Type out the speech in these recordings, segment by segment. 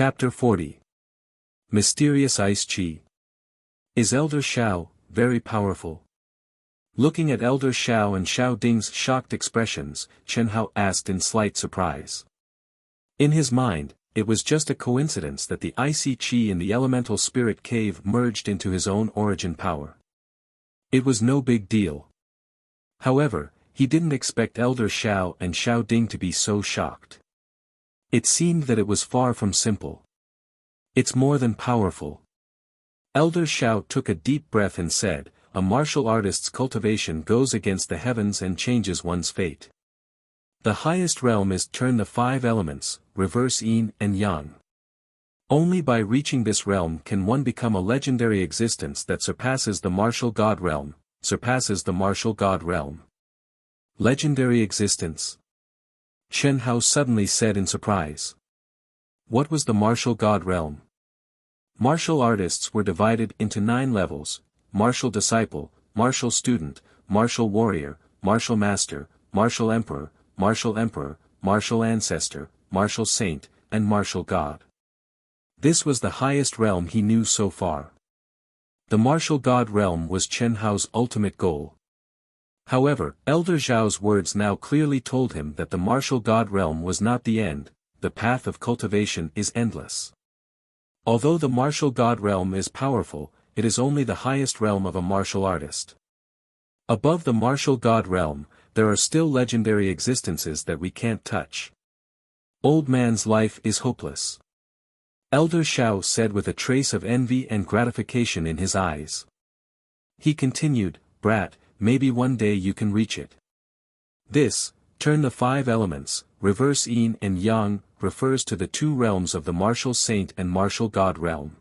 Chapter 40. Mysterious Ice Chi. Is Elder Xiao very powerful? Looking at Elder Xiao and Xiao Ding's shocked expressions, Chen Hao asked in slight surprise. In his mind, it was just a coincidence that the icy chi in the elemental spirit cave merged into his own origin power. It was no big deal. However, he didn't expect Elder Xiao and Xiao Ding to be so shocked. It seemed that it was far from simple. It's more than powerful. Elder Xiao took a deep breath and said, a martial artist's cultivation goes against the heavens and changes one's fate. The highest realm is turn the five elements, reverse yin and yang. Only by reaching this realm can one become a legendary existence that surpasses the martial god realm, Legendary existence? Chen Hao suddenly said in surprise. What was the martial god realm? Martial artists were divided into 9 levels: martial disciple, martial student, martial warrior, martial master, martial emperor, martial ancestor, martial saint, and martial god. This was the highest realm he knew so far. The martial god realm was Chen Hao's ultimate goal. However, Elder Xiao's words now clearly told him that the martial god realm was not the end. The path of cultivation is endless. Although the martial god realm is powerful, it is only the highest realm of a martial artist. Above the martial god realm, there are still legendary existences that we can't touch. Old man's life is hopeless. Elder Xiao said with a trace of envy and gratification in his eyes. He continued, Brat, maybe one day you can reach it. This, turn the 5 elements, reverse yin and yang, refers to the 2 realms of the martial saint and martial god realm.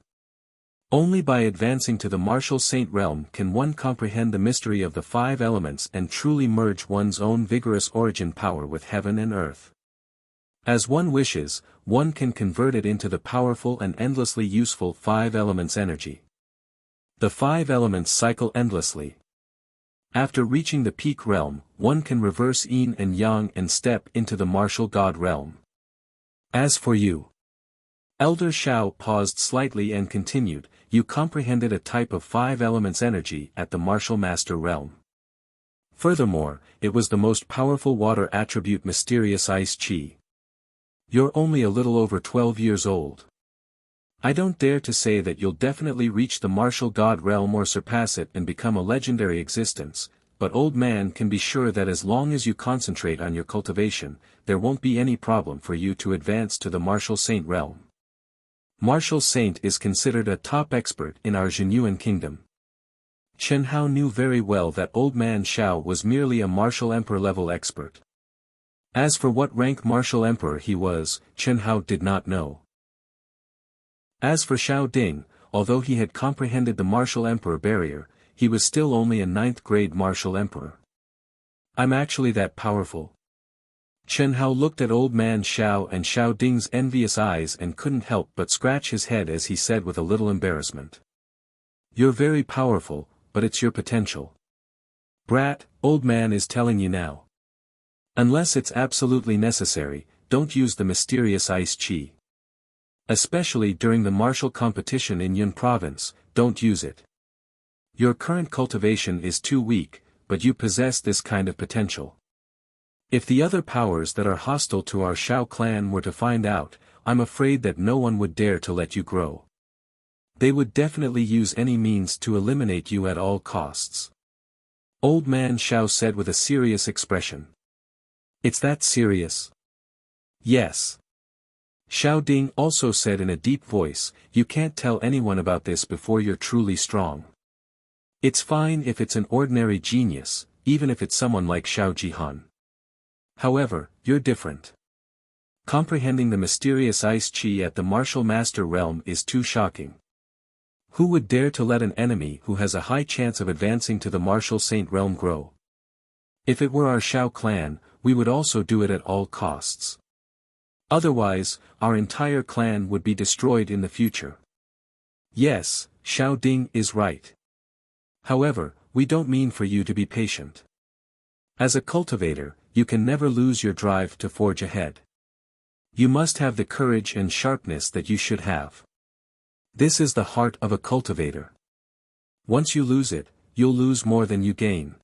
Only by advancing to the martial saint realm can one comprehend the mystery of the 5 elements and truly merge one's own vigorous origin power with heaven and earth. As one wishes, one can convert it into the powerful and endlessly useful 5 elements energy. The 5 elements cycle endlessly. After reaching the peak realm, one can reverse yin and yang and step into the martial god realm. As for you, Elder Xiao paused slightly and continued, you comprehended a type of 5 elements energy at the martial master realm. Furthermore, it was the most powerful water attribute mysterious ice chi. You're only a little over 12 years old. I don't dare to say that you'll definitely reach the martial god realm or surpass it and become a legendary existence, but old man can be sure that as long as you concentrate on your cultivation, there won't be any problem for you to advance to the martial saint realm. Martial saint is considered a top expert in our Jinyuan kingdom. Chen Hao knew very well that old man Xiao was merely a martial emperor level expert. As for what rank martial emperor he was, Chen Hao did not know. As for Xiao Ding, although he had comprehended the martial emperor barrier, he was still only a 9th grade martial emperor. I'm actually that powerful. Chen Hao looked at old man Xiao and Xiao Ding's envious eyes and couldn't help but scratch his head as he said with a little embarrassment. You're very powerful, but it's your potential. Brat, old man is telling you now. Unless it's absolutely necessary, don't use the mysterious ice chi. Especially during the martial competition in Yun province, don't use it. Your current cultivation is too weak, but you possess this kind of potential. If the other powers that are hostile to our Xiao clan were to find out, I'm afraid that no one would dare to let you grow. They would definitely use any means to eliminate you at all costs. Old man Xiao said with a serious expression. It's that serious? Yes. Xiao Ding also said in a deep voice, you can't tell anyone about this before you're truly strong. It's fine if it's an ordinary genius, even if it's someone like Xiao Jihan. However, you're different. Comprehending the mysterious ice chi at the martial master realm is too shocking. Who would dare to let an enemy who has a high chance of advancing to the martial saint realm grow? If it were our Xiao clan, we would also do it at all costs. Otherwise, our entire clan would be destroyed in the future. Yes, Xiao Ding is right. However, we don't mean for you to be patient. As a cultivator, you can never lose your drive to forge ahead. You must have the courage and sharpness that you should have. This is the heart of a cultivator. Once you lose it, you'll lose more than you gain.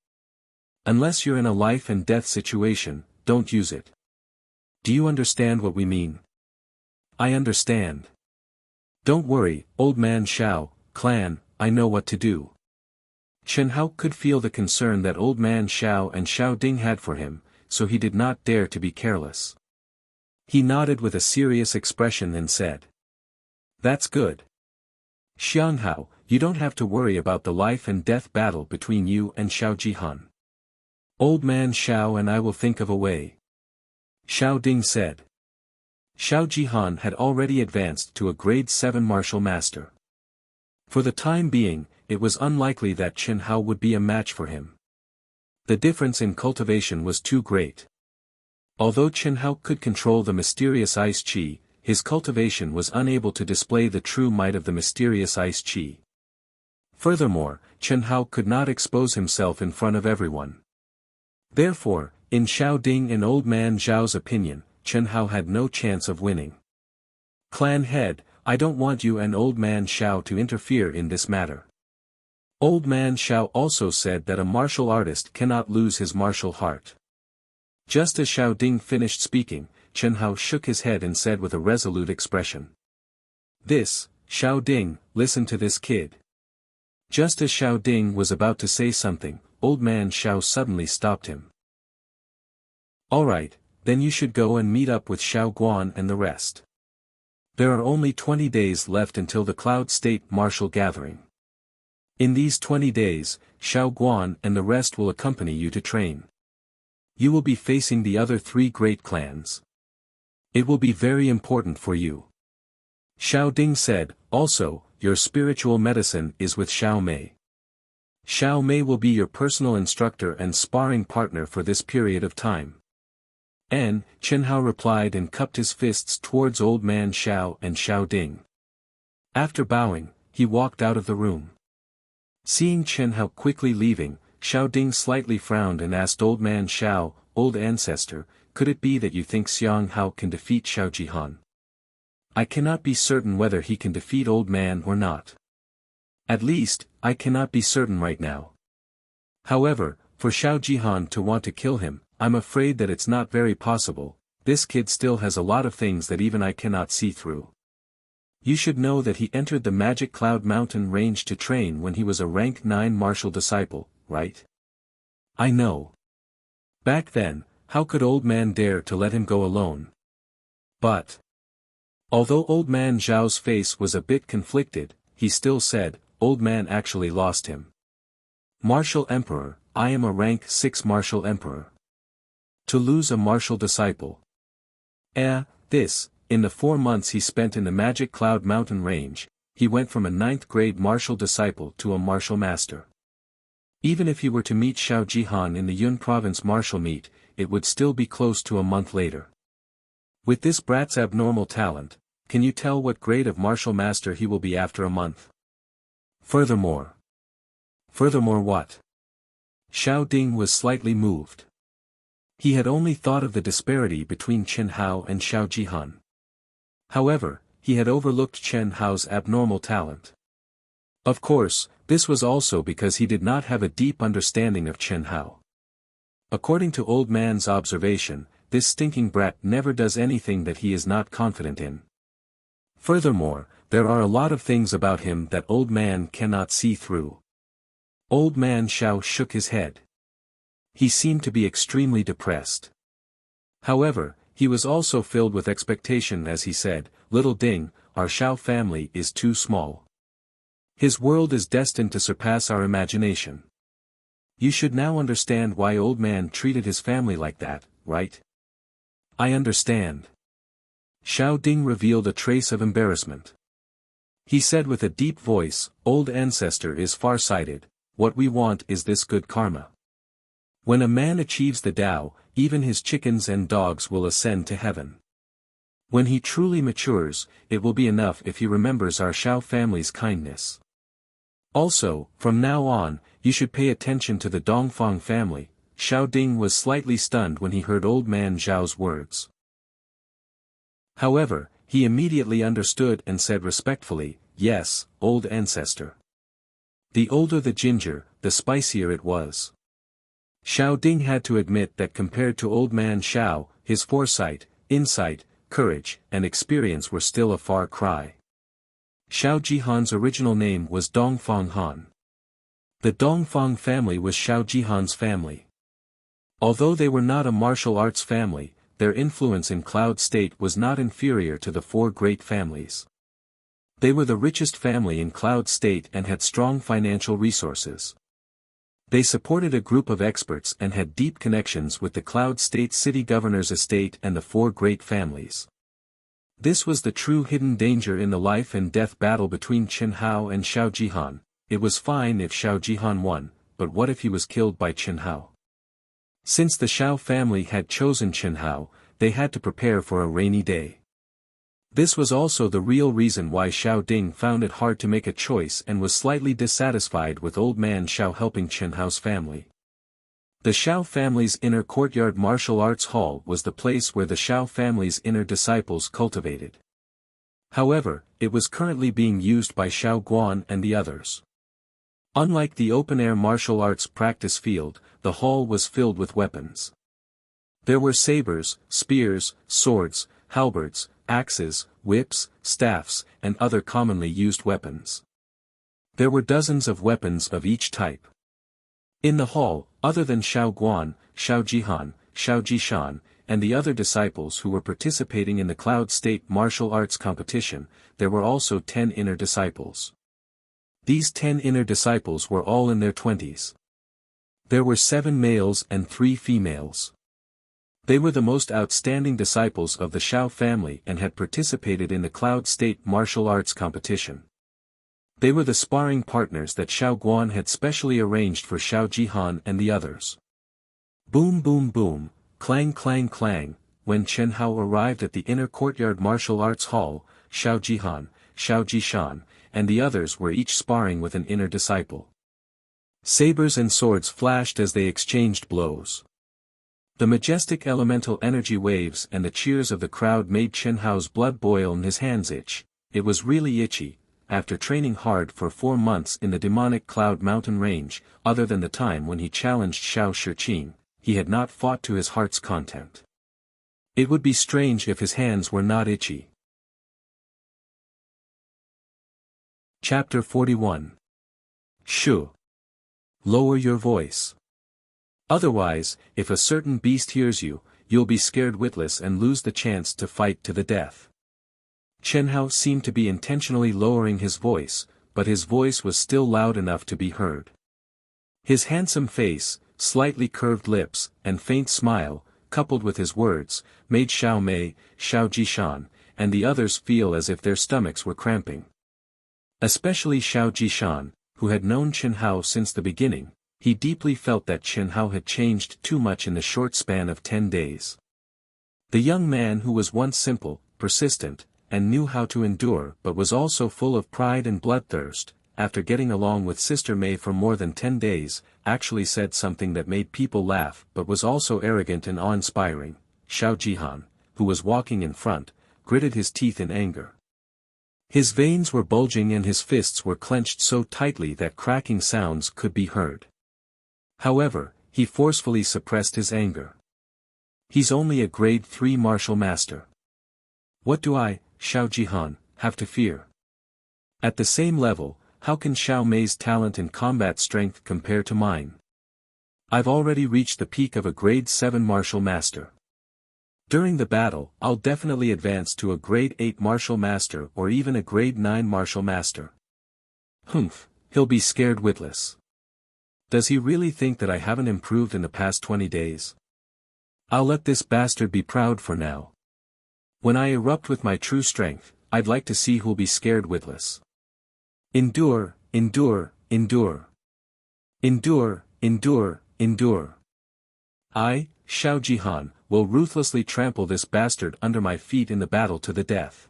Unless you're in a life and death situation, don't use it. Do you understand what we mean? I understand. Don't worry, old man Xiao, clan, I know what to do. Chen Hao could feel the concern that old man Xiao and Xiao Ding had for him, so he did not dare to be careless. He nodded with a serious expression and said, "That's good. Xianghao, you don't have to worry about the life and death battle between you and Xiao Jihan. Old man Xiao and I will think of a way." Xiao Ding said. Xiao Jihan had already advanced to a grade 7 martial master. For the time being, it was unlikely that Chen Hao would be a match for him. The difference in cultivation was too great. Although Chen Hao could control the mysterious ice qi, his cultivation was unable to display the true might of the mysterious ice qi. Furthermore, Chen Hao could not expose himself in front of everyone. Therefore, in Xiao Ding and old man Zhao's opinion, Chen Hao had no chance of winning. Clan head, I don't want you and old man Xiao to interfere in this matter. Old man Xiao also said that a martial artist cannot lose his martial heart. Just as Xiao Ding finished speaking, Chen Hao shook his head and said with a resolute expression. "This, Xiao Ding, listen to this kid." Just as Xiao Ding was about to say something, old man Xiao suddenly stopped him. "Alright, then you should go and meet up with Xiao Guan and the rest. There are only 20 days left until the Cloud State martial gathering. In these 20 days, Xiao Guan and the rest will accompany you to train. You will be facing the other 3 great clans. It will be very important for you." Xiao Ding said, "Also, your spiritual medicine is with Xiao Mei. Xiao Mei will be your personal instructor and sparring partner for this period of time." And Chen Hao replied and cupped his fists towards old man Xiao and Xiao Ding. After bowing, he walked out of the room. Seeing Chen Hao quickly leaving, Xiao Ding slightly frowned and asked old man Xiao, "Old ancestor, could it be that you think Xiang Hao can defeat Xiao Jihan? I cannot be certain whether he can defeat old man or not. At least, I cannot be certain right now. However, for Xiao Jihan to want to kill him, I'm afraid that it's not very possible. This kid still has a lot of things that even I cannot see through. You should know that he entered the Magic Cloud Mountain range to train when he was a rank 9 martial disciple, right?" "I know. Back then, how could old man dare to let him go alone? But..." Although old man Zhao's face was a bit conflicted, he still said, "Old man actually lost him. Martial Emperor, I am a rank 6 martial emperor. To lose a martial disciple. This, in the 4 months he spent in the Magic Cloud Mountain range, he went from a 9th grade martial disciple to a martial master. Even if he were to meet Xiao Jihan in the Yun province martial meet, it would still be close to a month later. With this brat's abnormal talent, can you tell what grade of martial master he will be after a month? Furthermore what?" Xiao Ding was slightly moved. He had only thought of the disparity between Chen Hao and Xiao Jihan. However, he had overlooked Chen Hao's abnormal talent. Of course, this was also because he did not have a deep understanding of Chen Hao. According to old man's observation, this stinking brat never does anything that he is not confident in. Furthermore, there are a lot of things about him that old man cannot see through. Old man Xiao shook his head. He seemed to be extremely depressed. However, he was also filled with expectation as he said, "Little Ding, our Xiao family is too small. His world is destined to surpass our imagination. You should now understand why old man treated his family like that, right?" "I understand." Xiao Ding revealed a trace of embarrassment. He said with a deep voice, "Old ancestor is far-sighted, what we want is this good karma. When a man achieves the Tao, even his chickens and dogs will ascend to heaven. When he truly matures, it will be enough if he remembers our Xiao family's kindness. Also, from now on, you should pay attention to the Dongfang family." Xiao Ding was slightly stunned when he heard old man Zhao's words. However, he immediately understood and said respectfully, "Yes, old ancestor." The older the ginger, the spicier it was. Xiao Ding had to admit that compared to old man Xiao, his foresight, insight, courage, and experience were still a far cry. Xiao Jihan's original name was Dongfang Han. The Dongfang family was Xiao Jihan's family. Although they were not a martial arts family, their influence in Cloud State was not inferior to the four great families. They were the richest family in Cloud State and had strong financial resources. They supported a group of experts and had deep connections with the Cloud State city governor's estate and the four great families. This was the true hidden danger in the life and death battle between Chen Hao and Xiao Jihan. It was fine if Xiao Jihan won, but what if he was killed by Chen Hao? Since the Xiao family had chosen Chen Hao, they had to prepare for a rainy day. This was also the real reason why Xiao Ding found it hard to make a choice and was slightly dissatisfied with old man Xiao helping Chen Hao's family. The Xiao family's inner courtyard martial arts hall was the place where the Xiao family's inner disciples cultivated. However, it was currently being used by Xiao Guan and the others. Unlike the open-air martial arts practice field, the hall was filled with weapons. There were sabers, spears, swords, halberds, axes, whips, staffs, and other commonly used weapons. There were dozens of weapons of each type. In the hall, other than Xiao Guan, Xiao Jihan, Xiao Jishan, and the other disciples who were participating in the Cloud State martial arts competition, there were also 10 inner disciples. These 10 inner disciples were all in their 20s. There were 7 males and 3 females. They were the most outstanding disciples of the Xiao family and had participated in the Cloud State martial arts competition. They were the sparring partners that Xiao Guan had specially arranged for Xiao Jihan and the others. Boom boom boom, clang clang clang, when Chen Hao arrived at the inner courtyard martial arts hall, Xiao Jihan, Xiao Jishan, and the others were each sparring with an inner disciple. Sabers and swords flashed as they exchanged blows. The majestic elemental energy waves and the cheers of the crowd made Chen Hao's blood boil and his hands itch. It was really itchy. After training hard for 4 months in the demonic Cloud Mountain range, other than the time when he challenged Xiao Shiqing, he had not fought to his heart's content. It would be strange if his hands were not itchy. Chapter 41. Shu. Lower your voice. Otherwise, if a certain beast hears you, you'll be scared witless and lose the chance to fight to the death. Chen Hao seemed to be intentionally lowering his voice, but his voice was still loud enough to be heard. His handsome face, slightly curved lips, and faint smile, coupled with his words, made Xiao Mei, Xiao Jishan, and the others feel as if their stomachs were cramping. Especially Xiao Jishan, who had known Chen Hao since the beginning. He deeply felt that Chen Hao had changed too much in the short span of 10 days. The young man who was once simple, persistent, and knew how to endure but was also full of pride and bloodthirst, after getting along with Sister Mei for more than 10 days, actually said something that made people laugh but was also arrogant and awe-inspiring. Xiao Jihan, who was walking in front, gritted his teeth in anger. His veins were bulging and his fists were clenched so tightly that cracking sounds could be heard. However, he forcefully suppressed his anger. He's only a grade 3 martial master. What do I, Xiao Jihan, have to fear? At the same level, how can Xiao Mei's talent and combat strength compare to mine? I've already reached the peak of a grade 7 martial master. During the battle, I'll definitely advance to a grade 8 martial master or even a grade 9 martial master. Humph, he'll be scared witless. Does he really think that I haven't improved in the past 20 days? I'll let this bastard be proud for now. When I erupt with my true strength, I'd like to see who'll be scared witless. Endure, endure, endure. Endure, endure, endure. I, Xiao Jihan, will ruthlessly trample this bastard under my feet in the battle to the death.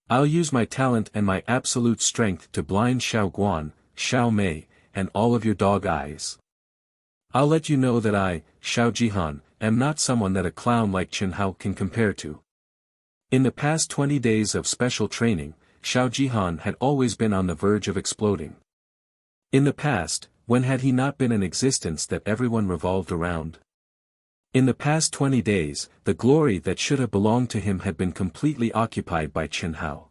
I'll use my talent and my absolute strength to blind Xiao Guan, Xiao Mei, and all of your dog eyes. I'll let you know that I, Xiao Jihan, am not someone that a clown like Chen Hao can compare to. In the past 20 days of special training, Xiao Jihan had always been on the verge of exploding. In the past, when had he not been an existence that everyone revolved around? In the past 20 days, the glory that should have belonged to him had been completely occupied by Chen Hao.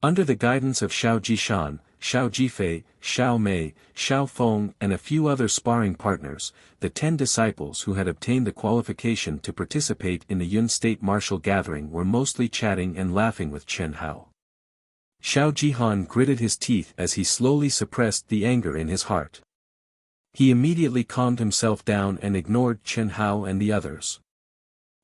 Under the guidance of Xiao Jishan, Xiao Jifei, Xiao Mei, Xiao Feng and a few other sparring partners, the 10 disciples who had obtained the qualification to participate in the Yun State martial gathering were mostly chatting and laughing with Chen Hao. Xiao Jihan gritted his teeth as he slowly suppressed the anger in his heart. He immediately calmed himself down and ignored Chen Hao and the others.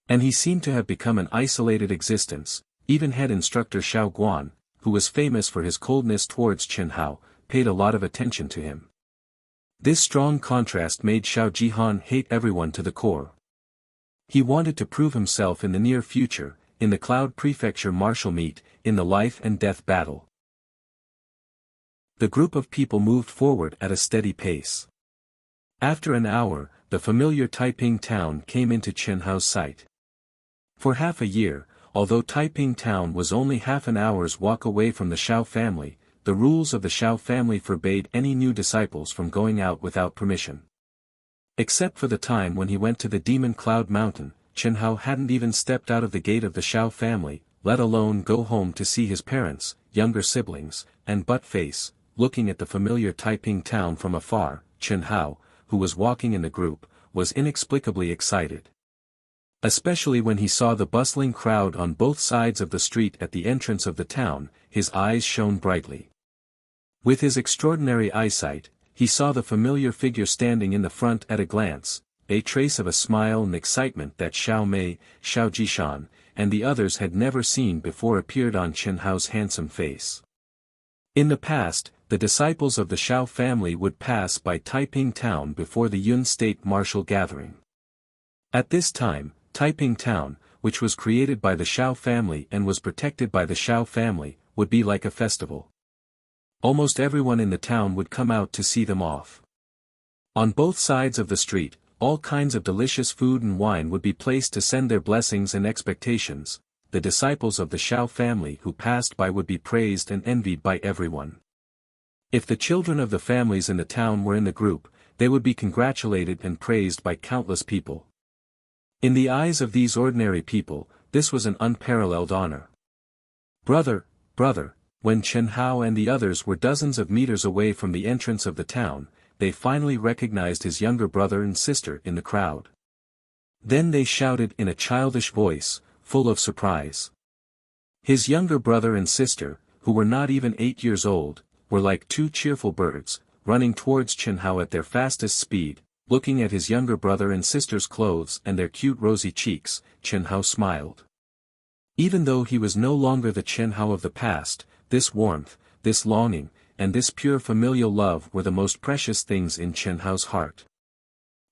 And he seemed to have become an isolated existence. Even head instructor Xiao Guan, who was famous for his coldness towards Chen Hao, paid a lot of attention to him. This strong contrast made Xiao Jihan hate everyone to the core. He wanted to prove himself in the near future, in the Cloud Prefecture martial meet, in the life and death battle. The group of people moved forward at a steady pace. After an hour, the familiar Taiping town came into Chen Hao's sight. For half a year, although Taiping town was only half an hour's walk away from the Xiao family, the rules of the Xiao family forbade any new disciples from going out without permission. Except for the time when he went to the Demon Cloud Mountain, Chen Hao hadn't even stepped out of the gate of the Xiao family, let alone go home to see his parents, younger siblings, and butt-face. Looking at the familiar Taiping town from afar, Chen Hao, who was walking in the group, was inexplicably excited. Especially when he saw the bustling crowd on both sides of the street at the entrance of the town, his eyes shone brightly. With his extraordinary eyesight, he saw the familiar figure standing in the front at a glance, a trace of a smile and excitement that Xiao Mei, Xiao Jishan, and the others had never seen before appeared on Chen Hao's handsome face. In the past, the disciples of the Xiao family would pass by Taiping town before the Yun State martial gathering. At this time, Taiping town, which was created by the Xiao family and was protected by the Xiao family, would be like a festival. Almost everyone in the town would come out to see them off. On both sides of the street, all kinds of delicious food and wine would be placed to send their blessings and expectations. The disciples of the Xiao family who passed by would be praised and envied by everyone. If the children of the families in the town were in the group, they would be congratulated and praised by countless people. In the eyes of these ordinary people, this was an unparalleled honor. Brother, when Chen Hao and the others were dozens of meters away from the entrance of the town, they finally recognized his younger brother and sister in the crowd. Then they shouted in a childish voice, full of surprise. His younger brother and sister, who were not even 8 years old, were like two cheerful birds, running towards Chen Hao at their fastest speed. Looking at his younger brother and sister's clothes and their cute rosy cheeks, Chen Hao smiled. Even though he was no longer the Chen Hao of the past, this warmth, this longing, and this pure familial love were the most precious things in Chen Hao's heart.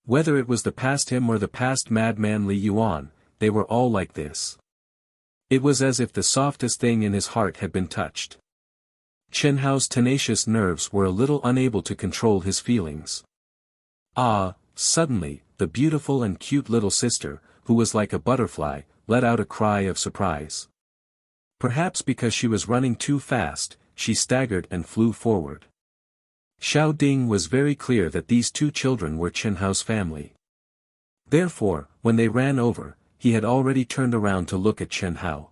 Whether it was the past him or the past madman Li Yuan, they were all like this. It was as if the softest thing in his heart had been touched. Chen Hao's tenacious nerves were a little unable to control his feelings. Suddenly, the beautiful and cute little sister, who was like a butterfly, let out a cry of surprise. Perhaps because she was running too fast, she staggered and flew forward. Xiao Ding was very clear that these two children were Chen Hao's family. Therefore, when they ran over, he had already turned around to look at Chen Hao.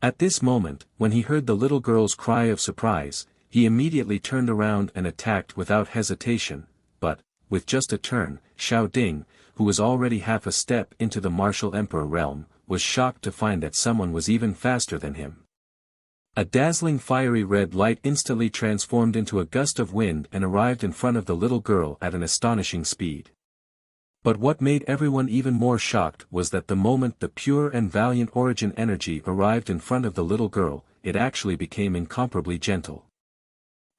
At this moment, when he heard the little girl's cry of surprise, he immediately turned around and attacked without hesitation, but, with just a turn, Xiao Ding, who was already half a step into the martial emperor realm, was shocked to find that someone was even faster than him. A dazzling fiery red light instantly transformed into a gust of wind and arrived in front of the little girl at an astonishing speed. But what made everyone even more shocked was that the moment the pure and valiant origin energy arrived in front of the little girl, it actually became incomparably gentle.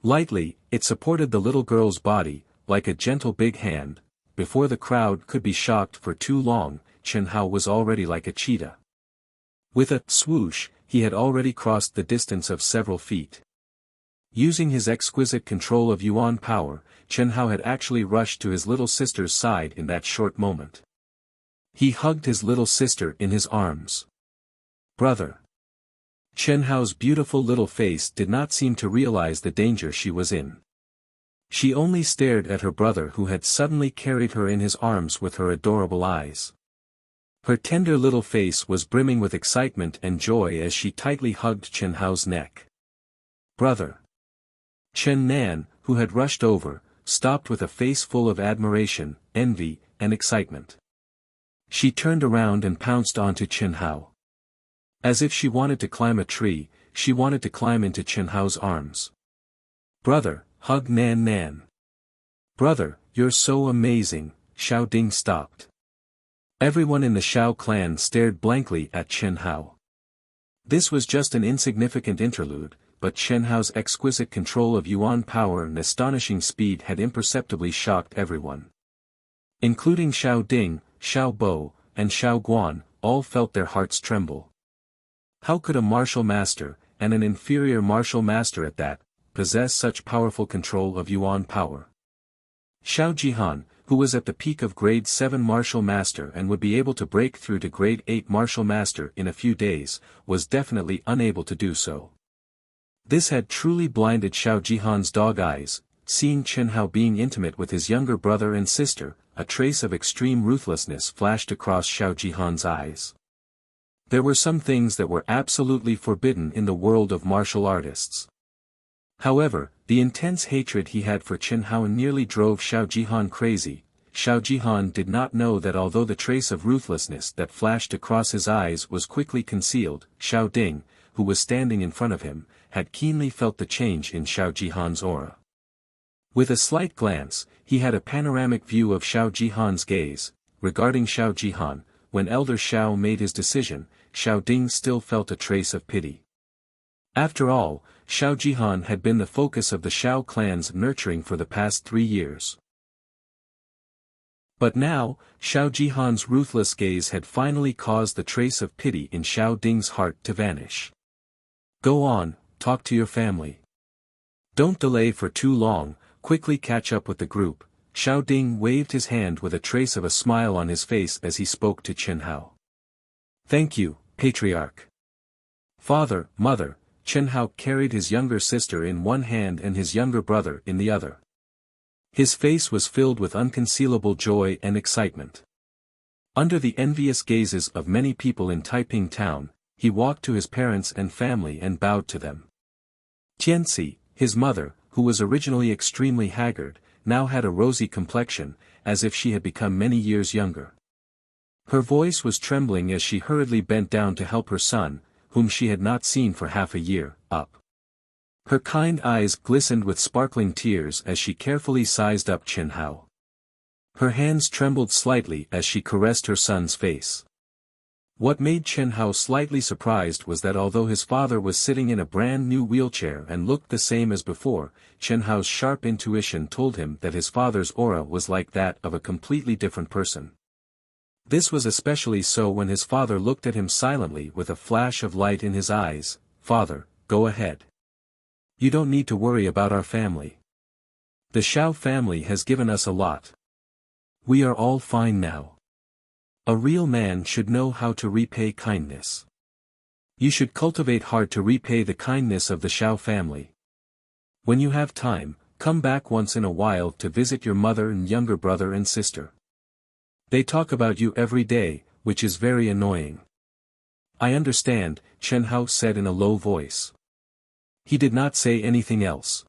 Lightly, it supported the little girl's body, like a gentle big hand. Before the crowd could be shocked for too long, Chen Hao was already like a cheetah. With a swoosh, he had already crossed the distance of several feet. Using his exquisite control of Yuan power, Chen Hao had actually rushed to his little sister's side in that short moment. He hugged his little sister in his arms. Brother. Chen Hao's beautiful little face did not seem to realize the danger she was in. She only stared at her brother who had suddenly carried her in his arms with her adorable eyes. Her tender little face was brimming with excitement and joy as she tightly hugged Chen Hao's neck. Brother. Chen Nan, who had rushed over, stopped with a face full of admiration, envy, and excitement. She turned around and pounced onto Chen Hao. As if she wanted to climb a tree, she wanted to climb into Chen Hao's arms. Brother, hug Nan Nan. Brother, you're so amazing, Xiao Ding stopped. Everyone in the Xiao clan stared blankly at Chen Hao. This was just an insignificant interlude, but Chen Hao's exquisite control of Yuan power and astonishing speed had imperceptibly shocked everyone. Including Xiao Ding, Xiao Bo, and Xiao Guan, all felt their hearts tremble. How could a martial master, and an inferior martial master at that, possess such powerful control of Yuan power? Xiao Jihan, who was at the peak of grade 7 martial master and would be able to break through to grade 8 martial master in a few days, was definitely unable to do so. This had truly blinded Xiao Jihan's dog eyes. Seeing Chen Hao being intimate with his younger brother and sister, a trace of extreme ruthlessness flashed across Xiao Jihan's eyes. There were some things that were absolutely forbidden in the world of martial artists. However, the intense hatred he had for Chen Hao nearly drove Xiao Jihan crazy. Xiao Jihan did not know that although the trace of ruthlessness that flashed across his eyes was quickly concealed, Xiao Ding, who was standing in front of him, had keenly felt the change in Xiao Jihan's aura. With a slight glance, he had a panoramic view of Xiao Jihan's gaze. Regarding Xiao Jihan, when Elder Xiao made his decision, Xiao Ding still felt a trace of pity. After all, Xiao Jihan had been the focus of the Xiao clan's nurturing for the past 3 years. But now, Xiao Jihan's ruthless gaze had finally caused the trace of pity in Xiao Ding's heart to vanish. Go on, talk to your family. Don't delay for too long, quickly catch up with the group. Xiao Ding waved his hand with a trace of a smile on his face as he spoke to Chen Hao. Thank you, Patriarch. Father, Mother. Chen Hao carried his younger sister in one hand and his younger brother in the other. His face was filled with unconcealable joy and excitement. Under the envious gazes of many people in Taiping town, he walked to his parents and family and bowed to them. Tianxi, his mother, who was originally extremely haggard, now had a rosy complexion, as if she had become many years younger. Her voice was trembling as she hurriedly bent down to help her son, whom she had not seen for half a year, up. Her kind eyes glistened with sparkling tears as she carefully sized up Chen Hao. Her hands trembled slightly as she caressed her son's face. What made Chen Hao slightly surprised was that although his father was sitting in a brand new wheelchair and looked the same as before, Chen Hao's sharp intuition told him that his father's aura was like that of a completely different person. This was especially so when his father looked at him silently with a flash of light in his eyes. Father, go ahead. You don't need to worry about our family. The Xiao family has given us a lot. We are all fine now. A real man should know how to repay kindness. You should cultivate hard to repay the kindness of the Xiao family. When you have time, come back once in a while to visit your mother and younger brother and sister. They talk about you every day, which is very annoying. I understand, Chen Hao said in a low voice. He did not say anything else.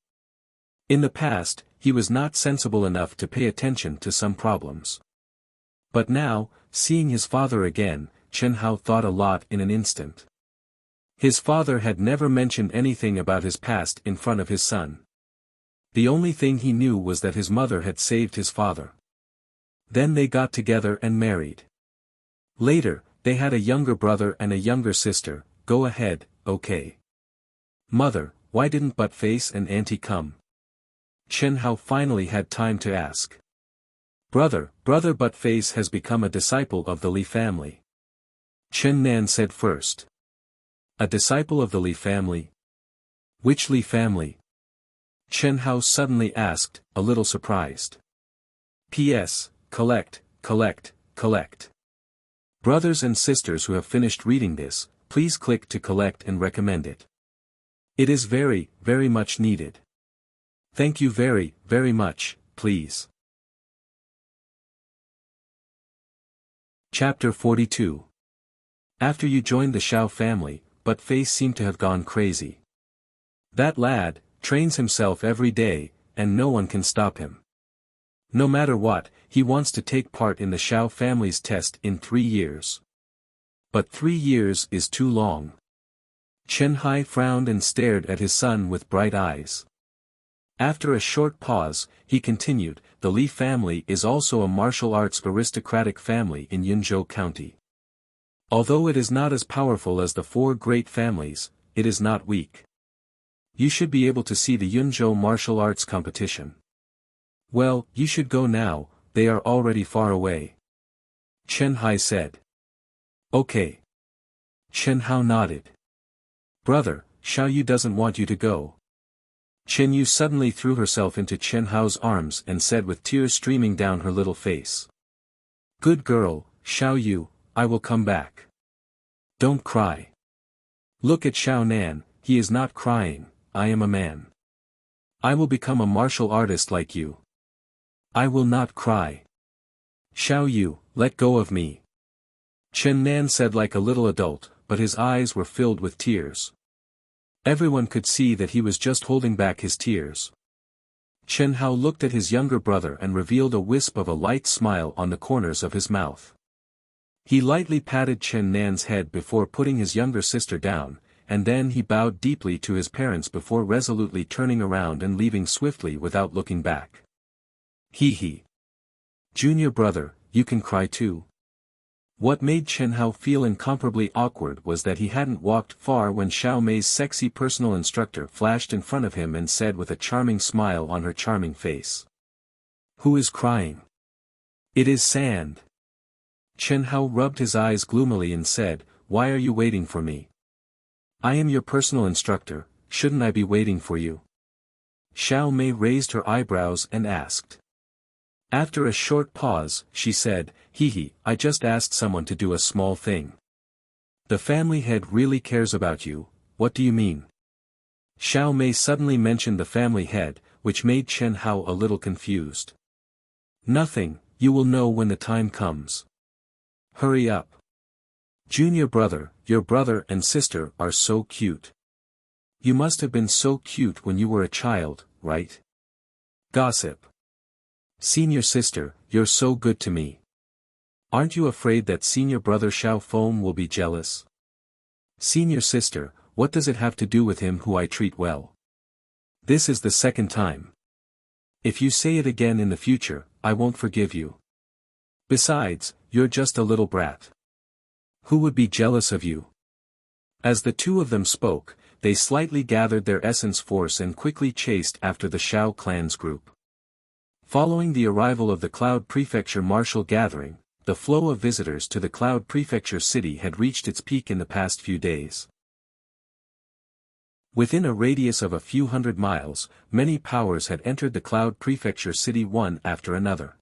In the past, he was not sensible enough to pay attention to some problems. But now, seeing his father again, Chen Hao thought a lot in an instant. His father had never mentioned anything about his past in front of his son. The only thing he knew was that his mother had saved his father. Then they got together and married. Later, they had a younger brother and a younger sister. Go ahead, okay. Mother, why didn't Buttface and Auntie come? Chen Hao finally had time to ask. Brother Buttface has become a disciple of the Li family. Chen Nan said first. A disciple of the Li family? Which Li family? Chen Hao suddenly asked, a little surprised. P.S. Collect. Brothers and sisters who have finished reading this, please click to collect and recommend it. It is very, very much needed. Thank you very, very much, please. Chapter 42. After you joined the Xiao family, but Face seemed to have gone crazy. That lad trains himself every day, and no one can stop him. No matter what, he wants to take part in the Xiao family's test in 3 years. But 3 years is too long. Chen Hai frowned and stared at his son with bright eyes. After a short pause, he continued, the Li family is also a martial arts aristocratic family in Yunzhou County. Although it is not as powerful as the 4 great families, it is not weak. You should be able to see the Yunzhou martial arts competition. Well, you should go now, they are already far away. Chen Hai said. Okay. Chen Hao nodded. Brother, Xiao Yu doesn't want you to go. Chen Yu suddenly threw herself into Chen Hao's arms and said with tears streaming down her little face. Good girl, Xiao Yu, I will come back. Don't cry. Look at Xiao Nan, he is not crying, I am a man. I will become a martial artist like you. I will not cry. Xiao Yu, let go of me. Chen Nan said like a little adult, but his eyes were filled with tears. Everyone could see that he was just holding back his tears. Chen Hao looked at his younger brother and revealed a wisp of a light smile on the corners of his mouth. He lightly patted Chen Nan's head before putting his younger sister down, and then he bowed deeply to his parents before resolutely turning around and leaving swiftly without looking back. Hee hee. Junior brother, you can cry too. What made Chen Hao feel incomparably awkward was that he hadn't walked far when Xiao Mei's sexy personal instructor flashed in front of him and said with a charming smile on her charming face. Who is crying? It is Sand. Chen Hao rubbed his eyes gloomily and said, Why are you waiting for me? I am your personal instructor, shouldn't I be waiting for you? Xiao Mei raised her eyebrows and asked. After a short pause, she said, Hee hee, I just asked someone to do a small thing. The family head really cares about you, what do you mean? Xiao Mei suddenly mentioned the family head, which made Chen Hao a little confused. Nothing, you will know when the time comes. Hurry up. Junior brother, your brother and sister are so cute. You must have been so cute when you were a child, right? Gossip. Senior sister, you're so good to me. Aren't you afraid that senior brother Xiao Feng will be jealous? Senior sister, what does it have to do with him who I treat well? This is the second time. If you say it again in the future, I won't forgive you. Besides, you're just a little brat. Who would be jealous of you? As the two of them spoke, they slightly gathered their essence force and quickly chased after the Xiao clan's group. Following the arrival of the Cloud Prefecture martial gathering, the flow of visitors to the Cloud Prefecture city had reached its peak in the past few days. Within a radius of a few hundred miles, many powers had entered the Cloud Prefecture city one after another.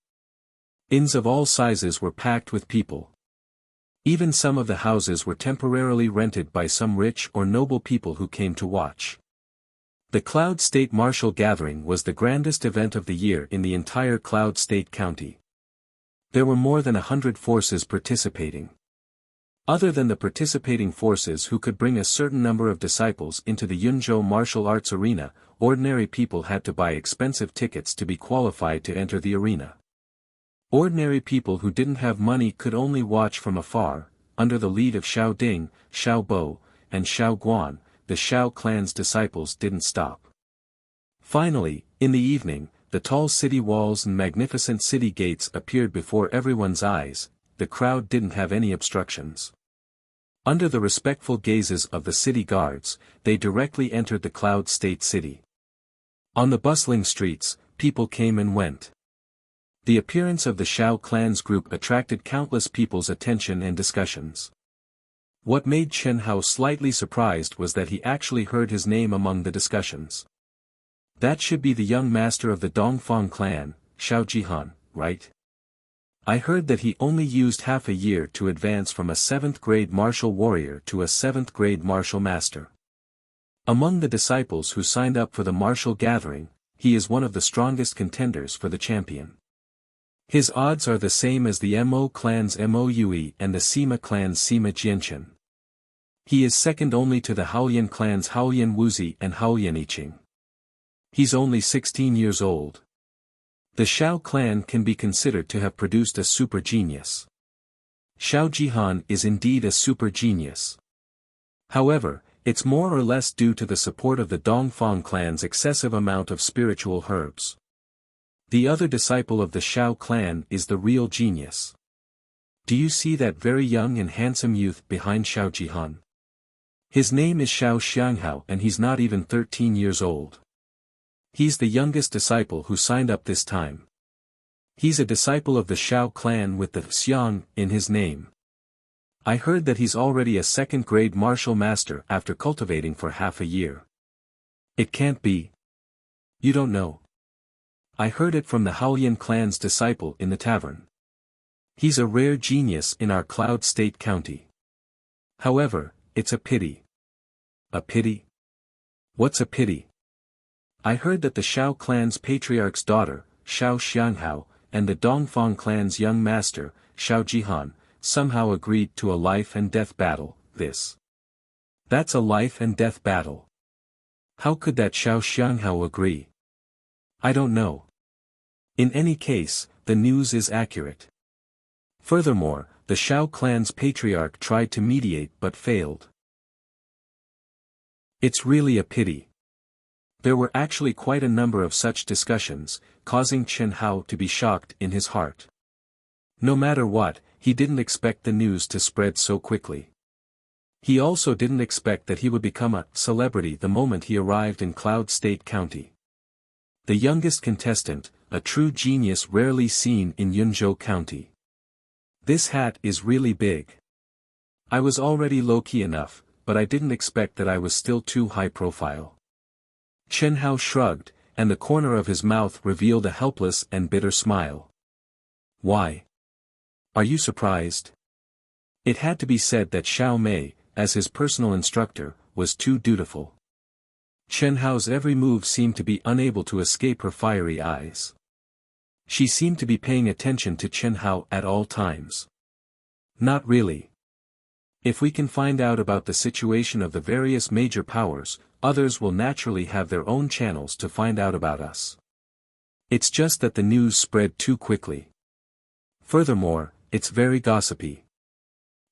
Inns of all sizes were packed with people. Even some of the houses were temporarily rented by some rich or noble people who came to watch. The Cloud State Martial Gathering was the grandest event of the year in the entire Cloud State County. There were more than 100 forces participating. Other than the participating forces who could bring a certain number of disciples into the Yunzhou martial arts arena, ordinary people had to buy expensive tickets to be qualified to enter the arena. Ordinary people who didn't have money could only watch from afar, under the lead of Xiao Ding, Xiao Bo, and Xiao Guan. The Xiao clan's disciples didn't stop. Finally, in the evening, the tall city walls and magnificent city gates appeared before everyone's eyes, the crowd didn't have any obstructions. Under the respectful gazes of the city guards, they directly entered the Cloud State City. On the bustling streets, people came and went. The appearance of the Xiao clan's group attracted countless people's attention and discussions. What made Chen Hao slightly surprised was that he actually heard his name among the discussions. That should be the young master of the Dongfang clan, Xiao Jihan, right? I heard that he only used half a year to advance from a 7th grade martial warrior to a 7th grade martial master. Among the disciples who signed up for the martial gathering, he is one of the strongest contenders for the champion. His odds are the same as the Mo clan's Moue and the Sima clan's Sima Jianchen. He is second only to the Haoyan clan's Haoyan Wuxi and Haoyan Yiqing. He's only 16 years old. The Xiao clan can be considered to have produced a super genius. Xiao Jihan is indeed a super genius. However, it's more or less due to the support of the Dongfang clan's excessive amount of spiritual herbs. The other disciple of the Xiao clan is the real genius. Do you see that very young and handsome youth behind Xiao Jihan? His name is Xiao Xianghao and he's not even 13 years old. He's the youngest disciple who signed up this time. He's a disciple of the Xiao clan with the Xiang in his name. I heard that he's already a 2nd grade martial master after cultivating for half a year. It can't be. You don't know. I heard it from the Haoyan clan's disciple in the tavern. He's a rare genius in our Cloud State County. However, it's a pity. A pity? What's a pity? I heard that the Xiao clan's patriarch's daughter, Xiao Xianghao, and the Dongfang clan's young master, Xiao Jihan, somehow agreed to a life and death battle. That's a life and death battle. How could that Xiao Xianghao agree? I don't know. In any case, the news is accurate. Furthermore, the Xiao clan's patriarch tried to mediate but failed. It's really a pity. There were actually quite a number of such discussions, causing Chen Hao to be shocked in his heart. No matter what, he didn't expect the news to spread so quickly. He also didn't expect that he would become a celebrity the moment he arrived in Cloud State County. The youngest contestant, a true genius rarely seen in Yunzhou County. This hat is really big. I was already low-key enough, but I didn't expect that I was still too high profile. Chen Hao shrugged, and the corner of his mouth revealed a helpless and bitter smile. Why? Are you surprised? It had to be said that Xiao Mei, as his personal instructor, was too dutiful. Chen Hao's every move seemed to be unable to escape her fiery eyes. She seemed to be paying attention to Chen Hao at all times. Not really. If we can find out about the situation of the various major powers, others will naturally have their own channels to find out about us. It's just that the news spread too quickly. Furthermore, it's very gossipy.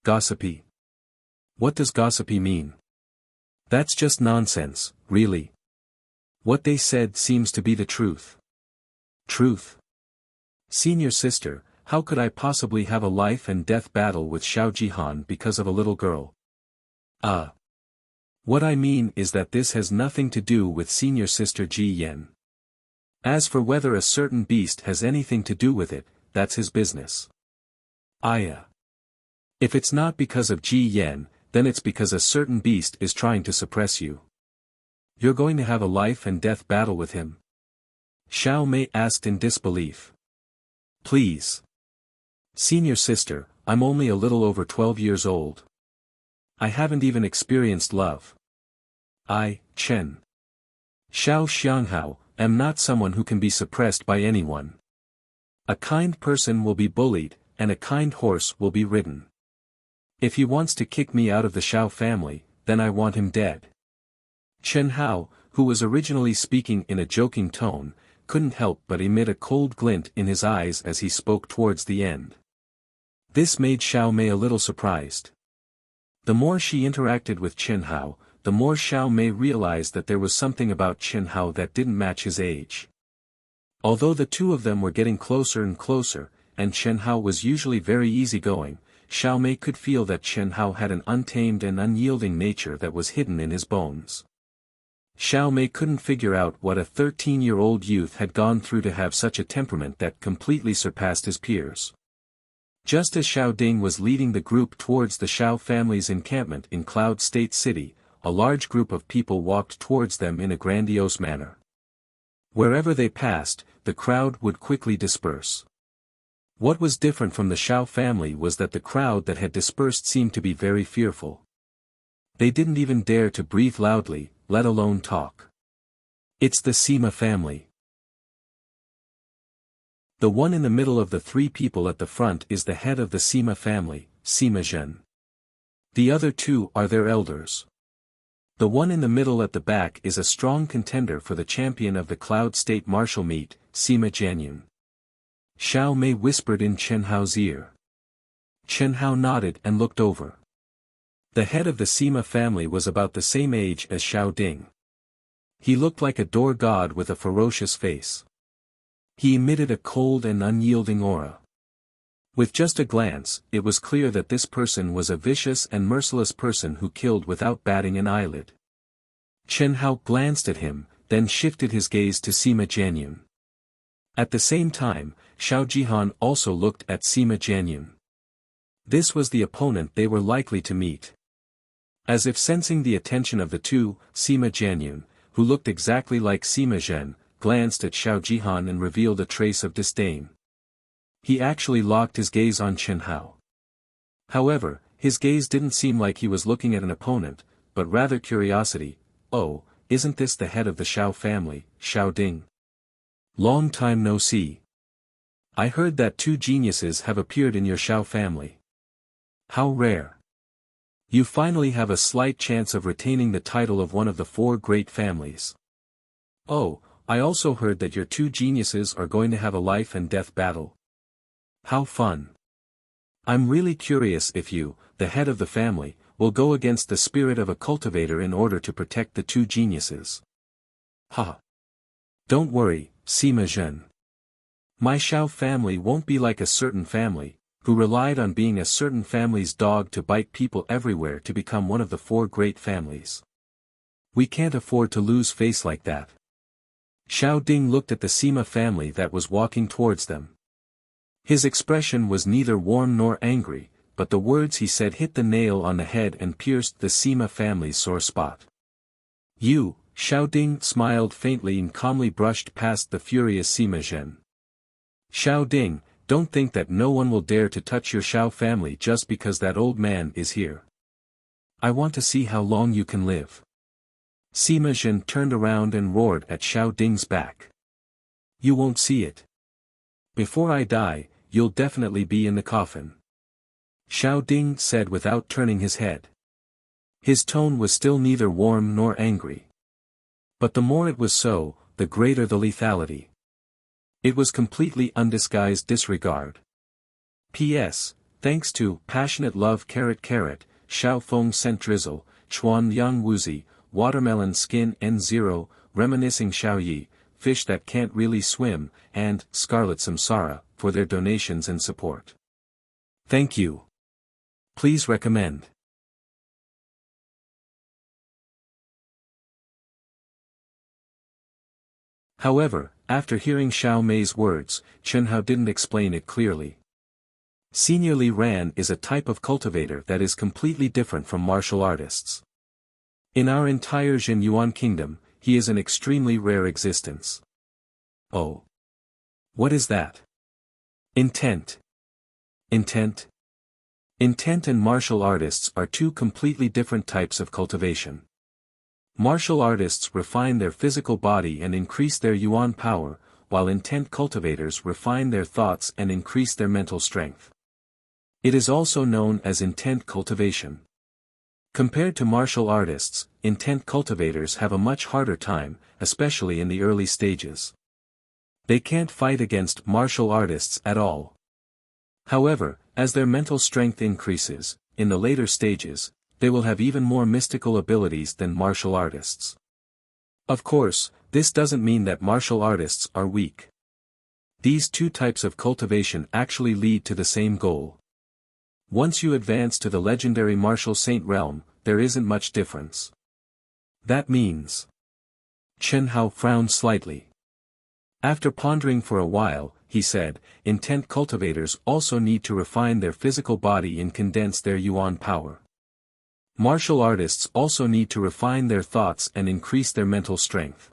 Gossipy? What does gossipy mean? That's just nonsense, really. What they said seems to be the truth. Truth? Senior sister, how could I possibly have a life and death battle with Xiao Jihan because of a little girl? What I mean is that this has nothing to do with senior sister Ji Yan. As for whether a certain beast has anything to do with it, that's his business. If it's not because of Ji Yan, then it's because a certain beast is trying to suppress you. You're going to have a life and death battle with him? Xiao Mei asked in disbelief. Please. Senior sister, I'm only a little over 12 years old. I haven't even experienced love. Chen Xiao Xianghao, am not someone who can be suppressed by anyone. A kind person will be bullied, and a kind horse will be ridden. If he wants to kick me out of the Xiao family, then I want him dead. Chen Hao, who was originally speaking in a joking tone, couldn't help but emit a cold glint in his eyes as he spoke towards the end. This made Xiao Mei a little surprised. The more she interacted with Chen Hao, the more Xiao Mei realized that there was something about Chen Hao that didn't match his age. Although the two of them were getting closer and closer, and Chen Hao was usually very easygoing, Xiao Mei could feel that Chen Hao had an untamed and unyielding nature that was hidden in his bones. Xiao Mei couldn't figure out what a 13-year-old youth had gone through to have such a temperament that completely surpassed his peers. Just as Xiao Ding was leading the group towards the Xiao family's encampment in Cloud State City, a large group of people walked towards them in a grandiose manner. Wherever they passed, the crowd would quickly disperse. What was different from the Xiao family was that the crowd that had dispersed seemed to be very fearful. They didn't even dare to breathe loudly, let alone talk. It's the Sima family. The one in the middle of the three people at the front is the head of the Sima family, Sima Zhen. The other two are their elders. The one in the middle at the back is a strong contender for the champion of the Cloud State martial meet, Sima Jianyun. Xiao Mei whispered in Chen Hao's ear. Chen Hao nodded and looked over. The head of the Sima family was about the same age as Xiao Ding. He looked like a door god with a ferocious face. He emitted a cold and unyielding aura. With just a glance, it was clear that this person was a vicious and merciless person who killed without batting an eyelid. Chen Hao glanced at him, then shifted his gaze to Sima Jianyun. At the same time, Xiao Jihan also looked at Sima Jianyun. This was the opponent they were likely to meet. As if sensing the attention of the two, Sima Jianyun, who looked exactly like Sima Zhen, glanced at Xiao Jihan and revealed a trace of disdain. He actually locked his gaze on Chen Hao. However, his gaze didn't seem like he was looking at an opponent, but rather curiosity. Oh, isn't this the head of the Xiao family, Xiao Ding? Long time no see. I heard that two geniuses have appeared in your Xiao family. How rare. You finally have a slight chance of retaining the title of one of the four great families. Oh, I also heard that your two geniuses are going to have a life and death battle. How fun. I'm really curious if you, the head of the family, will go against the spirit of a cultivator in order to protect the two geniuses. Ha. Don't worry, Sima Zhen. My Xiao family won't be like a certain family, who relied on being a certain family's dog to bite people everywhere to become one of the four great families. We can't afford to lose face like that. Xiao Ding looked at the Sima family that was walking towards them. His expression was neither warm nor angry, but the words he said hit the nail on the head and pierced the Sima family's sore spot. You, Xiao Ding smiled faintly and calmly brushed past the furious Sima Zhen. Xiao Ding, don't think that no one will dare to touch your Xiao family just because that old man is here. I want to see how long you can live. Sima Zhen turned around and roared at Xiao Ding's back. You won't see it. Before I die, you'll definitely be in the coffin. Xiao Ding said without turning his head. His tone was still neither warm nor angry. But the more it was so, the greater the lethality. It was completely undisguised disregard. P.S. Thanks to passionate love Xiao Feng sent drizzle, Chuan Yang Wuzi, watermelon skin N0, reminiscing Xiaoyi, fish that can't really swim, and Scarlet Samsara, for their donations and support. Thank you. Please recommend. However, after hearing Xiao Mei's words, Chen Hao didn't explain it clearly. Senior Li Ran is a type of cultivator that is completely different from martial artists. In our entire Jin Yuan kingdom, he is an extremely rare existence. Oh. What is that? Intent. Intent? Intent and martial artists are two completely different types of cultivation. Martial artists refine their physical body and increase their yuan power, while intent cultivators refine their thoughts and increase their mental strength. It is also known as intent cultivation. Compared to martial artists, intent cultivators have a much harder time, especially in the early stages. They can't fight against martial artists at all. However, as their mental strength increases, in the later stages, they will have even more mystical abilities than martial artists. Of course, this doesn't mean that martial artists are weak. These two types of cultivation actually lead to the same goal. Once you advance to the legendary martial saint realm, there isn't much difference. That means... Chen Hao frowned slightly. After pondering for a while, he said, intent cultivators also need to refine their physical body and condense their yuan power. Martial artists also need to refine their thoughts and increase their mental strength.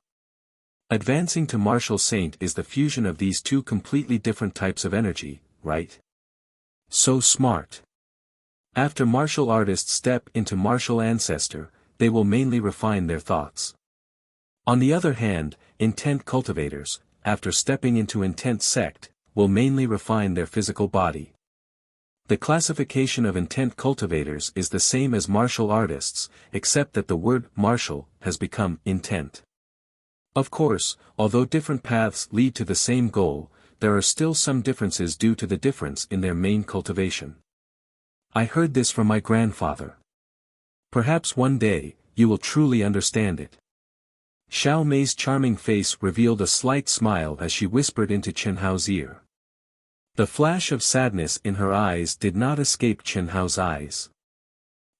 Advancing to martial saint is the fusion of these two completely different types of energy, right? So smart. After martial artists step into martial ancestor, they will mainly refine their thoughts. On the other hand, intent cultivators, after stepping into intent sect, will mainly refine their physical body. The classification of intent cultivators is the same as martial artists, except that the word martial has become intent. Of course, although different paths lead to the same goal, there are still some differences due to the difference in their main cultivation. I heard this from my grandfather. Perhaps one day, you will truly understand it. Xiao Mei's charming face revealed a slight smile as she whispered into Chen Hao's ear. The flash of sadness in her eyes did not escape Chen Hao's eyes.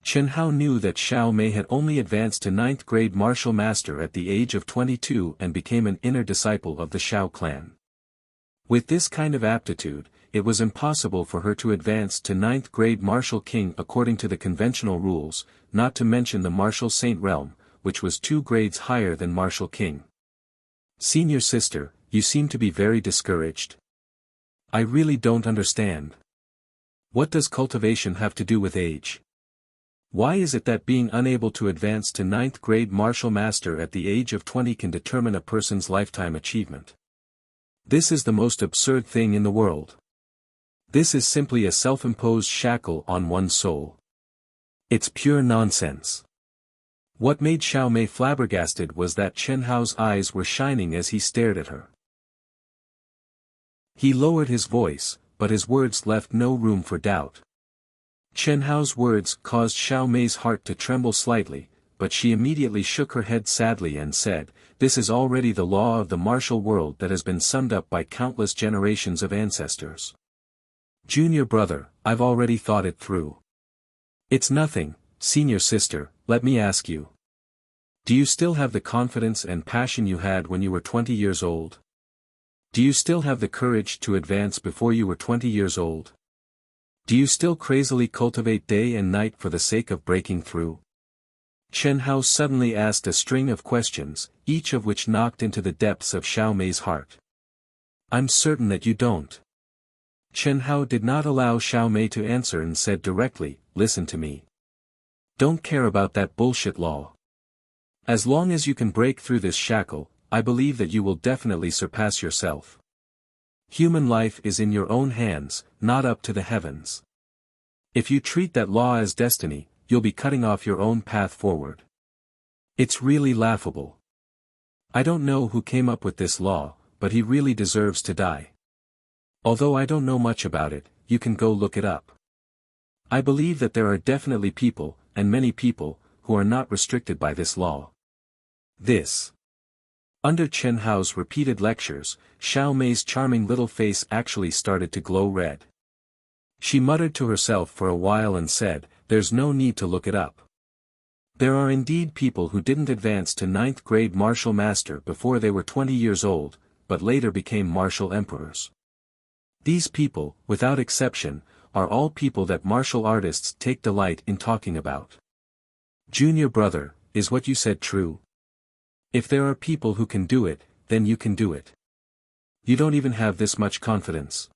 Chen Hao knew that Xiao Mei had only advanced to 9th grade martial master at the age of 22 and became an inner disciple of the Xiao clan. With this kind of aptitude, it was impossible for her to advance to 9th grade martial king according to the conventional rules, not to mention the martial saint realm, which was 2 grades higher than martial king. Senior sister, you seem to be very discouraged. I really don't understand. What does cultivation have to do with age? Why is it that being unable to advance to 9th grade martial master at the age of 20 can determine a person's lifetime achievement? This is the most absurd thing in the world. This is simply a self-imposed shackle on one's soul. It's pure nonsense. What made Xiao Mei flabbergasted was that Chen Hao's eyes were shining as he stared at her. He lowered his voice, but his words left no room for doubt. Chen Hao's words caused Xiao Mei's heart to tremble slightly, but she immediately shook her head sadly and said, "This is already the law of the martial world that has been summed up by countless generations of ancestors. Junior brother, I've already thought it through. It's nothing, senior sister, let me ask you. Do you still have the confidence and passion you had when you were 20 years old? Do you still have the courage to advance before you were 20 years old? Do you still crazily cultivate day and night for the sake of breaking through?" Chen Hao suddenly asked a string of questions, each of which knocked into the depths of Xiao Mei's heart. "I'm certain that you don't." Chen Hao did not allow Xiao Mei to answer and said directly, "Listen to me. Don't care about that bullshit law. As long as you can break through this shackle, I believe that you will definitely surpass yourself. Human life is in your own hands, not up to the heavens. If you treat that law as destiny, you'll be cutting off your own path forward. It's really laughable. I don't know who came up with this law, but he really deserves to die. Although I don't know much about it, you can go look it up. I believe that there are definitely people, and many people, who are not restricted by this law." Under Chen Hao's repeated lectures, Xiao Mei's charming little face actually started to glow red. She muttered to herself for a while and said, "There's no need to look it up. There are indeed people who didn't advance to 9th grade martial master before they were 20 years old, but later became martial emperors. These people, without exception, are all people that martial artists take delight in talking about. Junior brother, is what you said true? If there are people who can do it, then you can do it. You don't even have this much confidence."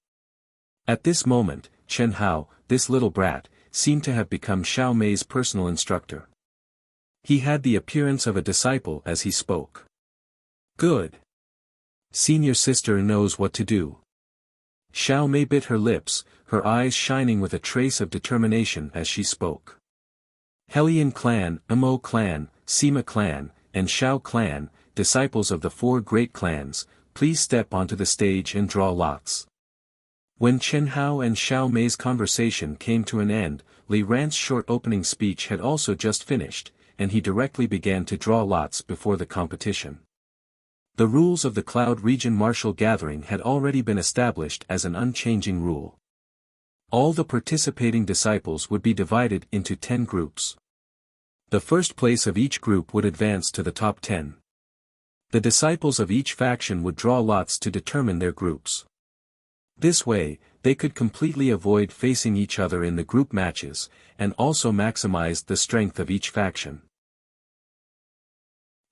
At this moment, Chen Hao, this little brat, seemed to have become Xiao Mei's personal instructor. He had the appearance of a disciple as he spoke. "Good. Senior sister knows what to do." Xiao Mei bit her lips, her eyes shining with a trace of determination as she spoke. "Helian clan, Imo clan, Sima clan, and Xiao clan, disciples of the 4 great clans, please step onto the stage and draw lots." When Chen Hao and Xiao Mei's conversation came to an end, Li Ran's short opening speech had also just finished, and he directly began to draw lots before the competition. The rules of the Cloud Region Martial Gathering had already been established as an unchanging rule. All the participating disciples would be divided into 10 groups. The first place of each group would advance to the top 10. The disciples of each faction would draw lots to determine their groups. This way, they could completely avoid facing each other in the group matches, and also maximize the strength of each faction.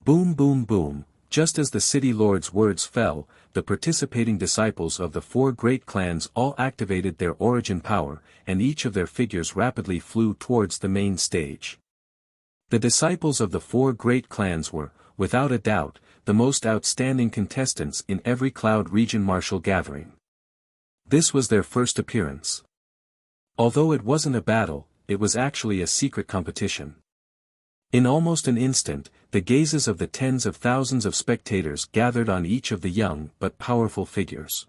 Boom boom boom, Just as the city lord's words fell, the participating disciples of the four great clans all activated their origin power, and each of their figures rapidly flew towards the main stage. The disciples of the four great clans were, without a doubt, the most outstanding contestants in every Cloud Region martial gathering. This was their first appearance. Although it wasn't a battle, it was actually a secret competition. In almost an instant, the gazes of the tens of thousands of spectators gathered on each of the young but powerful figures.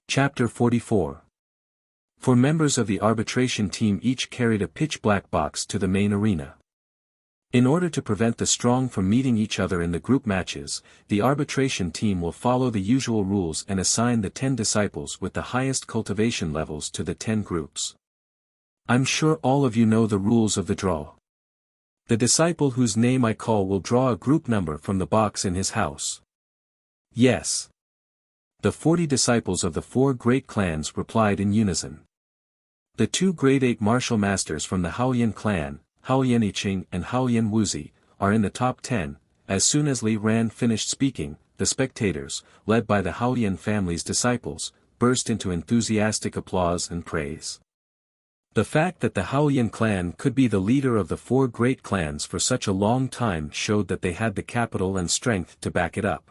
Chapter 44. For members of the arbitration team, each carried a pitch-black box to the main arena. In order to prevent the strong from meeting each other in the group matches, the arbitration team will follow the usual rules and assign the 10 disciples with the highest cultivation levels to the 10 groups. I'm sure all of you know the rules of the draw. The disciple whose name I call will draw a group number from the box in his house. Yes. The 40 disciples of the four great clans replied in unison. The 2 grade 8 martial masters from the Haoyan clan, Haoyan Yiqing and Haoyan Wuxi, are in the top 10. As soon as Li Ran finished speaking, the spectators, led by the Haoyan family's disciples, burst into enthusiastic applause and praise. The fact that the Haoyan clan could be the leader of the four great clans for such a long time showed that they had the capital and strength to back it up.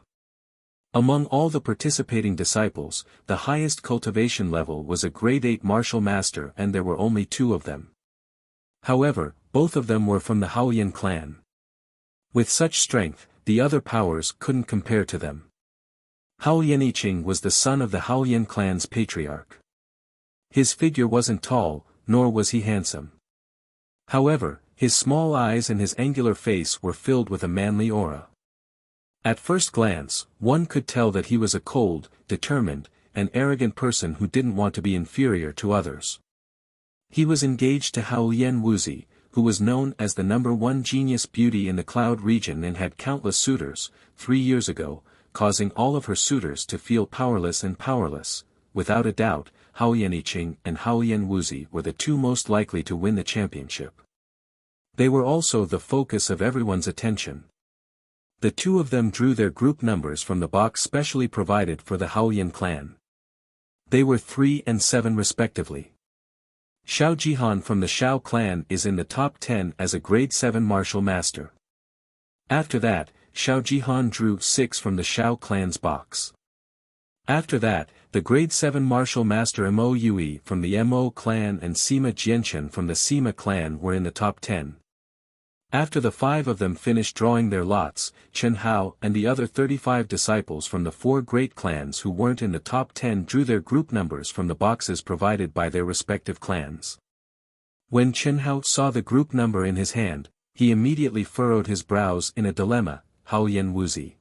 Among all the participating disciples, the highest cultivation level was a grade 8 martial master, and there were only 2 of them. However, both of them were from the Haoyan clan. With such strength, the other powers couldn't compare to them. Haoyan Yiqing was the son of the Haoyan clan's patriarch. His figure wasn't tall, nor was he handsome. However, his small eyes and his angular face were filled with a manly aura. At first glance, one could tell that he was a cold, determined, and arrogant person who didn't want to be inferior to others. He was engaged to Haoyan Wuxi, who was known as the #1 genius beauty in the Cloud region and had countless suitors, 3 years ago, causing all of her suitors to feel powerless and powerless. Without a doubt, Haoyan Yiqing and Haoyan Wuxi were the 2 most likely to win the championship. They were also the focus of everyone's attention. The 2 of them drew their group numbers from the box specially provided for the Haoyan clan. They were 3 and 7 respectively. Xiao Jihan from the Xiao clan is in the top 10 as a grade 7 martial master. After that, Xiao Jihan drew 6 from the Xiao clan's box. After that, the grade 7 martial master Mo Yui from the Mo clan and Sima Jianchen from the Sima clan were in the top 10. After the 5 of them finished drawing their lots, Chen Hao and the other 35 disciples from the 4 great clans who weren't in the top 10 drew their group numbers from the boxes provided by their respective clans. When Chen Hao saw the group number in his hand, he immediately furrowed his brows in a dilemma. Haoyan Wuxi.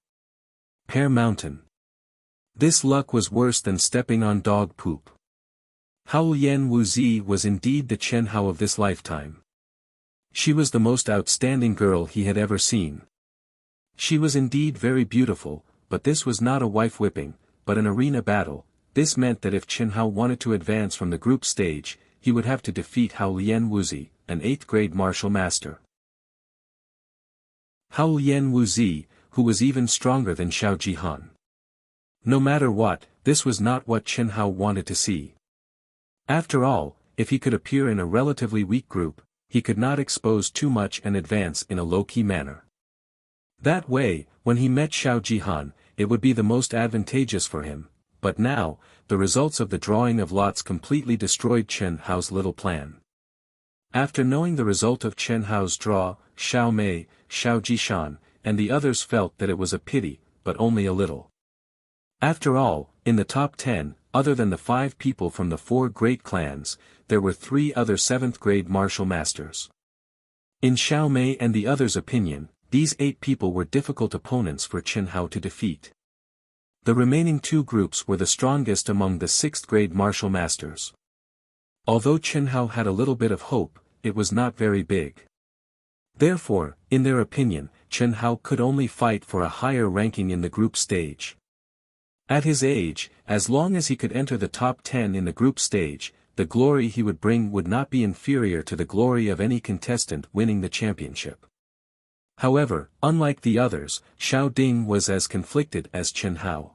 Pear Mountain. This luck was worse than stepping on dog poop. Haoyan Wuxi was indeed the Chen Hao of this lifetime. She was the most outstanding girl he had ever seen. She was indeed very beautiful, but this was not a wife whipping, but an arena battle. This meant that if Chen Hao wanted to advance from the group stage, he would have to defeat Haoyan Wuxi, an 8th grade martial master. Haoyan Wuxi, who was even stronger than Xiao Jihan. No matter what, this was not what Chen Hao wanted to see. After all, if he could appear in a relatively weak group, he could not expose too much and advance in a low-key manner. That way, when he met Xiao Jihan, it would be the most advantageous for him, but now, the results of the drawing of lots completely destroyed Chen Hao's little plan. After knowing the result of Chen Hao's draw, Xiao Mei, Xiao Jishan, and the others felt that it was a pity, but only a little. After all, in the top 10, other than the 5 people from the 4 great clans, there were 3 other 7th grade martial masters. In Xiao Mei and the others' opinion, these 8 people were difficult opponents for Chen Hao to defeat. The remaining 2 groups were the strongest among the 6th grade martial masters. Although Chen Hao had a little bit of hope, it was not very big. Therefore, in their opinion, Chen Hao could only fight for a higher ranking in the group stage. At his age, as long as he could enter the top 10 in the group stage, the glory he would bring would not be inferior to the glory of any contestant winning the championship. However, unlike the others, Xiao Ding was as conflicted as Chen Hao.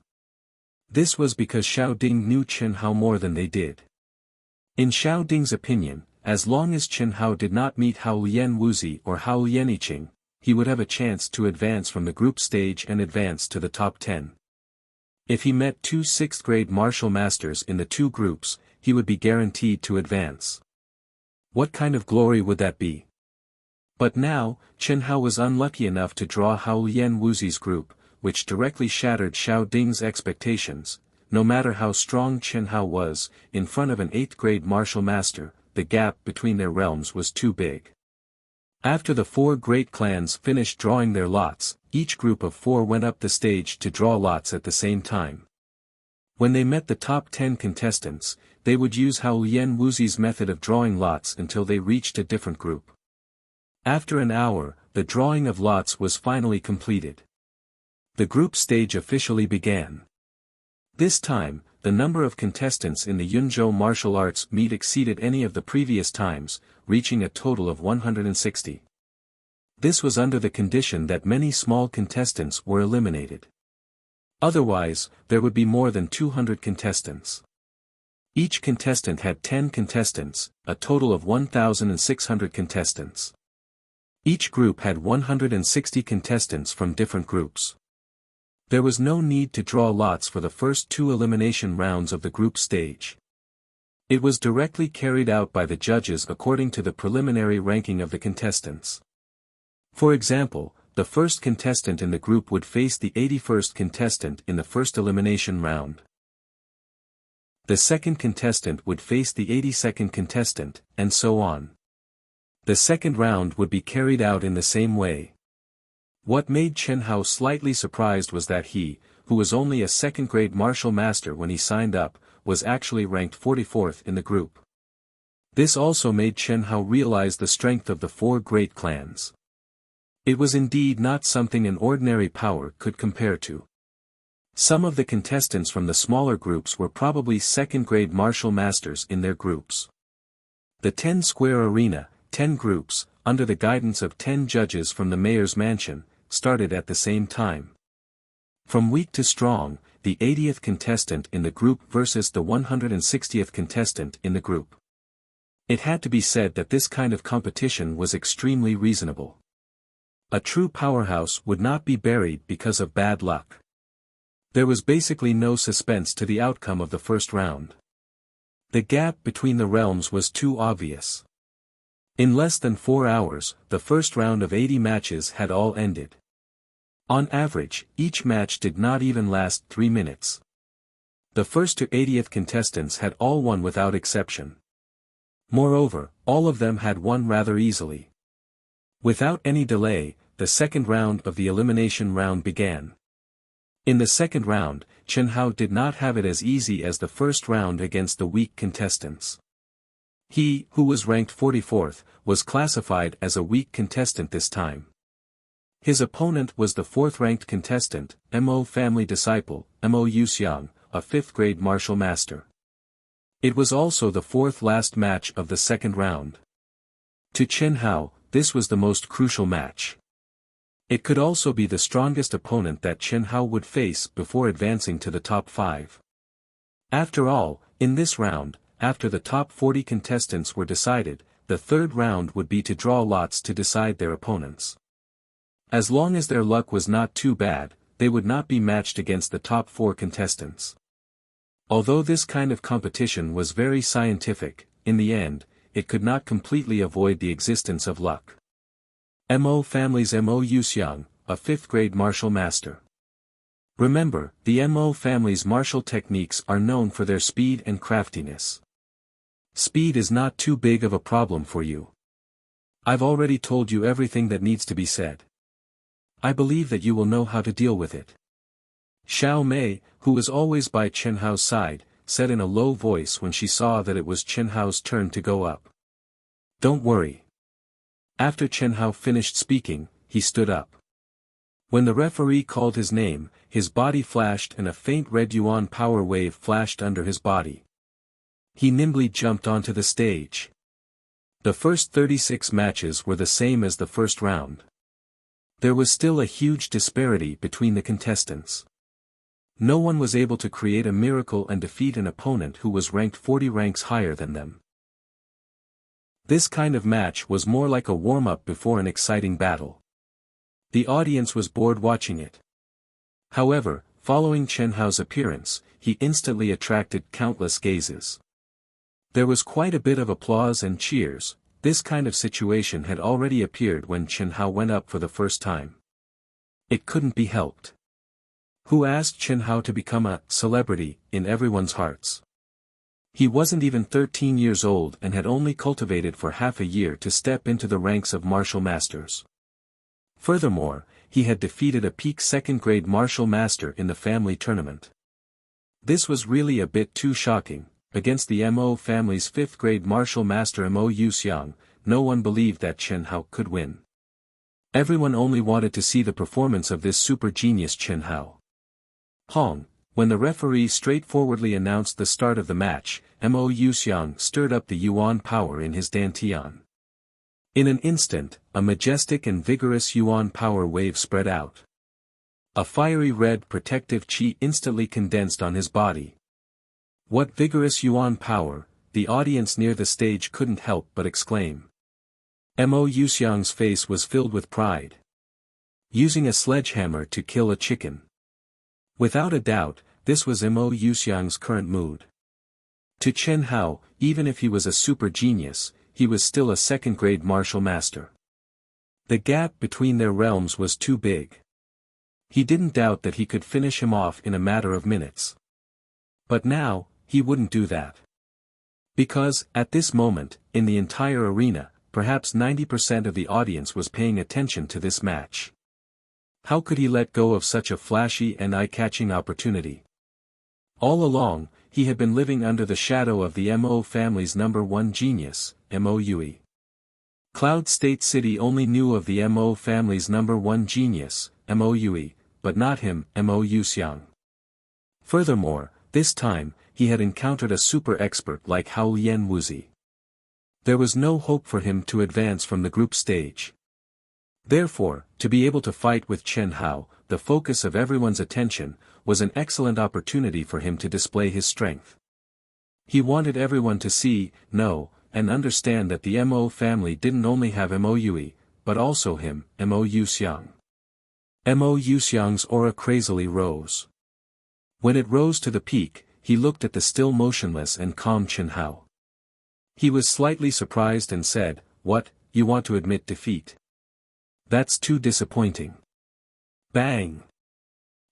This was because Xiao Ding knew Chen Hao more than they did. In Xiao Ding's opinion, as long as Chen Hao did not meet Hao Lian Wuzi or Hao Lianiqing, he would have a chance to advance from the group stage and advance to the top 10. If he met two 6th-grade martial masters in the two groups, he would be guaranteed to advance. What kind of glory would that be? But now, Chen Hao was unlucky enough to draw Hao Lian Wuzi's group, which directly shattered Xiao Ding's expectations. No matter how strong Chen Hao was, in front of an 8th-grade martial master, the gap between their realms was too big. After the 4 great clans finished drawing their lots, each group of 4 went up the stage to draw lots at the same time. When they met the top 10 contestants, they would use Hao Lian Wuzi's method of drawing lots until they reached a different group. After an hour, the drawing of lots was finally completed. The group stage officially began. This time, the number of contestants in the Yunzhou martial arts meet exceeded any of the previous times, reaching a total of 160. This was under the condition that many small contestants were eliminated. Otherwise, there would be more than 200 contestants. Each contestant had 10 contestants, a total of 1,600 contestants. Each group had 160 contestants from different groups. There was no need to draw lots for the first 2 elimination rounds of the group stage. It was directly carried out by the judges according to the preliminary ranking of the contestants. For example, the first contestant in the group would face the 81st contestant in the first elimination round. The second contestant would face the 82nd contestant, and so on. The second round would be carried out in the same way. What made Chen Hao slightly surprised was that he, who was only a 2nd-grade martial master when he signed up, was actually ranked 44th in the group. This also made Chen Hao realize the strength of the 4 great clans. It was indeed not something an ordinary power could compare to. Some of the contestants from the smaller groups were probably 2nd-grade martial masters in their groups. The 10-square arena, 10 groups, under the guidance of 10 judges from the mayor's mansion, started at the same time. From weak to strong, the 80th contestant in the group versus the 160th contestant in the group. It had to be said that this kind of competition was extremely reasonable. A true powerhouse would not be buried because of bad luck. There was basically no suspense to the outcome of the first round. The gap between the realms was too obvious. In less than 4 hours, the first round of 80 matches had all ended. On average, each match did not even last 3 minutes. The first to 80th contestants had all won without exception. Moreover, all of them had won rather easily. Without any delay, the second round of the elimination round began. In the second round, Chen Hao did not have it as easy as the first round against the weak contestants. He, who was ranked 44th, was classified as a weak contestant this time. His opponent was the 4th-ranked contestant, Mo family disciple, Mo Yuxiang, a 5th-grade martial master. It was also the 4th last match of the second round. To Chen Hao, this was the most crucial match. It could also be the strongest opponent that Chen Hao would face before advancing to the top 5. After all, in this round, after the top 40 contestants were decided, the third round would be to draw lots to decide their opponents. As long as their luck was not too bad, they would not be matched against the top 4 contestants. Although this kind of competition was very scientific, in the end, it could not completely avoid the existence of luck. Mo family's Mo Yuxiang, a 5th-grade martial master. Remember, the Mo family's martial techniques are known for their speed and craftiness. Speed is not too big of a problem for you. I've already told you everything that needs to be said. I believe that you will know how to deal with it. Xiao Mei, who was always by Chen Hao's side, said in a low voice when she saw that it was Chen Hao's turn to go up. Don't worry. After Chen Hao finished speaking, he stood up. When the referee called his name, his body flashed and a faint red yuan power wave flashed under his body. He nimbly jumped onto the stage. The first 36 matches were the same as the first round. There was still a huge disparity between the contestants. No one was able to create a miracle and defeat an opponent who was ranked 40 ranks higher than them. This kind of match was more like a warm-up before an exciting battle. The audience was bored watching it. However, following Chen Hao's appearance, he instantly attracted countless gazes. There was quite a bit of applause and cheers. This kind of situation had already appeared when Chen Hao went up for the first time. It couldn't be helped. Who asked Chen Hao to become a celebrity in everyone's hearts? He wasn't even 13 years old and had only cultivated for half a year to step into the ranks of martial masters. Furthermore, he had defeated a peak second-grade martial master in the family tournament. This was really a bit too shocking. Against the Mo family's 5th-grade martial master Mo Yuxiang, no one believed that Chen Hao could win. Everyone only wanted to see the performance of this super genius Chen Hao. When the referee straightforwardly announced the start of the match, Mo Yuxiang stirred up the Yuan power in his dantian. In an instant, a majestic and vigorous Yuan power wave spread out. A fiery red protective qi instantly condensed on his body. What vigorous Yuan power, the audience near the stage couldn't help but exclaim. Mo Yuxiang's face was filled with pride. Using a sledgehammer to kill a chicken. Without a doubt, this was Mo Yuxiang's current mood. To Chen Hao, even if he was a super genius, he was still a second-grade martial master. The gap between their realms was too big. He didn't doubt that he could finish him off in a matter of minutes. But now, he wouldn't do that. Because, at this moment, in the entire arena, perhaps 90% of the audience was paying attention to this match. How could he let go of such a flashy and eye-catching opportunity? All along, he had been living under the shadow of the Mo family's #1 genius, Mo Yui. Cloud State City only knew of the Mo family's #1 genius, Mo Yui, but not him, Mo Yuxiang. Furthermore, this time, he had encountered a super expert like Hao Lian Wuzi. There was no hope for him to advance from the group stage. Therefore, to be able to fight with Chen Hao, the focus of everyone's attention, was an excellent opportunity for him to display his strength. He wanted everyone to see, know, and understand that the Mo family didn't only have Mo Yui, but also him, Mo Yuxiang. Mo Yuxiang's aura crazily rose. When it rose to the peak, he looked at the still motionless and calm Chen Hao. He was slightly surprised and said, "What, you want to admit defeat? That's too disappointing." Bang!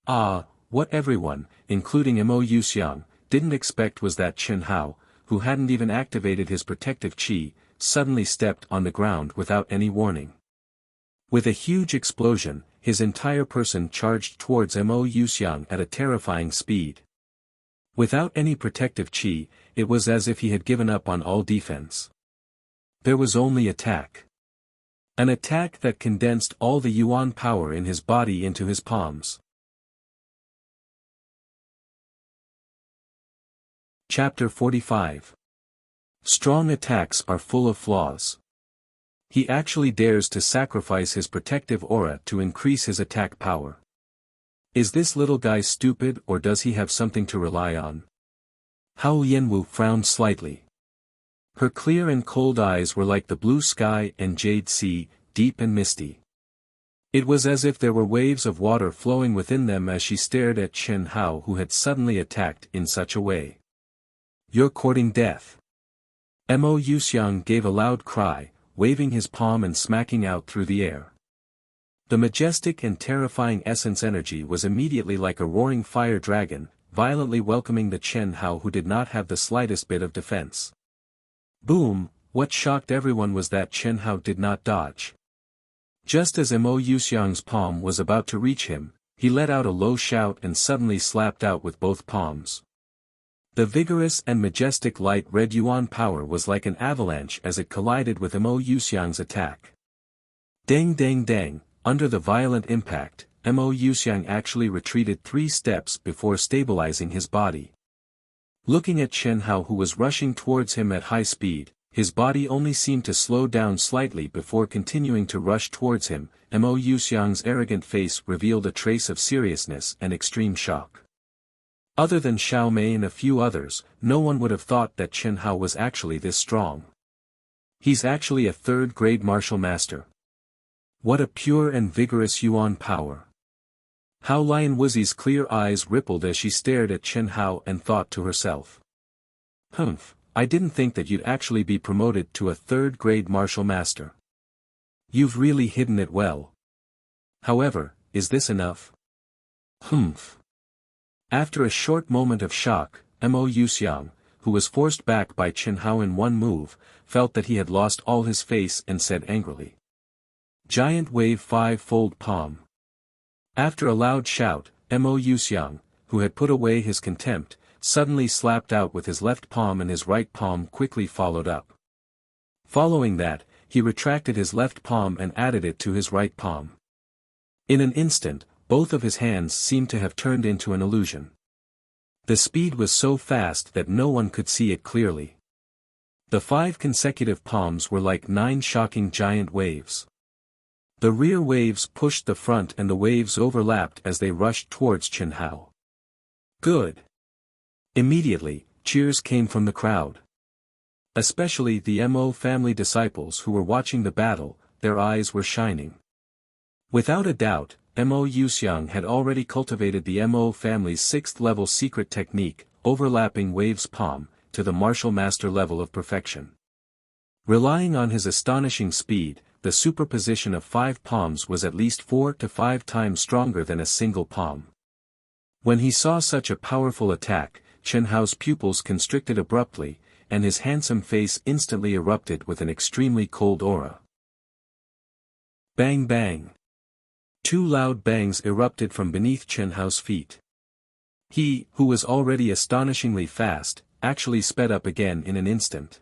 What everyone, including Mo Yuxiang, didn't expect was that Chen Hao, who hadn't even activated his protective qi, suddenly stepped on the ground without any warning. With a huge explosion, his entire person charged towards Mo Yuxiang at a terrifying speed. Without any protective qi, it was as if he had given up on all defense. There was only attack. An attack that condensed all the Yuan power in his body into his palms. Chapter 45. Strong attacks are full of flaws. He actually dares to sacrifice his protective aura to increase his attack power. Is this little guy stupid or does he have something to rely on? Hao Lianwu frowned slightly. Her clear and cold eyes were like the blue sky and jade sea, deep and misty. It was as if there were waves of water flowing within them as she stared at Chen Hao, who had suddenly attacked in such a way. "You're courting death." Mo Yuxiang gave a loud cry, waving his palm and smacking out through the air. The majestic and terrifying essence energy was immediately like a roaring fire dragon, violently welcoming the Chen Hao, who did not have the slightest bit of defense. Boom! What shocked everyone was that Chen Hao did not dodge. Just as Mo Yuxiang's palm was about to reach him, he let out a low shout and suddenly slapped out with both palms. The vigorous and majestic light red Yuan power was like an avalanche as it collided with Mo Yuxiang's attack. Dang dang dang, under the violent impact, Mo Yuxiang actually retreated 3 steps before stabilizing his body. Looking at Chen Hao, who was rushing towards him at high speed, his body only seemed to slow down slightly before continuing to rush towards him. Mo Yuxiang's arrogant face revealed a trace of seriousness and extreme shock. Other than Xiao Mei and a few others, no one would have thought that Chen Hao was actually this strong. He's actually a third-grade martial master. What a pure and vigorous Yuan power. How Lian Wuxi's clear eyes rippled as she stared at Chen Hao and thought to herself. Humph, I didn't think that you'd actually be promoted to a third-grade martial master. You've really hidden it well. However, is this enough? Humph. After a short moment of shock, Mo Yuxiang, who was forced back by Chen Hao in one move, felt that he had lost all his face and said angrily. Giant wave five-fold palm. After a loud shout, Mo Yuxiang, who had put away his contempt, suddenly slapped out with his left palm and his right palm quickly followed up. Following that, he retracted his left palm and added it to his right palm. In an instant, both of his hands seemed to have turned into an illusion. The speed was so fast that no one could see it clearly. The 5 consecutive palms were like 9 shocking giant waves. The rear waves pushed the front and the waves overlapped as they rushed towards Chen Hao. Good. Immediately, cheers came from the crowd. Especially the Mo family disciples who were watching the battle, their eyes were shining. Without a doubt, Mo Yuxiang had already cultivated the Mo family's 6th-level secret technique, overlapping waves palm, to the martial master level of perfection. Relying on his astonishing speed, the superposition of 5 palms was at least 4 to 5 times stronger than a single palm. When he saw such a powerful attack, Chen Hao's pupils constricted abruptly, and his handsome face instantly erupted with an extremely cold aura. Bang bang! 2 loud bangs erupted from beneath Chen Hao's feet. He, who was already astonishingly fast, actually sped up again in an instant.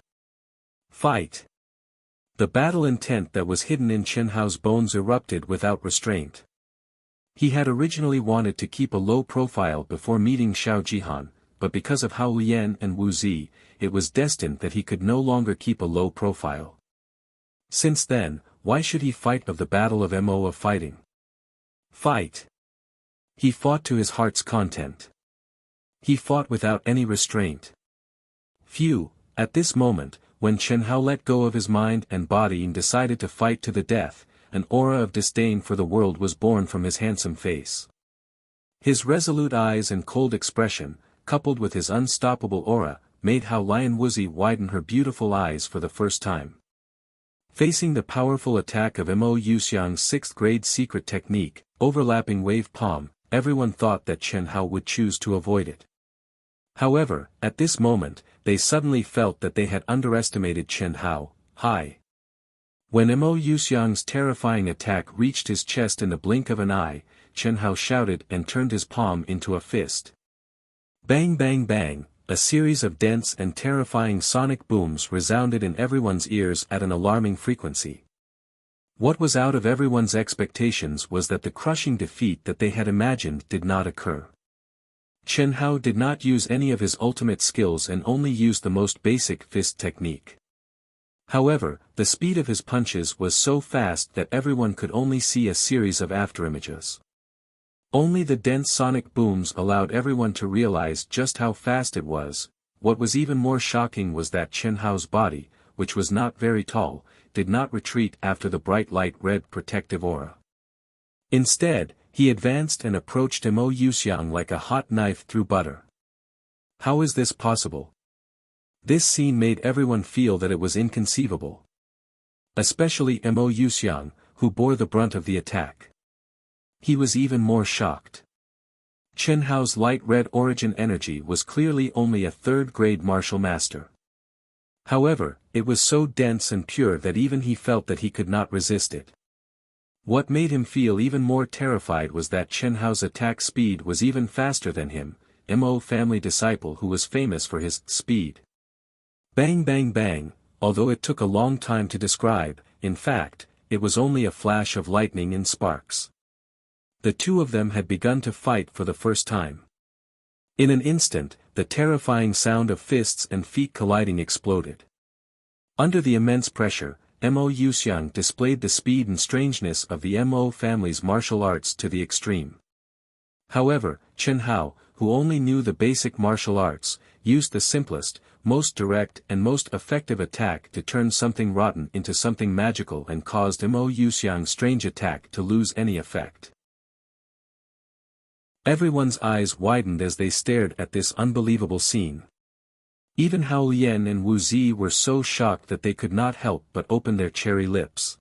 Fight! The battle intent that was hidden in Chen Hao's bones erupted without restraint. He had originally wanted to keep a low profile before meeting Xiao Jihan, but because of Hao Lian and Wu Zi, it was destined that he could no longer keep a low profile. Since then, why should he fight of the battle of Mo of fighting? Fight! He fought to his heart's content. He fought without any restraint. Phew, at this moment, when Chen Hao let go of his mind and body and decided to fight to the death, an aura of disdain for the world was born from his handsome face. His resolute eyes and cold expression, coupled with his unstoppable aura, made Hao Lian Wuzi widen her beautiful eyes for the first time. Facing the powerful attack of Mo Yuxiang's 6th-grade secret technique, overlapping wave palm, everyone thought that Chen Hao would choose to avoid it. However, at this moment, they suddenly felt that they had underestimated Chen Hao. Hi! When Mo Yuxiang's terrifying attack reached his chest in the blink of an eye, Chen Hao shouted and turned his palm into a fist. Bang bang bang, a series of dense and terrifying sonic booms resounded in everyone's ears at an alarming frequency. What was out of everyone's expectations was that the crushing defeat that they had imagined did not occur. Chen Hao did not use any of his ultimate skills and only used the most basic fist technique. However, the speed of his punches was so fast that everyone could only see a series of afterimages. Only the dense sonic booms allowed everyone to realize just how fast it was. What was even more shocking was that Chen Hao's body, which was not very tall, did not retreat after the bright light red protective aura. Instead, he advanced and approached Mo Yuxiang like a hot knife through butter. How is this possible? This scene made everyone feel that it was inconceivable. Especially Mo Yuxiang, who bore the brunt of the attack. He was even more shocked. Chen Hao's light red origin energy was clearly only a 3rd-grade martial master. However, it was so dense and pure that even he felt that he could not resist it. What made him feel even more terrified was that Chen Hao's attack speed was even faster than him, Mo family disciple who was famous for his speed. Bang bang bang, although it took a long time to describe, in fact, it was only a flash of lightning and sparks. The two of them had begun to fight for the first time. In an instant, the terrifying sound of fists and feet colliding exploded. Under the immense pressure, Mo Yuxiang displayed the speed and strangeness of the Mo family's martial arts to the extreme. However, Chen Hao, who only knew the basic martial arts, used the simplest, most direct and most effective attack to turn something rotten into something magical and caused Mo Yuxiang's strange attack to lose any effect. Everyone's eyes widened as they stared at this unbelievable scene. Even Hao Lian and Wu Zi were so shocked that they could not help but open their cherry lips.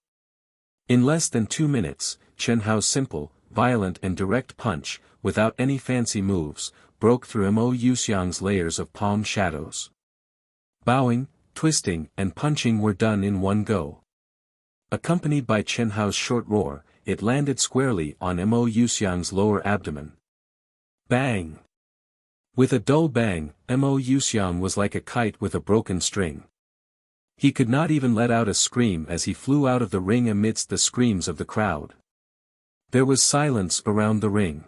In less than 2 minutes, Chen Hao's simple, violent and direct punch, without any fancy moves, broke through Mo Yuxiang's layers of palm shadows. Bowing, twisting and punching were done in one go. Accompanied by Chen Hao's short roar, it landed squarely on Mo Yuxiang's lower abdomen. Bang! With a dull bang, Mo Yuxiang was like a kite with a broken string. He could not even let out a scream as he flew out of the ring amidst the screams of the crowd. There was silence around the ring.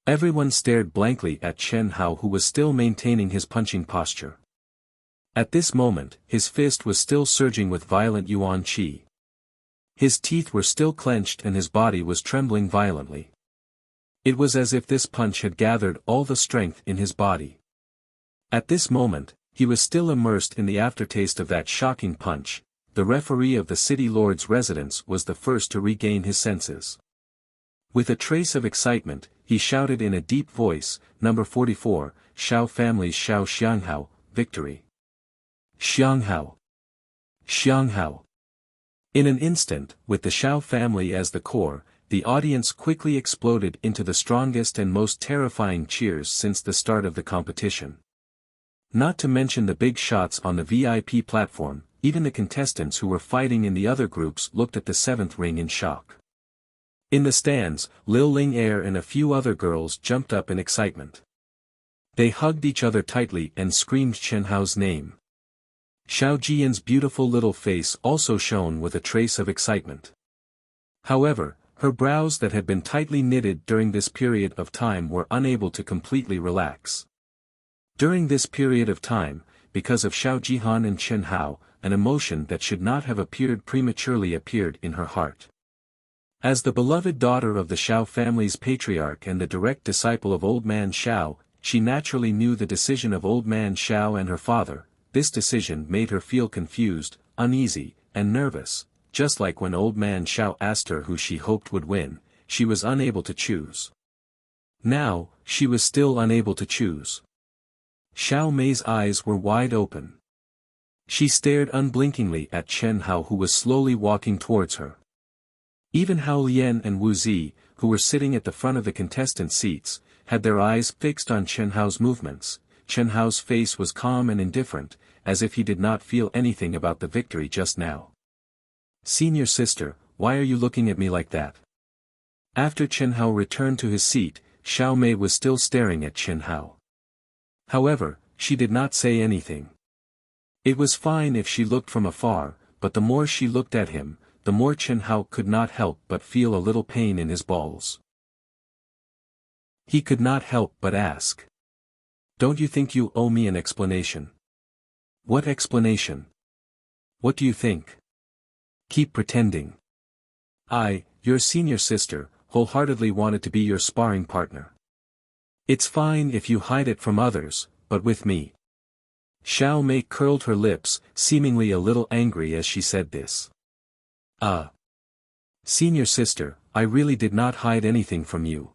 Everyone stared blankly at Chen Hao, who was still maintaining his punching posture. At this moment, his fist was still surging with violent yuan qi. His teeth were still clenched and his body was trembling violently. It was as if this punch had gathered all the strength in his body. At this moment, he was still immersed in the aftertaste of that shocking punch. The referee of the city lord's residence was the first to regain his senses. With a trace of excitement, he shouted in a deep voice, "Number 44, Xiao family's Xiao Xianghao, victory! Xianghao! Xianghao!" In an instant, with the Xiao family as the core, the audience quickly exploded into the strongest and most terrifying cheers since the start of the competition. Not to mention the big shots on the VIP platform, even the contestants who were fighting in the other groups looked at the seventh ring in shock. In the stands, Lil Ling Er and a few other girls jumped up in excitement. They hugged each other tightly and screamed Chen Hao's name. Xiao Jian's beautiful little face also shone with a trace of excitement. However, her brows that had been tightly knitted during this period of time were unable to completely relax. During this period of time, because of Xiao Jihan and Chen Hao, an emotion that should not have appeared prematurely appeared in her heart. As the beloved daughter of the Xiao family's patriarch and the direct disciple of Old Man Xiao, she naturally knew the decision of Old Man Xiao and her father. This decision made her feel confused, uneasy, and nervous. Just like when Old Man Xiao asked her who she hoped would win, she was unable to choose. Now, she was still unable to choose. Xiao Mei's eyes were wide open. She stared unblinkingly at Chen Hao, who was slowly walking towards her. Even Hao Lian and Wu Zi, who were sitting at the front of the contestant seats, had their eyes fixed on Chen Hao's movements. Chen Hao's face was calm and indifferent, as if he did not feel anything about the victory just now. "Senior sister, why are you looking at me like that?" After Chen Hao returned to his seat, Xiao Mei was still staring at Chen Hao. However, she did not say anything. It was fine if she looked from afar, but the more she looked at him, the more Chen Hao could not help but feel a little pain in his balls. He could not help but ask. "Don't you think you owe me an explanation?" "What explanation? What do you think?" "Keep pretending. I, your senior sister, wholeheartedly wanted to be your sparring partner. It's fine if you hide it from others, but with me." Xiao Mei curled her lips, seemingly a little angry as she said this. Senior sister, I really did not hide anything from you.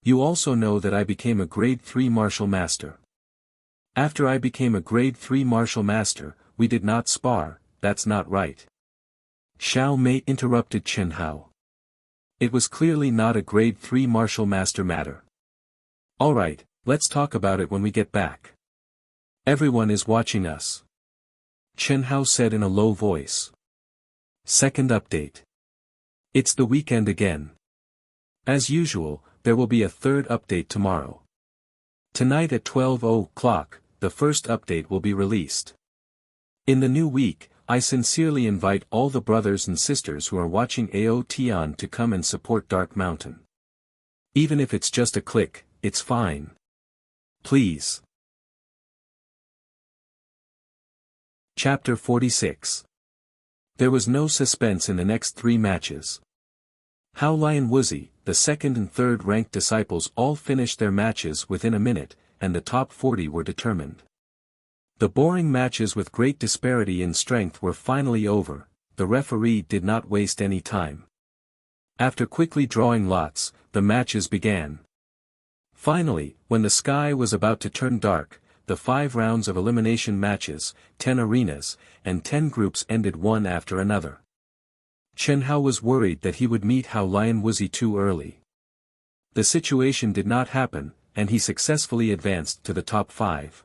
You also know that I became a grade 3 martial master. After I became a grade 3 martial master, we did not spar. That's not right." Xiao Mei interrupted Chen Hao. It was clearly not a grade 3 martial master matter. "Alright, let's talk about it when we get back. Everyone is watching us," Chen Hao said in a low voice. Second update. It's the weekend again. As usual, there will be a third update tomorrow. Tonight at 12 o'clock, the first update will be released. In the new week, I sincerely invite all the brothers and sisters who are watching AOTN to come and support Dark Mountain. Even if it's just a click, it's fine. Please. Chapter 46. There was no suspense in the next 3 matches. Hao Lian Wuzi, the second and third ranked disciples all finished their matches within a minute, and the top 40 were determined. The boring matches with great disparity in strength were finally over. The referee did not waste any time. After quickly drawing lots, the matches began. Finally, when the sky was about to turn dark, the 5 rounds of elimination matches, 10 arenas, and 10 groups ended one after another. Chen Hao was worried that he would meet Hao Lian Wuzi too early. The situation did not happen, and he successfully advanced to the top 5.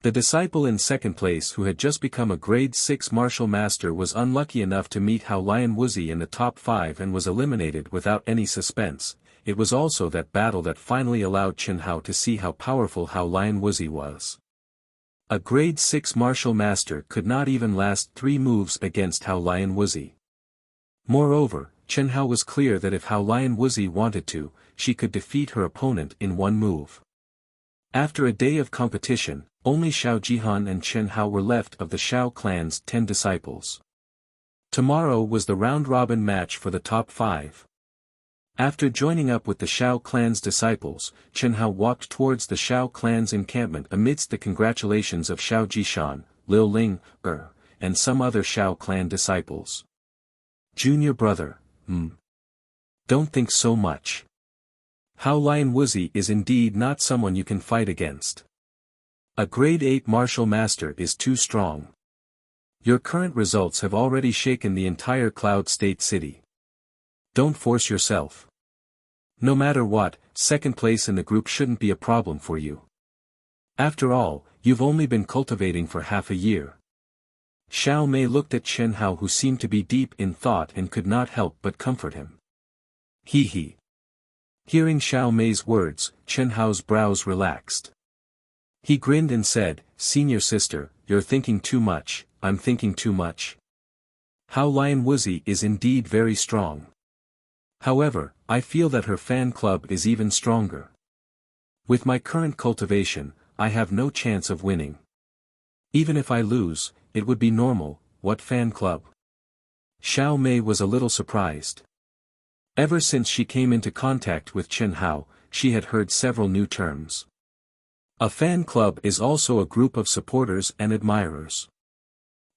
The disciple in second place who had just become a grade 6 martial master was unlucky enough to meet Hao Lian Wuzi in the top 5 and was eliminated without any suspense. It was also that battle that finally allowed Chen Hao to see how powerful Hao Lian Wuzi was. A grade 6 martial master could not even last 3 moves against Hao Lian Wuzi. Moreover, Chen Hao was clear that if Hao Lian Wuzi wanted to, she could defeat her opponent in 1 move. After a day of competition, only Xiao Jihan and Chen Hao were left of the Xiao clan's 10 disciples. Tomorrow was the round-robin match for the top 5. After joining up with the Xiao clan's disciples, Chen Hao walked towards the Xiao clan's encampment amidst the congratulations of Xiao Jishan, Liu Ling, and some other Xiao clan disciples. Junior brother, don't think so much. Hao Lian Wuzi is indeed not someone you can fight against. A grade 8 martial master is too strong. Your current results have already shaken the entire Cloud State City. Don't force yourself. No matter what, second place in the group shouldn't be a problem for you. After all, you've only been cultivating for half a year. Xiao Mei looked at Chen Hao, who seemed to be deep in thought and could not help but comfort him. He. Hearing Xiao Mei's words, Chen Hao's brows relaxed. He grinned and said, "Senior sister, you're thinking too much. I'm thinking too much. Hao Lian Wuzi is indeed very strong. However, I feel that her fan club is even stronger. With my current cultivation, I have no chance of winning. Even if I lose, it would be normal. What fan club?" Xiao Mei was a little surprised. Ever since she came into contact with Chen Hao, she had heard several new terms. A fan club is also a group of supporters and admirers.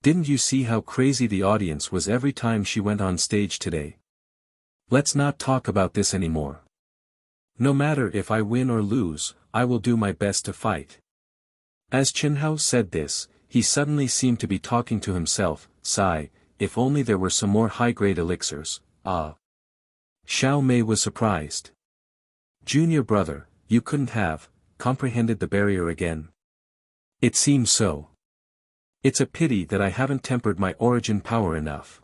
Didn't you see how crazy the audience was every time she went on stage today? Let's not talk about this anymore. No matter if I win or lose, I will do my best to fight. As Chen Hao said this, he suddenly seemed to be talking to himself. Sigh, if only there were some more high-grade elixirs. Xiao Mei was surprised. Junior brother, you couldn't have comprehended the barrier again. It seems so. It's a pity that I haven't tempered my origin power enough.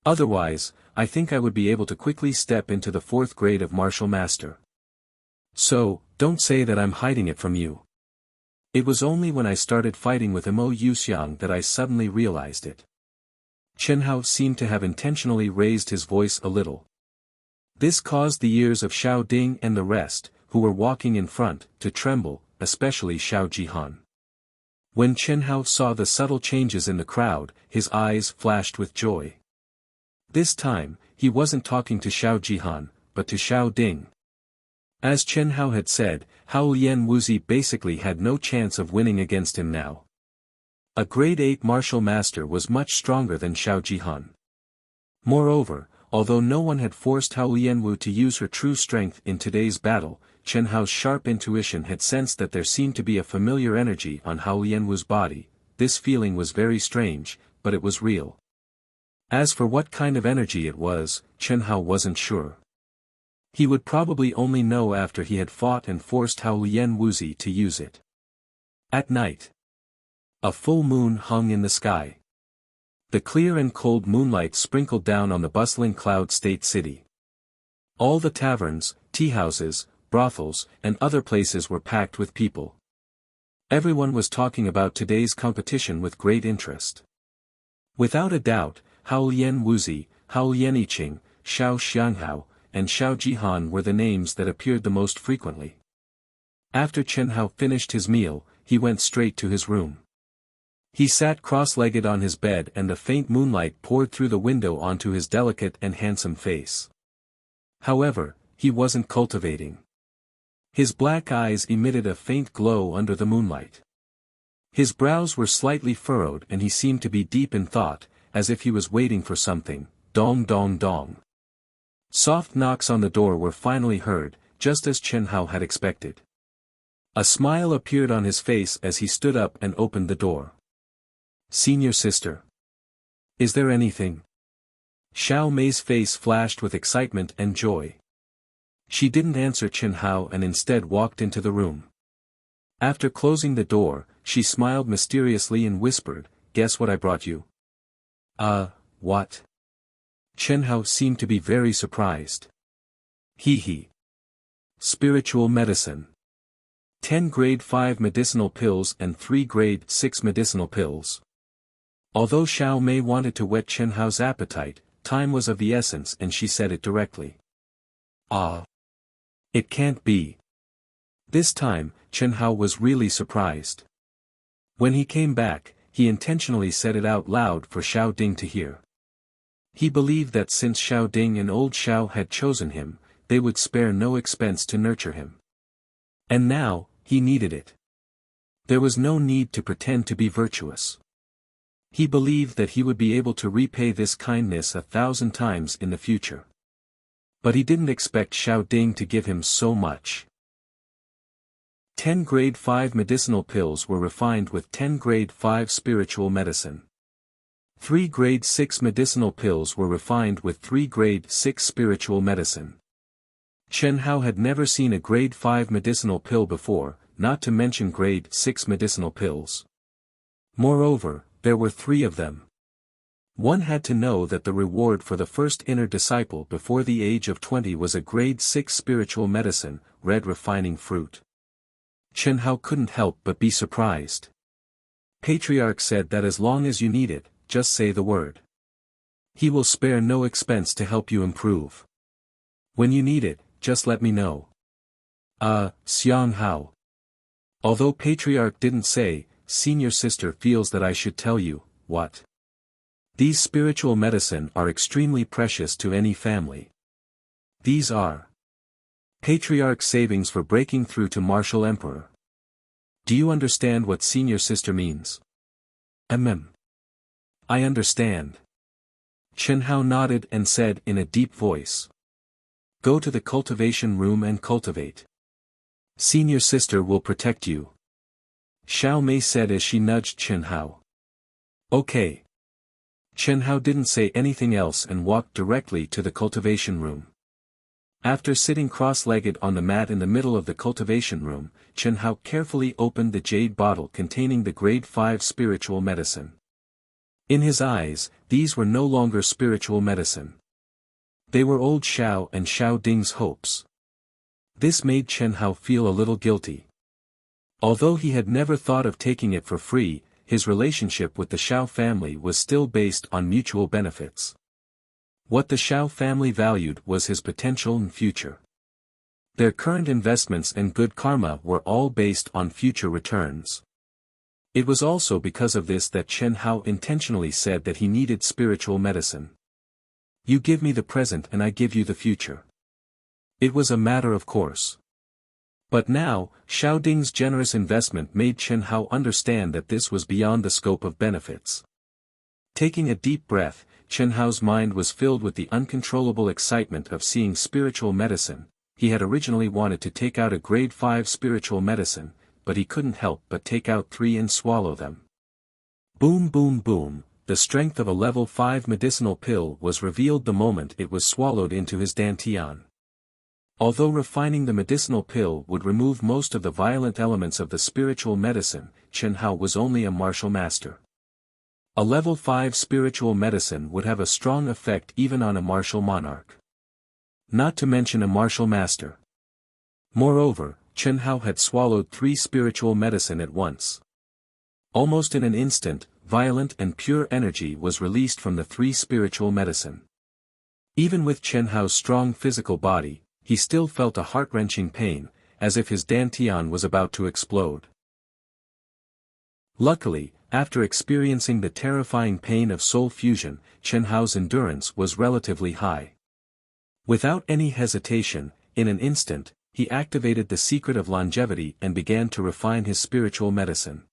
Otherwise, I think I would be able to quickly step into the 4th grade of martial master. So, don't say that I'm hiding it from you. It was only when I started fighting with Mo Yuxiang that I suddenly realized it. Chen Hao seemed to have intentionally raised his voice a little. This caused the ears of Xiao Ding and the rest, who were walking in front, to tremble, especially Xiao Jihan. When Chen Hao saw the subtle changes in the crowd, his eyes flashed with joy. This time, he wasn't talking to Xiao Jihan, but to Xiao Ding. As Chen Hao had said, Hao Lian Wuzi basically had no chance of winning against him now. A grade 8 martial master was much stronger than Xiao Jihan. Moreover, although no one had forced Hao Lianwu to use her true strength in today's battle, Chen Hao's sharp intuition had sensed that there seemed to be a familiar energy on Hao Lianwu's body. This feeling was very strange, but it was real. As for what kind of energy it was, Chen Hao wasn't sure. He would probably only know after he had fought and forced Hao Lian Wuzi to use it. At night, a full moon hung in the sky. The clear and cold moonlight sprinkled down on the bustling Cloud State City. All the taverns, teahouses, brothels, and other places were packed with people. Everyone was talking about today's competition with great interest. Without a doubt, Hao Lian Wuzi, Hao Lianiqing, Xiao Xianghao, and Xiao Jihan were the names that appeared the most frequently. After Chen Hao finished his meal, he went straight to his room. He sat cross-legged on his bed and the faint moonlight poured through the window onto his delicate and handsome face. However, he wasn't cultivating. His black eyes emitted a faint glow under the moonlight. His brows were slightly furrowed and he seemed to be deep in thought, as if he was waiting for something. Dong dong dong. Soft knocks on the door were finally heard, just as Chen Hao had expected. A smile appeared on his face as he stood up and opened the door. "Senior sister. Is there anything?" Xiao Mei's face flashed with excitement and joy. She didn't answer Chen Hao and instead walked into the room. After closing the door, she smiled mysteriously and whispered, "Guess what I brought you?" What?" Chen Hao seemed to be very surprised. He. Spiritual medicine. 10 grade 5 medicinal pills and 3 grade 6 medicinal pills. Although Xiao Mei wanted to whet Chen Hao's appetite, time was of the essence and she said it directly. It can't be." This time, Chen Hao was really surprised. When he came back, he intentionally said it out loud for Xiao Ding to hear. He believed that since Xiao Ding and old Xiao had chosen him, they would spare no expense to nurture him. And now, he needed it. There was no need to pretend to be virtuous. He believed that he would be able to repay this kindness 1,000 times in the future. But he didn't expect Xiao Ding to give him so much. 10 grade 5 medicinal pills were refined with 10 grade 5 spiritual medicine. 3 grade 6 medicinal pills were refined with 3 grade 6 spiritual medicine. Chen Hao had never seen a grade 5 medicinal pill before, not to mention grade 6 medicinal pills. Moreover, there were 3 of them. One had to know that the reward for the first inner disciple before the age of 20 was a grade 6 spiritual medicine, red refining fruit. Chen Hao couldn't help but be surprised. Patriarch said that as long as you need it, just say the word. He will spare no expense to help you improve. When you need it, just let me know. Xiang Hao. Although Patriarch didn't say, senior sister feels that I should tell you, what? These spiritual medicine are extremely precious to any family. These are Patriarch's savings for breaking through to Martial Emperor. Do you understand what senior sister means? I understand. Chen Hao nodded and said in a deep voice. Go to the cultivation room and cultivate. Senior sister will protect you. Xiao Mei said as she nudged Chen Hao. Okay. Chen Hao didn't say anything else and walked directly to the cultivation room. After sitting cross-legged on the mat in the middle of the cultivation room, Chen Hao carefully opened the jade bottle containing the grade 5 spiritual medicine. In his eyes, these were no longer spiritual medicine. They were old Xiao and Xiao Ding's hopes. This made Chen Hao feel a little guilty. Although he had never thought of taking it for free, his relationship with the Xiao family was still based on mutual benefits. What the Xiao family valued was his potential and future. Their current investments and good karma were all based on future returns. It was also because of this that Chen Hao intentionally said that he needed spiritual medicine. You give me the present and I give you the future. It was a matter of course. But now, Xiao Ding's generous investment made Chen Hao understand that this was beyond the scope of benefits. Taking a deep breath, Chen Hao's mind was filled with the uncontrollable excitement of seeing spiritual medicine. He had originally wanted to take out a grade 5 spiritual medicine, but he couldn't help but take out 3 and swallow them. Boom boom boom, the strength of a level 5 medicinal pill was revealed the moment it was swallowed into his dantian. Although refining the medicinal pill would remove most of the violent elements of the spiritual medicine, Chen Hao was only a martial master. A level 5 spiritual medicine would have a strong effect even on a martial monarch. Not to mention a martial master. Moreover, Chen Hao had swallowed 3 spiritual medicine at once. Almost in an instant, violent and pure energy was released from the 3 spiritual medicine. Even with Chen Hao's strong physical body, he still felt a heart-wrenching pain, as if his dantian was about to explode. Luckily, after experiencing the terrifying pain of soul fusion, Chen Hao's endurance was relatively high. Without any hesitation, in an instant, he activated the secret of longevity and began to refine his spiritual medicine.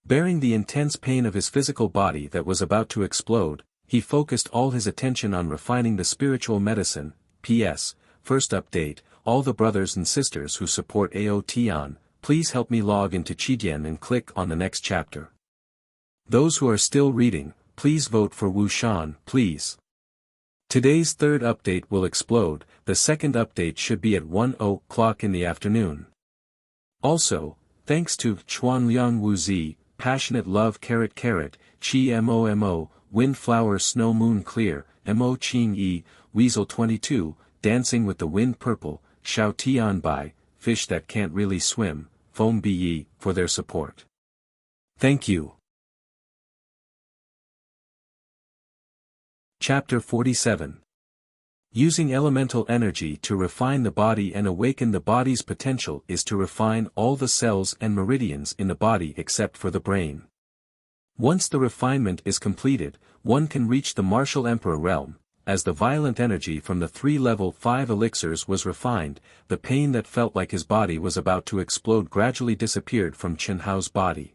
Bearing the intense pain of his physical body that was about to explode, he focused all his attention on refining the spiritual medicine. P.S. First update, all the brothers and sisters who support AOTN, please help me log into Qidian and click on the next chapter. Those who are still reading, please vote for Wuxian, please. Today's third update will explode, the second update should be at 1:00 in the afternoon. Also, thanks to Chuanliang Wuzi, Passionate Love Chi Momo, Windflower Snow Moon Clear, Mo Qing Yi, Weasel 22, Dancing with the Wind Purple, Xiao Tian Bai, Fish That Can't Really Swim, Foam Be, for their support. Thank you. Chapter 47. Using elemental energy to refine the body and awaken the body's potential is to refine all the cells and meridians in the body except for the brain. Once the refinement is completed, one can reach the martial emperor realm. As the violent energy from the 3 level 5 elixirs was refined, the pain that felt like his body was about to explode gradually disappeared from Chen Hao's body.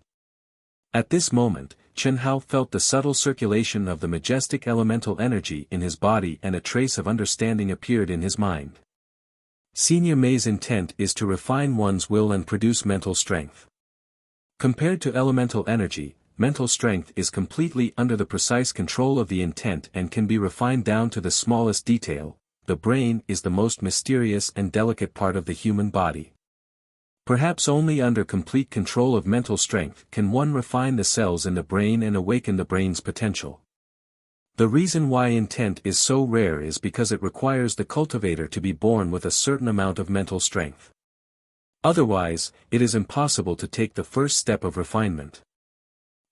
At this moment, Chen Hao felt the subtle circulation of the majestic elemental energy in his body and a trace of understanding appeared in his mind. Senior Mei's intent is to refine one's will and produce mental strength. Compared to elemental energy, mental strength is completely under the precise control of the intent and can be refined down to the smallest detail. The brain is the most mysterious and delicate part of the human body. Perhaps only under complete control of mental strength can one refine the cells in the brain and awaken the brain's potential. The reason why intent is so rare is because it requires the cultivator to be born with a certain amount of mental strength. Otherwise, it is impossible to take the first step of refinement.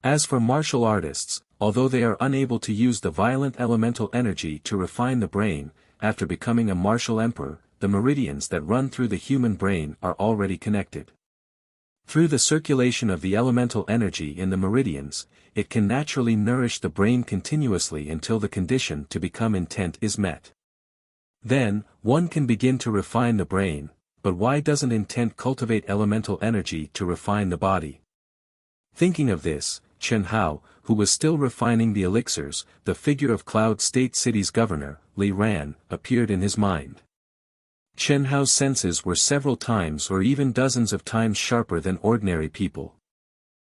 As for martial artists, although they are unable to use the violent elemental energy to refine the brain, after becoming a martial emperor, the meridians that run through the human brain are already connected. Through the circulation of the elemental energy in the meridians, it can naturally nourish the brain continuously until the condition to become intent is met. Then, one can begin to refine the brain, but why doesn't intent cultivate elemental energy to refine the body? Thinking of this, Chen Hao, who was still refining the elixirs, the figure of Cloud State City's governor, Li Ran, appeared in his mind. Chen Hao's senses were several times or even dozens of times sharper than ordinary people.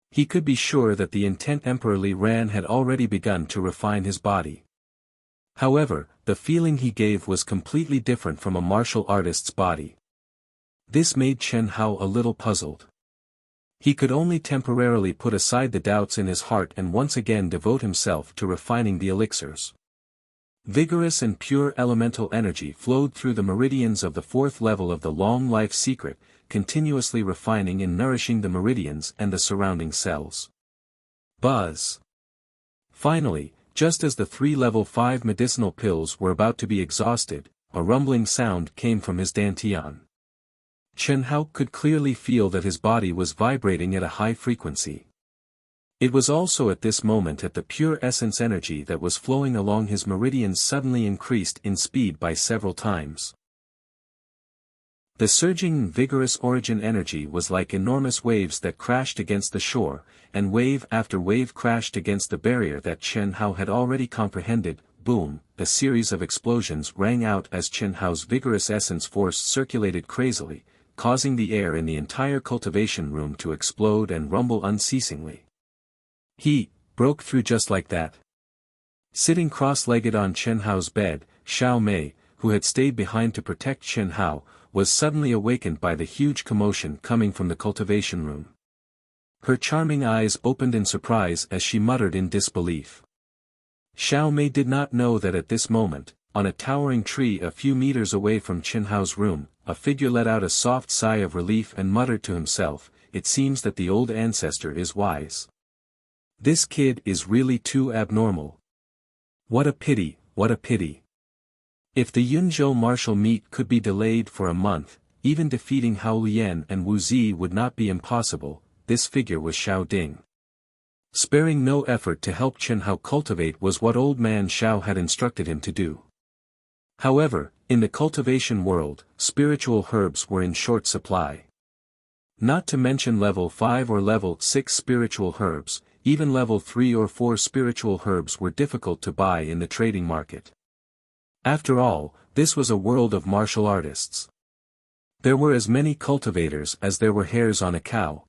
He could be sure that the intent Emperor Li Ran had already begun to refine his body. However, the feeling he gave was completely different from a martial artist's body. This made Chen Hao a little puzzled. He could only temporarily put aside the doubts in his heart and once again devote himself to refining the elixirs. Vigorous and pure elemental energy flowed through the meridians of the 4th level of the long life secret, continuously refining and nourishing the meridians and the surrounding cells. Buzz! Finally, just as the 3 level 5 medicinal pills were about to be exhausted, a rumbling sound came from his dantian. Chen Hao could clearly feel that his body was vibrating at a high frequency. It was also at this moment that the pure essence energy that was flowing along his meridians suddenly increased in speed by several times. The surging, vigorous origin energy was like enormous waves that crashed against the shore, and wave after wave crashed against the barrier that Chen Hao had already comprehended. Boom! A series of explosions rang out as Chen Hao's vigorous essence force circulated crazily, causing the air in the entire cultivation room to explode and rumble unceasingly. He broke through just like that. Sitting cross-legged on Chen Hao's bed, Xiao Mei, who had stayed behind to protect Chen Hao, was suddenly awakened by the huge commotion coming from the cultivation room. Her charming eyes opened in surprise as she muttered in disbelief. Xiao Mei did not know that at this moment, on a towering tree a few meters away from Chen Hao's room, a figure let out a soft sigh of relief and muttered to himself, "It seems that the old ancestor is wise. This kid is really too abnormal. What a pity, what a pity." If the Yunzhou martial meet could be delayed for a month, even defeating Hao Lian and Wu Zi would not be impossible. This figure was Xiao Ding. Sparing no effort to help Chen Hao cultivate was what old man Xiao had instructed him to do. However, in the cultivation world, spiritual herbs were in short supply. Not to mention level 5 or level 6 spiritual herbs, even level 3 or 4 spiritual herbs were difficult to buy in the trading market. After all, this was a world of martial artists. There were as many cultivators as there were hairs on a cow.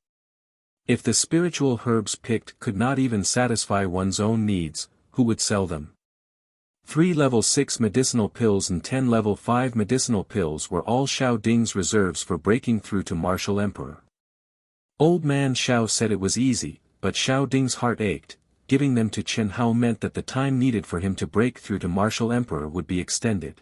If the spiritual herbs picked could not even satisfy one's own needs, who would sell them? 3 level 6 medicinal pills and 10 level 5 medicinal pills were all Xiao Ding's reserves for breaking through to Martial Emperor. Old man Xiao said it was easy, but Xiao Ding's heart ached. Giving them to Chen Hao meant that the time needed for him to break through to Martial Emperor would be extended.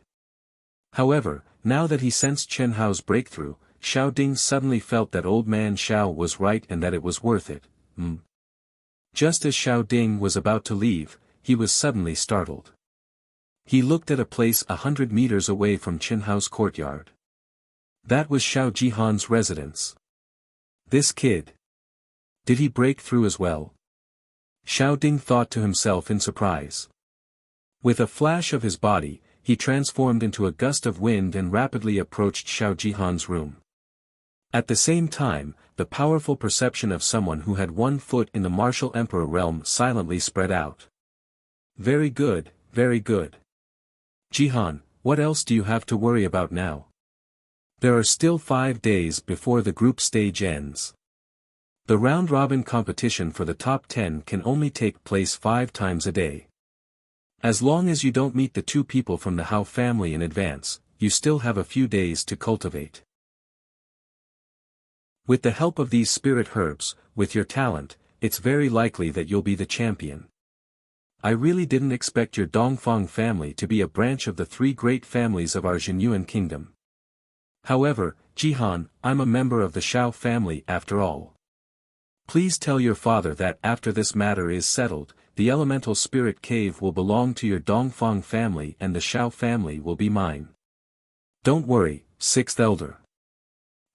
However, now that he sensed Chen Hao's breakthrough, Xiao Ding suddenly felt that old man Xiao was right and that it was worth it. Just as Xiao Ding was about to leave, he was suddenly startled. He looked at a place 100 meters away from Chen Hao's courtyard. That was Xiao Jihan's residence. This kid. Did he break through as well? Xiao Ding thought to himself in surprise. With a flash of his body, he transformed into a gust of wind and rapidly approached Xiao Jihan's room. At the same time, the powerful perception of someone who had one foot in the Martial Emperor realm silently spread out. Very good, very good. Jihan, what else do you have to worry about now? There are still 5 days before the group stage ends. The round-robin competition for the top 10 can only take place 5 times a day. As long as you don't meet the 2 people from the Hao family in advance, you still have a few days to cultivate. With the help of these spirit herbs, with your talent, it's very likely that you'll be the champion. I really didn't expect your Dongfang family to be a branch of the 3 great families of our Jinyuan kingdom. However, Jihan, I'm a member of the Xiao family after all. Please tell your father that after this matter is settled, the elemental spirit cave will belong to your Dongfang family and the Xiao family will be mine. Don't worry, 6th elder.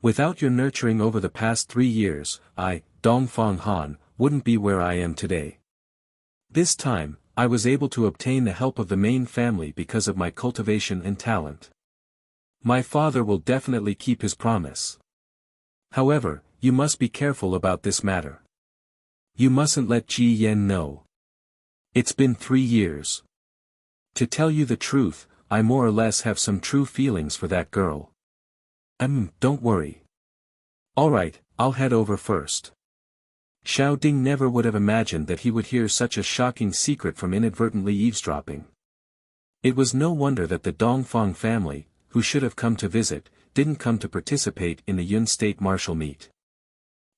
Without your nurturing over the past 3 years, I, Dongfang Han, wouldn't be where I am today. This time, I was able to obtain the help of the main family because of my cultivation and talent. My father will definitely keep his promise. However, you must be careful about this matter. You mustn't let Ji Yen know. It's been 3 years. To tell you the truth, I more or less have some true feelings for that girl. Don't worry. Alright, I'll head over first. Xiao Ding never would have imagined that he would hear such a shocking secret from inadvertently eavesdropping. It was no wonder that the Dongfang family, who should have come to visit, didn't come to participate in the Yun State martial meet.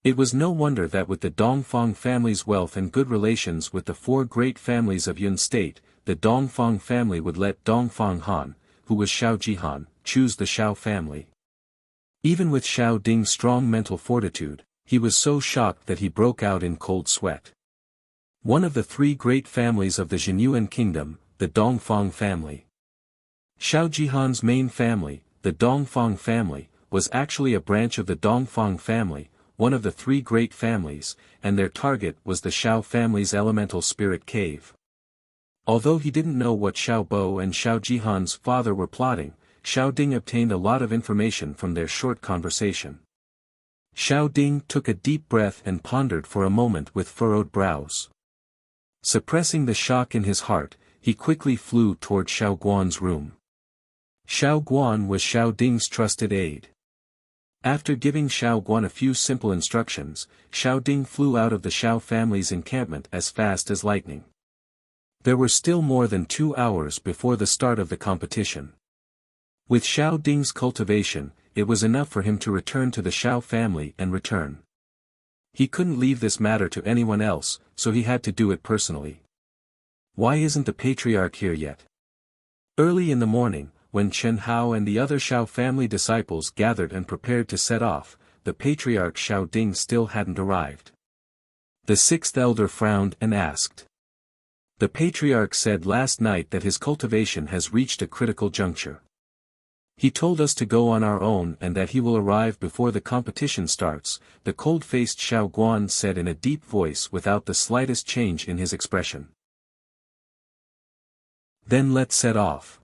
It was no wonder that with the Dongfang family's wealth and good relations with the 4 great families of Yun State, the Dongfang family would let Dongfang Han, who was Xiao Jihan, choose the Xiao family. Even with Xiao Ding's strong mental fortitude, he was so shocked that he broke out in cold sweat. One of the 3 great families of the Jinyuan kingdom, the Dongfang family. Xiao Jihan's main family, the Dongfang family, was actually a branch of the Dongfang family, one of the 3 great families, and their target was the Xiao family's elemental spirit cave. Although he didn't know what Xiao Bo and Xiao Jihan's father were plotting, Xiao Ding obtained a lot of information from their short conversation. Xiao Ding took a deep breath and pondered for a moment with furrowed brows. Suppressing the shock in his heart, he quickly flew toward Xiao Guan's room. Xiao Guan was Xiao Ding's trusted aide. After giving Xiao Guan a few simple instructions, Xiao Ding flew out of the Xiao family's encampment as fast as lightning. There were still more than 2 hours before the start of the competition. With Xiao Ding's cultivation, it was enough for him to return to the Xiao family and return. He couldn't leave this matter to anyone else, so he had to do it personally. Why isn't the patriarch here yet? Early in the morning, when Chen Hao and the other Xiao family disciples gathered and prepared to set off, the patriarch Xiao Ding still hadn't arrived. The 6th elder frowned and asked. The patriarch said last night that his cultivation has reached a critical juncture. He told us to go on our own and that he will arrive before the competition starts, the cold-faced Xiao Guan said in a deep voice without the slightest change in his expression. Then let's set off.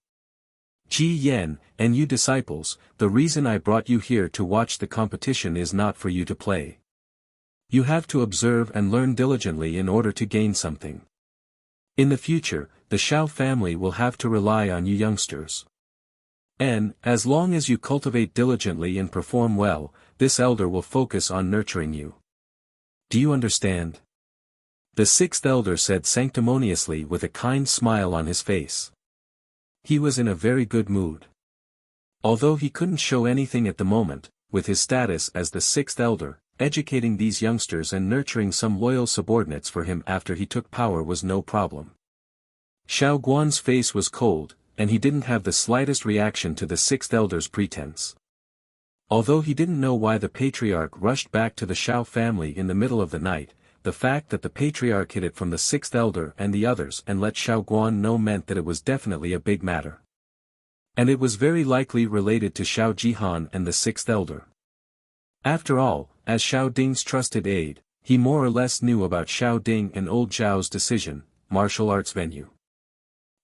Ji Yan, and you disciples, the reason I brought you here to watch the competition is not for you to play. You have to observe and learn diligently in order to gain something. In the future, the Xiao family will have to rely on you youngsters. And, as long as you cultivate diligently and perform well, this elder will focus on nurturing you. Do you understand? The sixth elder said sanctimoniously with a kind smile on his face. He was in a very good mood. Although he couldn't show anything at the moment, with his status as the sixth elder, educating these youngsters and nurturing some loyal subordinates for him after he took power was no problem. Xiao Guan's face was cold, and he didn't have the slightest reaction to the sixth elder's pretense. Although he didn't know why the patriarch rushed back to the Xiao family in the middle of the night, the fact that the patriarch hid it from the sixth elder and the others and let Xiao Guan know meant that it was definitely a big matter. And it was very likely related to Xiao Jihan and the sixth elder. After all, as Xiao Ding's trusted aide, he more or less knew about Xiao Ding and old Zhao's decision, martial arts venue.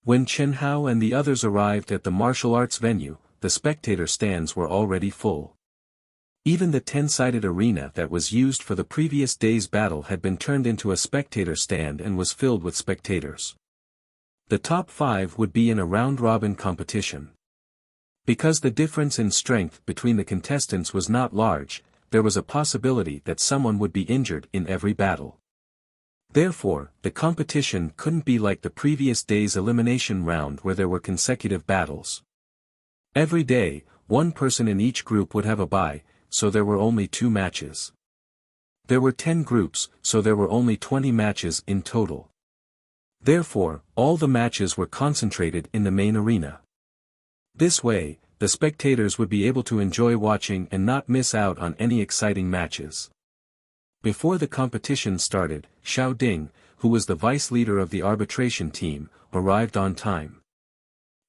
When Chen Hao and the others arrived at the martial arts venue, the spectator stands were already full. Even the 10-sided arena that was used for the previous day's battle had been turned into a spectator stand and was filled with spectators. The top 5 would be in a round-robin competition. Because the difference in strength between the contestants was not large, there was a possibility that someone would be injured in every battle. Therefore, the competition couldn't be like the previous day's elimination round where there were consecutive battles. Every day, one person in each group would have a bye, so there were only 2 matches. There were 10 groups, so there were only 20 matches in total. Therefore, all the matches were concentrated in the main arena. This way, the spectators would be able to enjoy watching and not miss out on any exciting matches. Before the competition started, Xiao Ding, who was the vice leader of the arbitration team, arrived on time.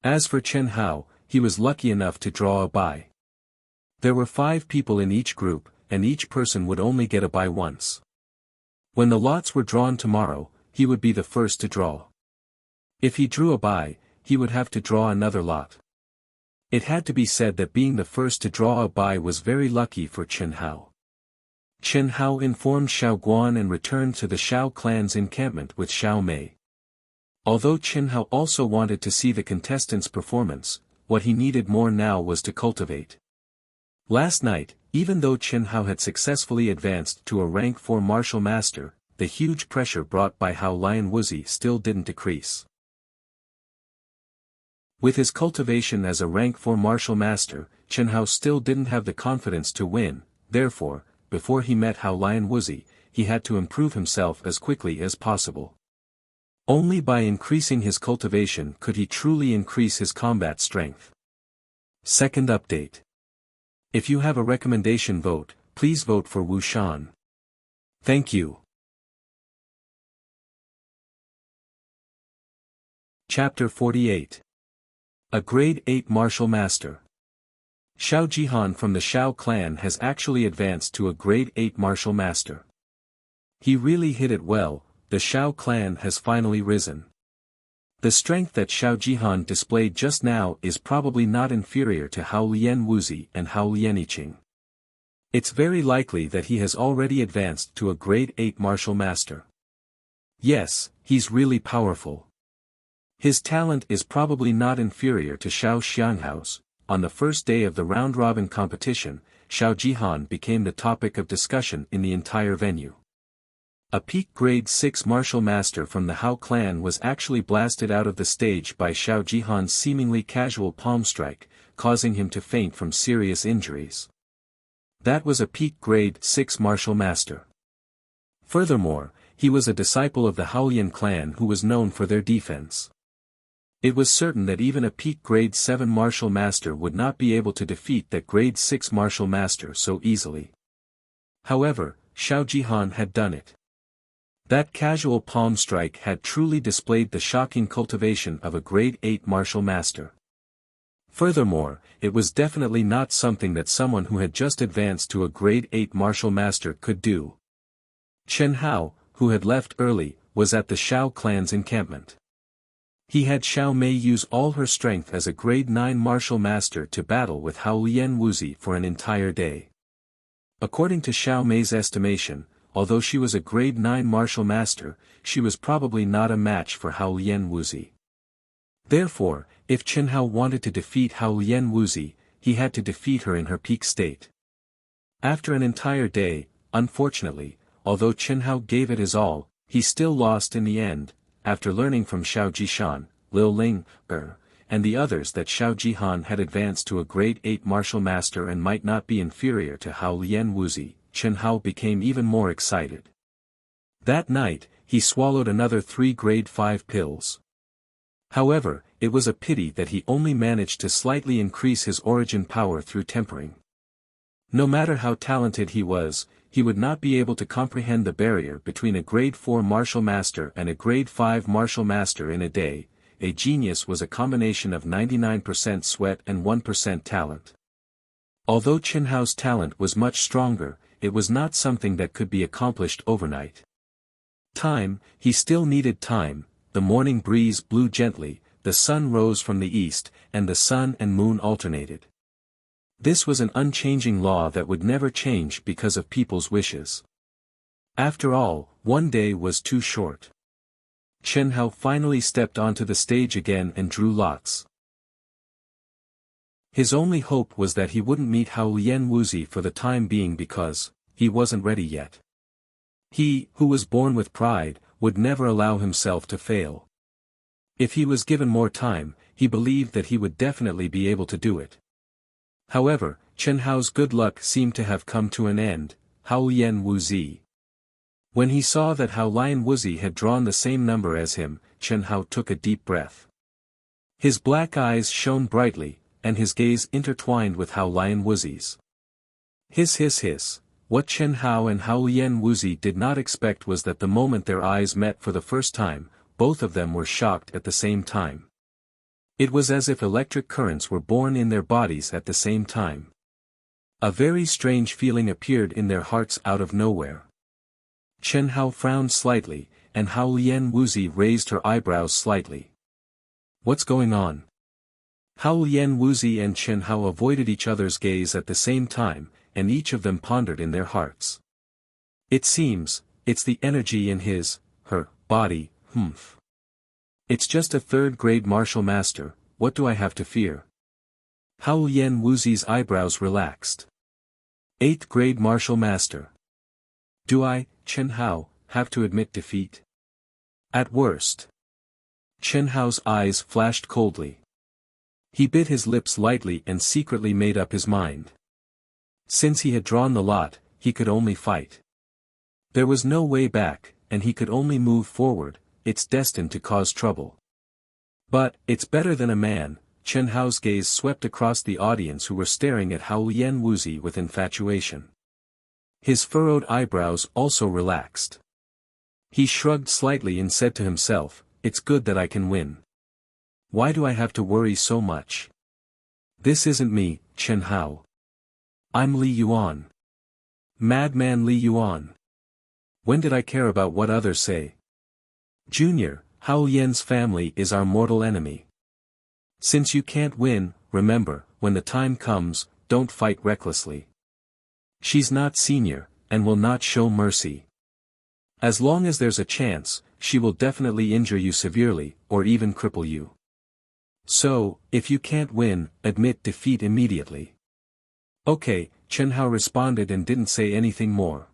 As for Chen Hao, he was lucky enough to draw a bye. There were 5 people in each group, and each person would only get a bye once. When the lots were drawn tomorrow, he would be the first to draw. If he drew a bye, he would have to draw another lot. It had to be said that being the first to draw a bye was very lucky for Chen Hao. Chen Hao informed Xiao Guan and returned to the Xiao clan's encampment with Xiao Mei. Although Chen Hao also wanted to see the contestants' performance, what he needed more now was to cultivate. Last night, even though Chen Hao had successfully advanced to a rank 4 martial master, the huge pressure brought by Hao Lian Wuzi still didn't decrease. With his cultivation as a rank 4 martial master, Chen Hao still didn't have the confidence to win, therefore, before he met Hao Lian Wuzi, he had to improve himself as quickly as possible. Only by increasing his cultivation could he truly increase his combat strength. Second update. If you have a recommendation vote, please vote for Wu Shan. Thank you. Chapter 48. A Grade 8 Martial Master. Xiao Jihan from the Xiao clan has actually advanced to a Grade 8 Martial Master. He really hit it well, the Xiao clan has finally risen. The strength that Xiao Jihan displayed just now is probably not inferior to Hao Lian Wuzi and Hao Lian Yiqing. It's very likely that he has already advanced to a Grade 8 Martial Master. Yes, he's really powerful. His talent is probably not inferior to Xiao Xianghao's. On the first day of the round-robin competition, Xiao Jihan became the topic of discussion in the entire venue. A peak grade 6 martial master from the Hao clan was actually blasted out of the stage by Xiao Jihan's seemingly casual palm strike, causing him to faint from serious injuries. That was a peak grade 6 martial master. Furthermore, he was a disciple of the Haolian clan who was known for their defense. It was certain that even a peak grade 7 martial master would not be able to defeat that grade 6 martial master so easily. However, Xiao Jihan had done it. That casual palm strike had truly displayed the shocking cultivation of a grade 8 martial master. Furthermore, it was definitely not something that someone who had just advanced to a grade 8 martial master could do. Chen Hao, who had left early, was at the Shao clan's encampment. He had Xiao Mei use all her strength as a grade 9 martial master to battle with Hao Lian Wuzi for an entire day. According to Xiao Mei's estimation, although she was a grade 9 martial master, she was probably not a match for Hao Lian Wuzi. Therefore, if Chen Hao wanted to defeat Hao Lian Wuzi, he had to defeat her in her peak state. After an entire day, unfortunately, although Chen Hao gave it his all, he still lost in the end, after learning from Xiao Jishan, Liu Ling, and the others that Xiao Jihan had advanced to a grade 8 martial master and might not be inferior to Hao Lian Wuzi. Chen Hao became even more excited. That night, he swallowed another 3 grade 5 pills. However, it was a pity that he only managed to slightly increase his origin power through tempering. No matter how talented he was, he would not be able to comprehend the barrier between a grade 4 martial master and a grade 5 martial master in a day. A genius was a combination of 99% sweat and 1% talent. Although Chen Hao's talent was much stronger, it was not something that could be accomplished overnight. Time, he still needed time. The morning breeze blew gently, the sun rose from the east, and the sun and moon alternated. This was an unchanging law that would never change because of people's wishes. After all, one day was too short. Chen Hao finally stepped onto the stage again and drew lots. His only hope was that he wouldn't meet Hao Lian Wuzi for the time being because he wasn't ready yet. He, who was born with pride, would never allow himself to fail. If he was given more time, he believed that he would definitely be able to do it. However, Chen Hao's good luck seemed to have come to an end. Hao Lian Wuzi. When he saw that Hao Lian Wuzi had drawn the same number as him, Chen Hao took a deep breath. His black eyes shone brightly, and his gaze intertwined with Hao Lian Wuzi's. Hiss. What Chen Hao and Hao Lian Wuzi did not expect was that the moment their eyes met for the first time, both of them were shocked at the same time. It was as if electric currents were born in their bodies at the same time. A very strange feeling appeared in their hearts out of nowhere. Chen Hao frowned slightly, and Hao Lian Wuzi raised her eyebrows slightly. What's going on? Hao Lian Wuzi and Chen Hao avoided each other's gaze at the same time, and each of them pondered in their hearts. It seems, it's the energy in her body, It's just a 3rd grade martial master, what do I have to fear? Hao Lian Wuzi's eyebrows relaxed. 8th grade martial master. Do I, Chen Hao, have to admit defeat? At worst. Chen Hao's eyes flashed coldly. He bit his lips lightly and secretly made up his mind. Since he had drawn the lot, he could only fight. There was no way back, and he could only move forward. It's destined to cause trouble. But, it's better than a man. Chen Hao's gaze swept across the audience who were staring at Hao Lian Wuzi with infatuation. His furrowed eyebrows also relaxed. He shrugged slightly and said to himself, it's good that I can win. Why do I have to worry so much? This isn't me, Chen Hao. I'm Li Yuan. Madman Li Yuan. When did I care about what others say? Junior, Hao Lian's family is our mortal enemy. Since you can't win, remember, when the time comes, don't fight recklessly. She's not senior, and will not show mercy. As long as there's a chance, she will definitely injure you severely, or even cripple you. So, if you can't win, admit defeat immediately. Okay, Chen Hao responded and didn't say anything more.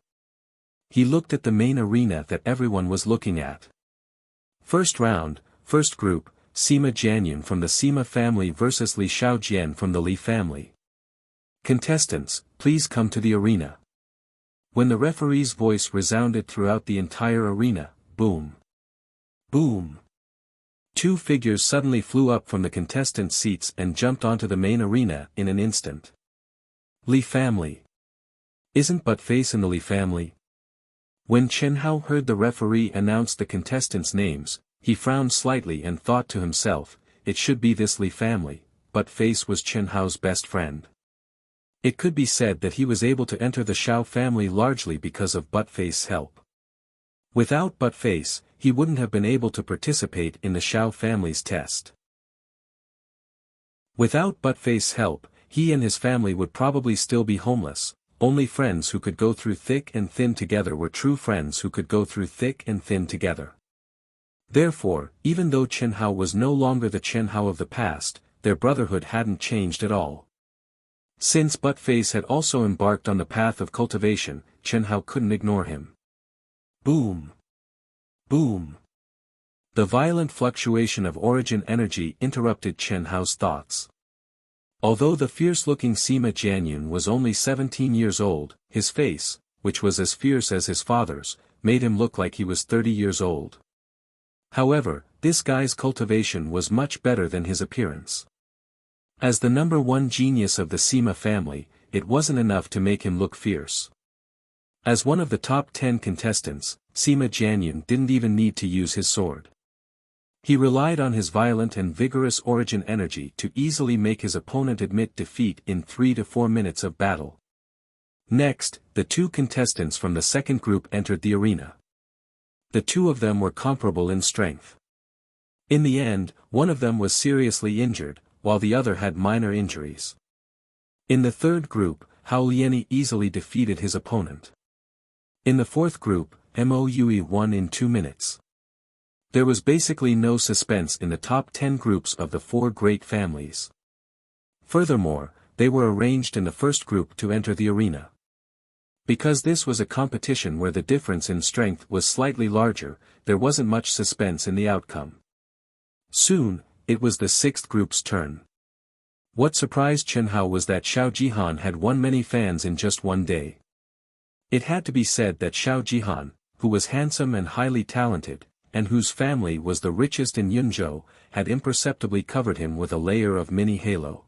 He looked at the main arena that everyone was looking at. First round, first group, Sima Jianyun from the Sima family versus Li Shaojian from the Li family. Contestants, please come to the arena. When the referee's voice resounded throughout the entire arena, boom. Boom. 2 figures suddenly flew up from the contestants' seats and jumped onto the main arena in an instant. Li family. Isn't but face in the Li family? When Chen Hao heard the referee announce the contestants' names, he frowned slightly and thought to himself, it should be this Li family. but Face was Chen Hao's best friend. It could be said that he was able to enter the Xiao family largely because of But Face's help. Without But Face, he wouldn't have been able to participate in the Xiao family's test. Without But Face's help, he and his family would probably still be homeless. Only friends who could go through thick and thin together were true friends who could go through thick and thin together. Therefore, even though Chen Hao was no longer the Chen Hao of the past, their brotherhood hadn't changed at all. Since But Face had also embarked on the path of cultivation, Chen Hao couldn't ignore him. Boom! Boom! The violent fluctuation of origin energy interrupted Chen Hao's thoughts. Although the fierce-looking Sima Jianyun was only 17 years old, his face, which was as fierce as his father's, made him look like he was 30 years old. However, this guy's cultivation was much better than his appearance. As the number one genius of the Sima family, it wasn't enough to make him look fierce. As one of the top 10 contestants, Sima Jianyun didn't even need to use his sword. He relied on his violent and vigorous origin energy to easily make his opponent admit defeat in 3 to 4 minutes of battle. Next, the two contestants from the second group entered the arena. The two of them were comparable in strength. In the end, one of them was seriously injured, while the other had minor injuries. In the third group, Hao Liani easily defeated his opponent. In the fourth group, Moue won in 2 minutes. There was basically no suspense in the top 10 groups of the four great families. Furthermore, they were arranged in the first group to enter the arena. Because this was a competition where the difference in strength was slightly larger, there wasn't much suspense in the outcome. Soon, it was the sixth group's turn. What surprised Chen Hao was that Xiao Jihan had won many fans in just one day. It had to be said that Xiao Jihan, who was handsome and highly talented, and whose family was the richest in Yunzhou, had imperceptibly covered him with a layer of mini halo.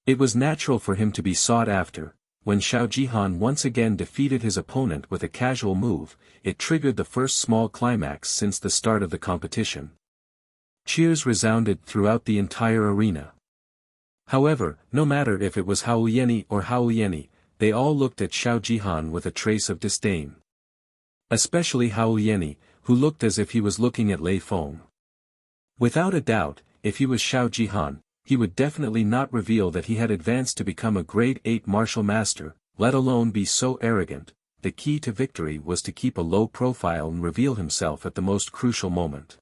It was natural for him to be sought after. When Xiao Jihan once again defeated his opponent with a casual move, it triggered the first small climax since the start of the competition. Cheers resounded throughout the entire arena. However, no matter if it was Hao Liani or Hao Liani, they all looked at Xiao Jihan with a trace of disdain. Especially Hao Liani, who looked as if he was looking at Lei Feng. Without a doubt, if he was Xiao Jihan, he would definitely not reveal that he had advanced to become a grade 8 martial master, let alone be so arrogant. The key to victory was to keep a low profile and reveal himself at the most crucial moment.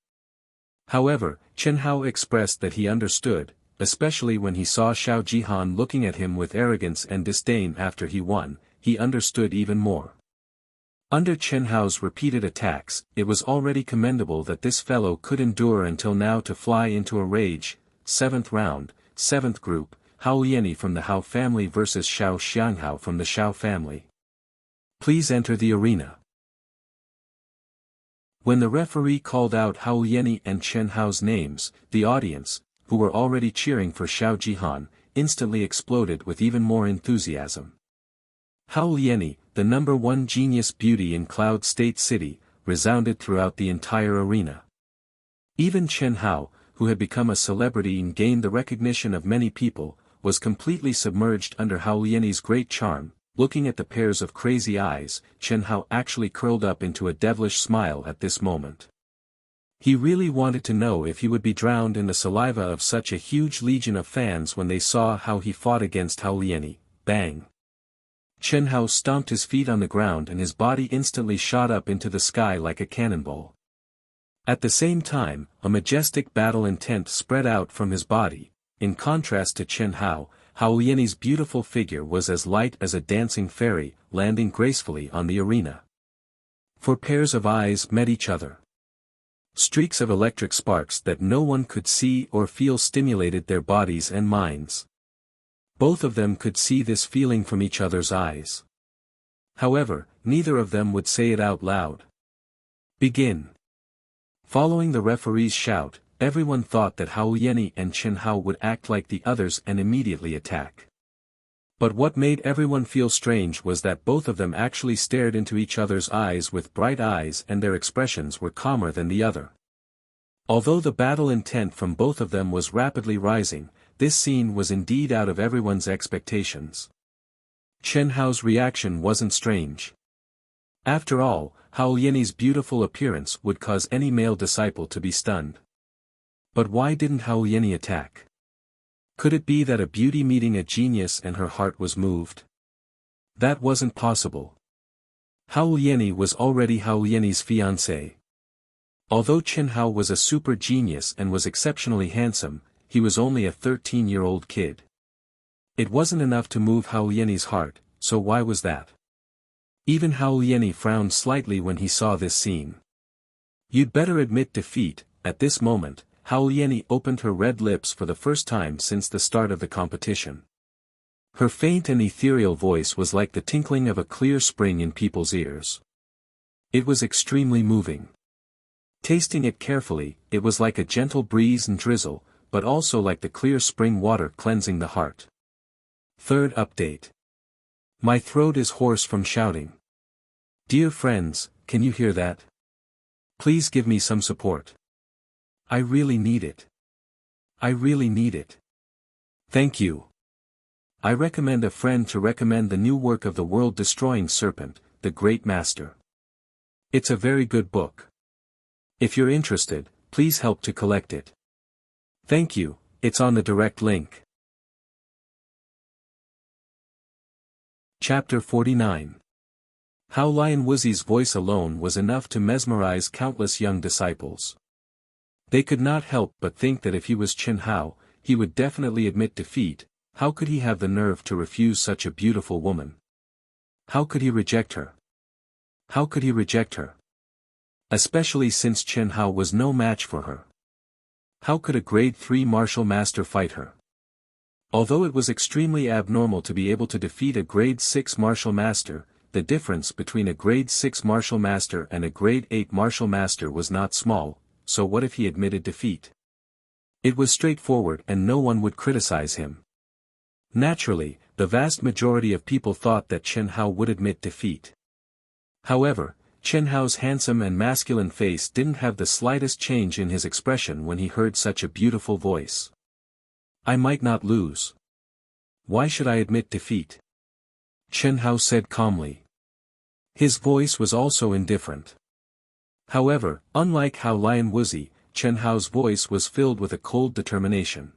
However, Chen Hao expressed that he understood, especially when he saw Xiao Jihan looking at him with arrogance and disdain after he won, he understood even more. Under Chen Hao's repeated attacks, it was already commendable that this fellow could endure until now to fly into a rage. 7th round, 7th group, Hao Liani from the Hao family versus Xiao Xianghao from the Xiao family. Please enter the arena. When the referee called out Hao Liani and Chen Hao's names, the audience, who were already cheering for Xiao Jihan, instantly exploded with even more enthusiasm. Hao Liani, the number one genius beauty in Cloud State City, resounded throughout the entire arena. Even Chen Hao, who had become a celebrity and gained the recognition of many people, was completely submerged under Hao Liani's great charm. Looking at the pairs of crazy eyes, Chen Hao actually curled up into a devilish smile at this moment. He really wanted to know if he would be drowned in the saliva of such a huge legion of fans when they saw how he fought against Hao Liani. Bang! Chen Hao stomped his feet on the ground and his body instantly shot up into the sky like a cannonball. At the same time, a majestic battle intent spread out from his body. In contrast to Chen Hao, Hao Liani's beautiful figure was as light as a dancing fairy, landing gracefully on the arena. Four pairs of eyes met each other. Streaks of electric sparks that no one could see or feel stimulated their bodies and minds. Both of them could see this feeling from each other's eyes. However, neither of them would say it out loud. Begin. Following the referee's shout, everyone thought that Hao Liani and Chen Hao would act like the others and immediately attack. But what made everyone feel strange was that both of them actually stared into each other's eyes with bright eyes and their expressions were calmer than the other. Although the battle intent from both of them was rapidly rising, this scene was indeed out of everyone's expectations. Chen Hao's reaction wasn't strange. After all, Hao Lian's beautiful appearance would cause any male disciple to be stunned. But why didn't Hao Lian attack? Could it be that a beauty meeting a genius and her heart was moved? That wasn't possible. Hao Lian was already Hao Lian's fiancé. Although Chen Hao was a super genius and was exceptionally handsome, he was only a 13-year-old kid. It wasn't enough to move Hao Lian's heart, so why was that? Even Hao Lian frowned slightly when he saw this scene. You'd better admit defeat. At this moment, Hao Lian opened her red lips for the first time since the start of the competition. Her faint and ethereal voice was like the tinkling of a clear spring in people's ears. It was extremely moving. Tasting it carefully, it was like a gentle breeze and drizzle, but also like the clear spring water cleansing the heart. Third update. My throat is hoarse from shouting. Dear friends, can you hear that? Please give me some support. I really need it. I really need it. Thank you. I recommend a friend to recommend the new work of the world-destroying serpent, the Great Master. It's a very good book. If you're interested, please help to collect it. Thank you, it's on the direct link. Chapter 49. How Lion Wuxi's voice alone was enough to mesmerize countless young disciples. They could not help but think that if he was Chen Hao, he would definitely admit defeat. How could he have the nerve to refuse such a beautiful woman? How could he reject her? How could he reject her? Especially since Chen Hao was no match for her. How could a grade 3 martial master fight her? Although it was extremely abnormal to be able to defeat a grade 6 martial master, the difference between a grade 6 martial master and a grade 8 martial master was not small, so what if he admitted defeat? It was straightforward and no one would criticize him. Naturally, the vast majority of people thought that Chen Hao would admit defeat. However, Chen Hao's handsome and masculine face didn't have the slightest change in his expression when he heard such a beautiful voice. I might not lose. Why should I admit defeat? Chen Hao said calmly. His voice was also indifferent. However, unlike Hao Lian Wuxi, Chen Hao's voice was filled with a cold determination.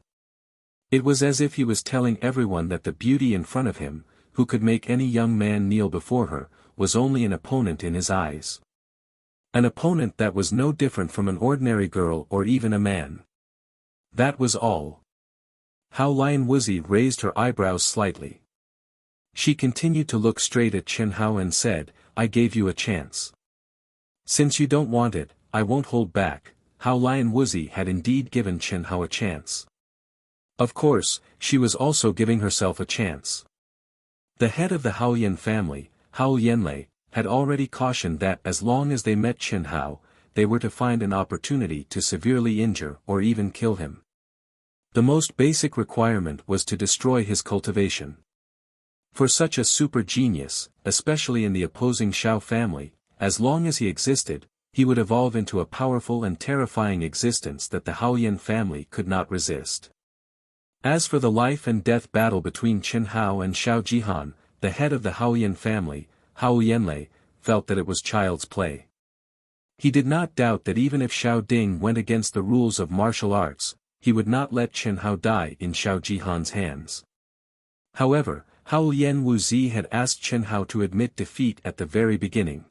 It was as if he was telling everyone that the beauty in front of him, who could make any young man kneel before her, was only an opponent in his eyes. An opponent that was no different from an ordinary girl or even a man. That was all. Hao Lian Wuxi raised her eyebrows slightly. She continued to look straight at Chen Hao and said, I gave you a chance. Since you don't want it, I won't hold back. Hao Lian Wuxi had indeed given Chen Hao a chance. Of course, she was also giving herself a chance. The head of the Haoyan family, Hao Lianlei, had already cautioned that as long as they met Chen Hao, they were to find an opportunity to severely injure or even kill him. The most basic requirement was to destroy his cultivation. For such a super genius, especially in the opposing Xiao family, as long as he existed, he would evolve into a powerful and terrifying existence that the Haoyan family could not resist. As for the life and death battle between Chen Hao and Xiao Jihan, the head of the Haoyan family, Hao Lianlei, felt that it was child's play. He did not doubt that even if Xiao Ding went against the rules of martial arts, he would not let Chen Hao die in Xiao Jihan's hands. However, Hao Lian Wuxi had asked Chen Hao to admit defeat at the very beginning.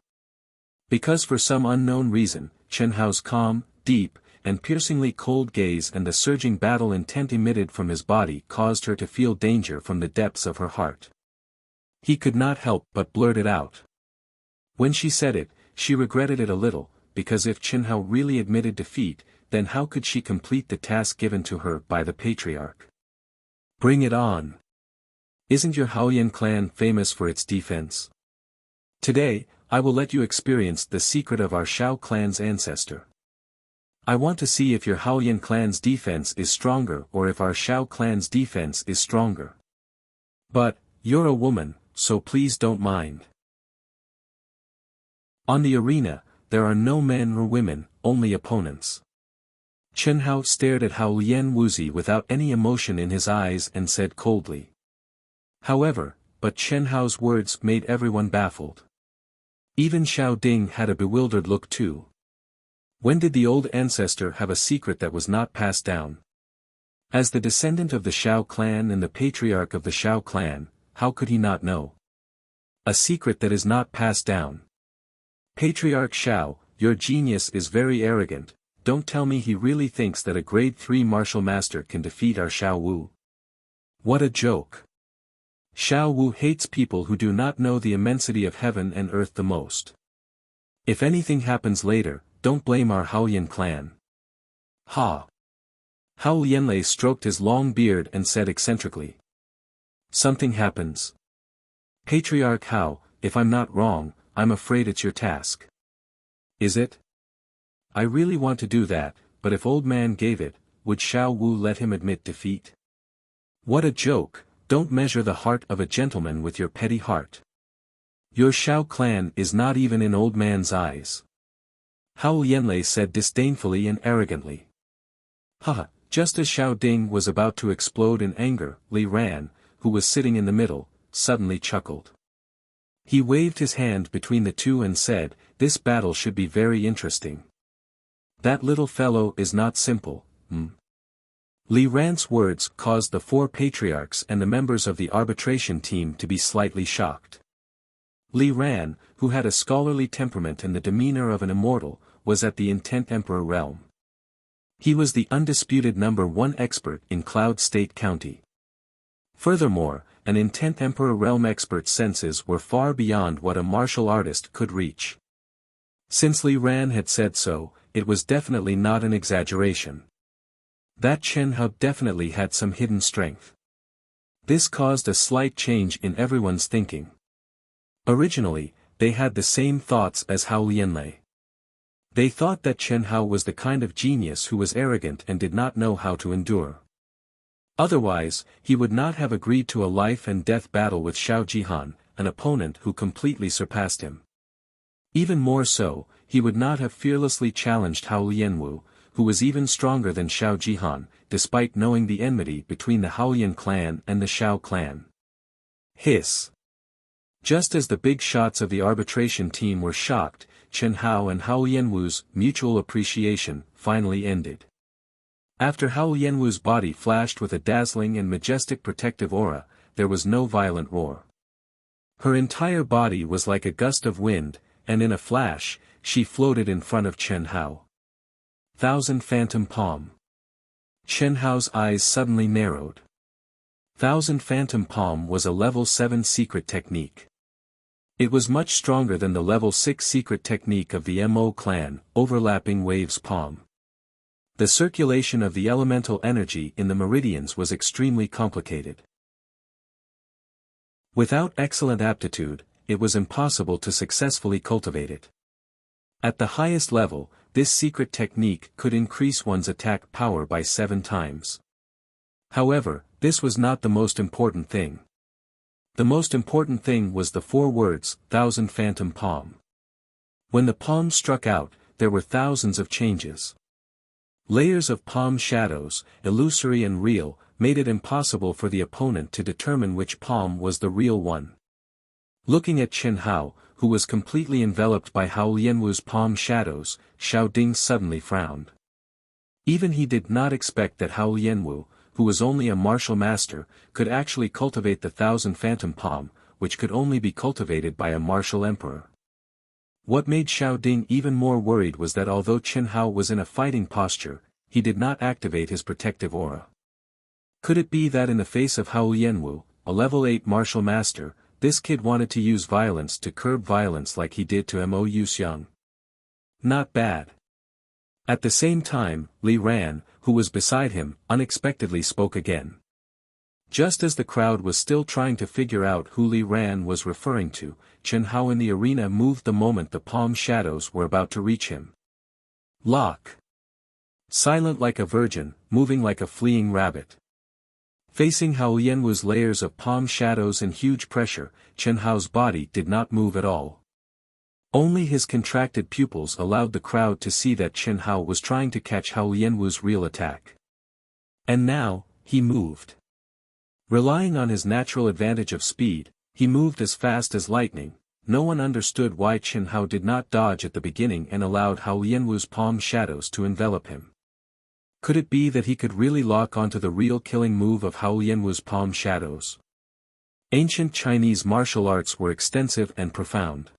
Because for some unknown reason, Chen Hao's calm, deep, and piercingly cold gaze and the surging battle intent emitted from his body caused her to feel danger from the depths of her heart. He could not help but blurt it out. When she said it, she regretted it a little, because if Chen Hao really admitted defeat, then how could she complete the task given to her by the patriarch? Bring it on! Isn't your Haoyan clan famous for its defense? Today, I will let you experience the secret of our Xiao clan's ancestor. I want to see if your Haoyan clan's defense is stronger or if our Xiao clan's defense is stronger. But, you're a woman, so please don't mind. On the arena, there are no men or women, only opponents. Chen Hao stared at Hao Lian Wuzi without any emotion in his eyes and said coldly. However, but Chen Hao's words made everyone baffled. Even Xiao Ding had a bewildered look too. When did the old ancestor have a secret that was not passed down? As the descendant of the Xiao clan and the patriarch of the Xiao clan, how could he not know? A secret that is not passed down. Patriarch Xiao, your genius is very arrogant. Don't tell me he really thinks that a grade 3 martial master can defeat our Xiao Wu. What a joke. Xiao Wu hates people who do not know the immensity of heaven and earth the most. If anything happens later, don't blame our Haoyan clan. Ha! Hao Lianlei stroked his long beard and said eccentrically. Something happens. Patriarch Hao, if I'm not wrong, I'm afraid it's your task. Is it? I really want to do that, but if old man gave it, would Xiao Wu let him admit defeat? What a joke, don't measure the heart of a gentleman with your petty heart. Your Xiao clan is not even in old man's eyes. Hao Lianlei said disdainfully and arrogantly. Haha, just as Xiao Ding was about to explode in anger, Li Ran, who was sitting in the middle, suddenly chuckled. He waved his hand between the two and said, this battle should be very interesting. That little fellow is not simple, Li Ran's words caused the 4 patriarchs and the members of the arbitration team to be slightly shocked. Li Ran, who had a scholarly temperament and the demeanor of an immortal, was at the Intent Emperor realm. He was the undisputed #1 expert in Cloud State County. Furthermore, an Intent Emperor realm expert's senses were far beyond what a martial artist could reach. Since Li Ran had said so, it was definitely not an exaggeration. That Chen Hao definitely had some hidden strength. This caused a slight change in everyone's thinking. Originally, they had the same thoughts as Hao Lianlei. They thought that Chen Hao was the kind of genius who was arrogant and did not know how to endure. Otherwise, he would not have agreed to a life-and-death battle with Xiao Jihan, an opponent who completely surpassed him. Even more so, he would not have fearlessly challenged Hao Lianwu, who was even stronger than Xiao Jihan, despite knowing the enmity between the Haoyan clan and the Xiao clan. Hiss! Just as the big shots of the arbitration team were shocked, Chen Hao and Hao Lianwu's mutual appreciation finally ended. After Hao Lianwu's body flashed with a dazzling and majestic protective aura, there was no violent roar. Her entire body was like a gust of wind, and in a flash, she floated in front of Chen Hao. 1000 Phantom Palm. Chen Hao's eyes suddenly narrowed. 1000 Phantom Palm was a level 7 secret technique. It was much stronger than the level 6 secret technique of the Mo clan, Overlapping Waves Palm. The circulation of the elemental energy in the meridians was extremely complicated. Without excellent aptitude, it was impossible to successfully cultivate it. At the highest level, this secret technique could increase one's attack power by 7 times. However, this was not the most important thing. The most important thing was the 4 words, 1000 Phantom Palm. When the palm struck out, there were thousands of changes. Layers of palm shadows, illusory and real, made it impossible for the opponent to determine which palm was the real one. Looking at Chen Hao, who was completely enveloped by Hao Lianwu's palm shadows, Xiao Ding suddenly frowned. Even he did not expect that Hao Lianwu, who was only a martial master, could actually cultivate the 1000 Phantom Palm, which could only be cultivated by a martial emperor. What made Xiao Ding even more worried was that although Chen Hao was in a fighting posture, he did not activate his protective aura. Could it be that in the face of Hao Lianwu, a level 8 martial master, this kid wanted to use violence to curb violence like he did to Mo Yuxiang? Not bad. At the same time, Li Ran, who was beside him, unexpectedly spoke again. Just as the crowd was still trying to figure out who Li Ran was referring to, Chen Hao in the arena moved the moment the palm shadows were about to reach him. Lock. Silent like a virgin, moving like a fleeing rabbit. Facing Hao Lianwu's layers of palm shadows and huge pressure, Chen Hao's body did not move at all. Only his contracted pupils allowed the crowd to see that Chen Hao was trying to catch Hao Lianwu's real attack. And now, he moved. Relying on his natural advantage of speed, he moved as fast as lightning. No one understood why Chen Hao did not dodge at the beginning and allowed Hao Lianwu's palm shadows to envelop him. Could it be that he could really lock onto the real killing move of Hao Lianwu's palm shadows? Ancient Chinese martial arts were extensive and profound.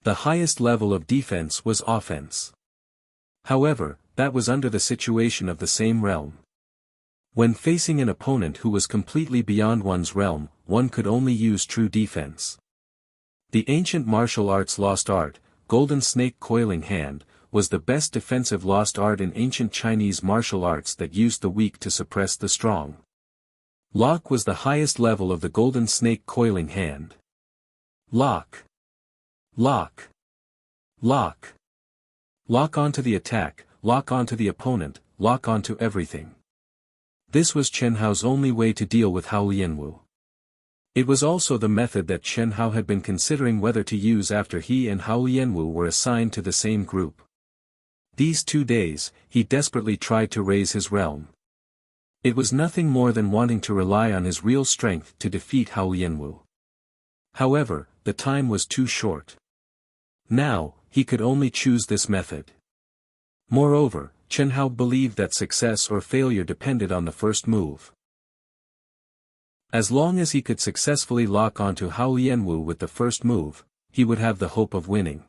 The highest level of defense was offense. However, that was under the situation of the same realm. When facing an opponent who was completely beyond one's realm, one could only use true defense. The ancient martial arts lost art, golden snake coiling hand, was the best defensive lost art in ancient Chinese martial arts that used the weak to suppress the strong. Lock was the highest level of the golden snake coiling hand. Lock. Lock. Lock. Lock onto the attack, lock onto the opponent, lock onto everything. This was Chen Hao's only way to deal with Hao Lianwu. It was also the method that Chen Hao had been considering whether to use after he and Hao Lianwu were assigned to the same group. These 2 days, he desperately tried to raise his realm. It was nothing more than wanting to rely on his real strength to defeat Hao Lianwu. However, the time was too short. Now, he could only choose this method. Moreover, Chen Hao believed that success or failure depended on the first move. As long as he could successfully lock onto Hao Lianwu with the first move, he would have the hope of winning.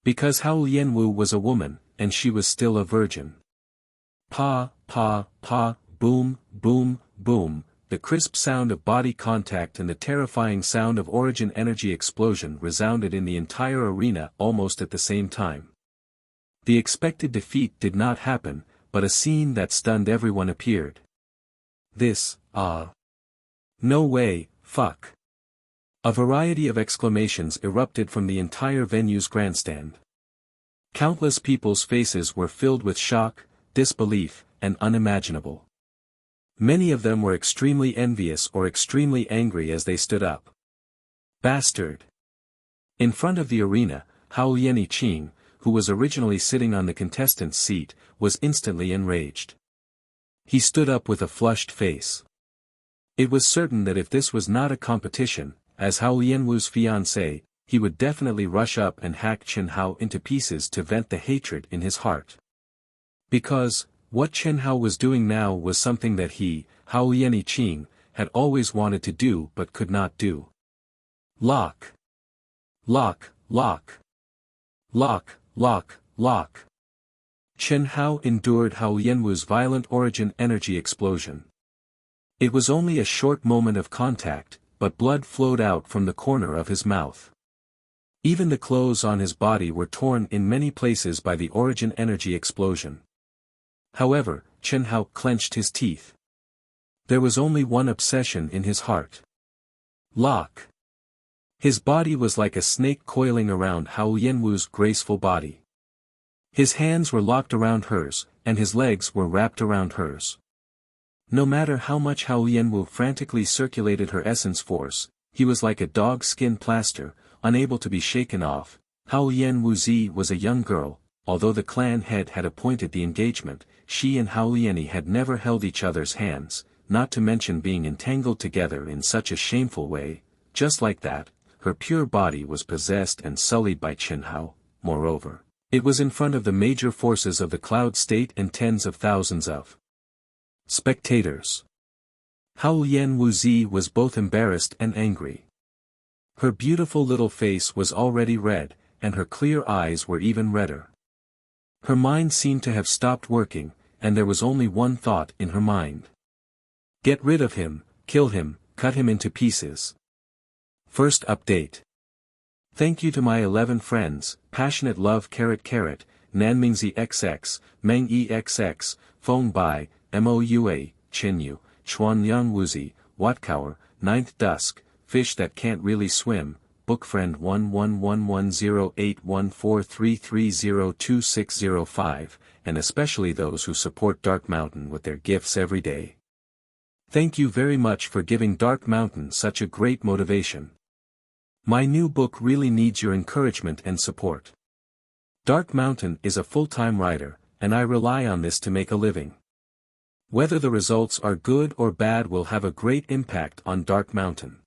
Because Hao Lianwu was a woman, and she was still a virgin. Pa, pa, pa, boom, boom, boom, the crisp sound of body contact and the terrifying sound of origin energy explosion resounded in the entire arena almost at the same time. The expected defeat did not happen, but a scene that stunned everyone appeared. This, no way, fuck. A variety of exclamations erupted from the entire venue's grandstand. Countless people's faces were filled with shock, disbelief, and unimaginable. Many of them were extremely envious or extremely angry as they stood up. Bastard! In front of the arena, Hao Lianqing, who was originally sitting on the contestant's seat, was instantly enraged. He stood up with a flushed face. It was certain that if this was not a competition, as Hao Lianwu's fiancé, he would definitely rush up and hack Chen Hao into pieces to vent the hatred in his heart. Because, what Chen Hao was doing now was something that he, Hao Lianqing, had always wanted to do but could not do. Lock. Lock, lock. Lock, lock, lock. Chen Hao endured Hao Lianwu's violent origin energy explosion. It was only a short moment of contact, but blood flowed out from the corner of his mouth. Even the clothes on his body were torn in many places by the origin energy explosion. However, Chen Hao clenched his teeth. There was only one obsession in his heart. Lock. His body was like a snake coiling around Hao Lianwu's graceful body. His hands were locked around hers, and his legs were wrapped around hers. No matter how much Hao Lianwu frantically circulated her essence force, he was like a dog-skin plaster, unable to be shaken off. Hao Lianwu was a young girl, although the clan head had appointed the engagement, she and Hao Liani had never held each other's hands, not to mention being entangled together in such a shameful way. Just like that, her pure body was possessed and sullied by Chen Hao. Moreover, it was in front of the major forces of the Cloud State and tens of thousands of spectators. Hao Lianwu was both embarrassed and angry. Her beautiful little face was already red, and her clear eyes were even redder. Her mind seemed to have stopped working, and there was only one thought in her mind. Get rid of him, kill him, cut him into pieces. First update. Thank you to my 11 friends, Passionate Love Nanmingzi XX, Meng EXX, Feng Bai, MOUA, Chinyu, Chuanyang Wuzi, Watkower, Ninth Dusk, Fish That Can't Really Swim, Bookfriend 11111083302605, and especially those who support Dark Mountain with their gifts every day. Thank you very much for giving Dark Mountain such a great motivation. My new book really needs your encouragement and support. Dark Mountain is a full-time writer, and I rely on this to make a living. Whether the results are good or bad will have a great impact on Dark Mountain.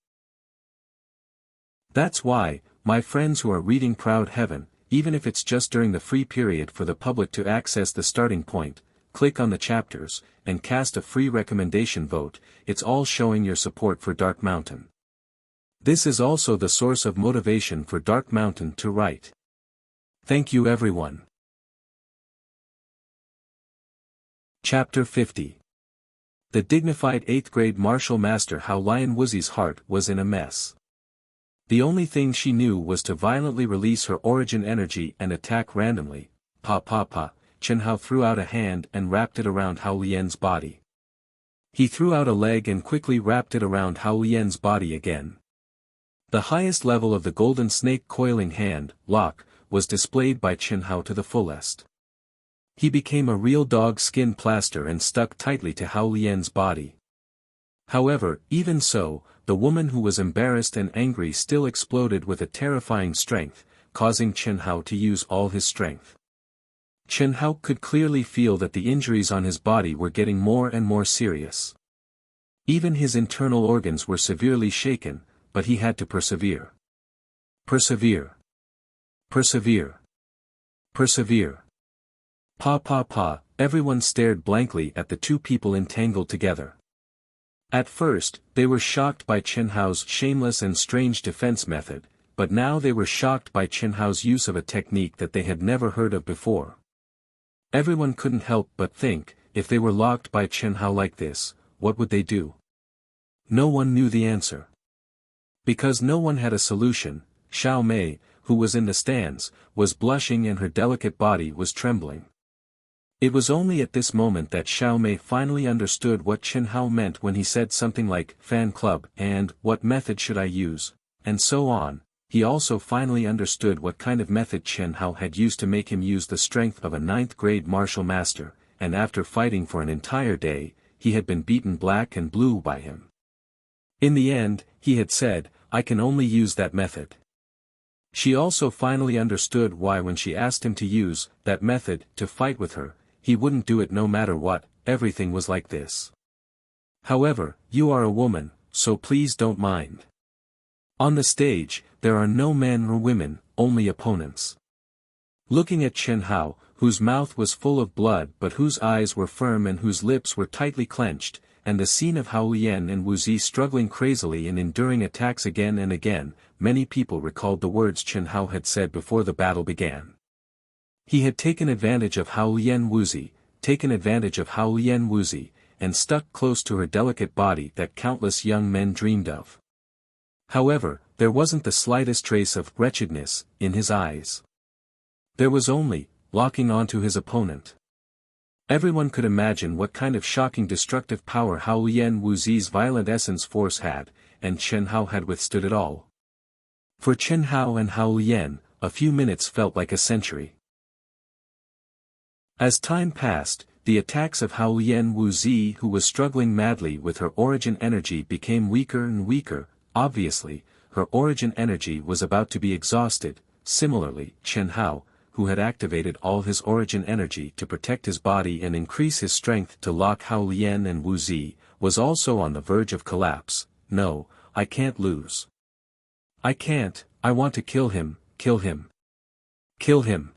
That's why, my friends who are reading Proud Heaven, even if it's just during the free period for the public to access the starting point, click on the chapters, and cast a free recommendation vote. It's all showing your support for Dark Mountain. This is also the source of motivation for Dark Mountain to write. Thank you everyone. Chapter 50. The dignified 8th grade martial master Hao Lian Wuxi's heart was in a mess. The only thing she knew was to violently release her origin energy and attack randomly. Pa. Chen Hao threw out a hand and wrapped it around Hao Lian's body. He threw out a leg and quickly wrapped it around Hao Lian's body again. The highest level of the golden snake coiling hand, lock, was displayed by Chen Hao to the fullest. He became a real dog skin plaster and stuck tightly to Hao Lian's body. However, even so, the woman who was embarrassed and angry still exploded with a terrifying strength, causing Chen Hao to use all his strength. Chen Hao could clearly feel that the injuries on his body were getting more and more serious. Even his internal organs were severely shaken, but he had to persevere. Persevere. Persevere. Persevere. Pa, everyone stared blankly at the two people entangled together. At first, they were shocked by Chen Hao's shameless and strange defense method, but now they were shocked by Chen Hao's use of a technique that they had never heard of before. Everyone couldn't help but think, if they were locked by Chen Hao like this, what would they do? No one knew the answer. Because no one had a solution, Xiao Mei, who was in the stands, was blushing and her delicate body was trembling. It was only at this moment that Xiao Mei finally understood what Chen Hao meant when he said something like fan club and what method should I use, and so on. He also finally understood what kind of method Chen Hao had used to make him use the strength of a 9th grade martial master, and after fighting for an entire day, he had been beaten black and blue by him. In the end, he had said, I can only use that method. She also finally understood why when she asked him to use that method to fight with her, he wouldn't do it no matter what. Everything was like this. However, you are a woman, so please don't mind. On the stage, there are no men or women, only opponents. Looking at Chen Hao, whose mouth was full of blood but whose eyes were firm and whose lips were tightly clenched, and the scene of Hao Lian and Wuxi struggling crazily and enduring attacks again and again, many people recalled the words Chen Hao had said before the battle began. He had taken advantage of Hao Lian Wuxi, and stuck close to her delicate body that countless young men dreamed of. However, there wasn't the slightest trace of wretchedness in his eyes. There was only locking onto his opponent. Everyone could imagine what kind of shocking destructive power Hao Lian Wuxi's violent essence force had, and Chen Hao had withstood it all. For Chen Hao and Hao Lian, a few minutes felt like a century. As time passed, the attacks of Hao Lian Wuxi, who was struggling madly with her origin energy, became weaker and weaker. Obviously, her origin energy was about to be exhausted. Similarly, Chen Hao, who had activated all his origin energy to protect his body and increase his strength to lock Hao Lian and Wuxi, was also on the verge of collapse. No, I can't lose. I can't, I want to kill him, kill him. Kill him.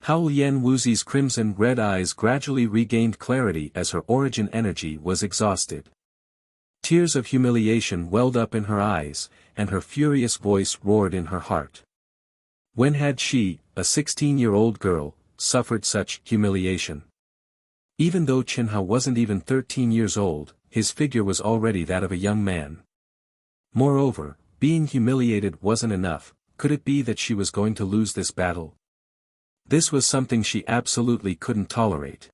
Hao Lian Wuxi's crimson-red eyes gradually regained clarity as her origin energy was exhausted. Tears of humiliation welled up in her eyes, and her furious voice roared in her heart. When had she, a 16-year-old girl, suffered such humiliation? Even though Chen Hao wasn't even 13 years old, his figure was already that of a young man. Moreover, being humiliated wasn't enough. Could it be that she was going to lose this battle? This was something she absolutely couldn't tolerate.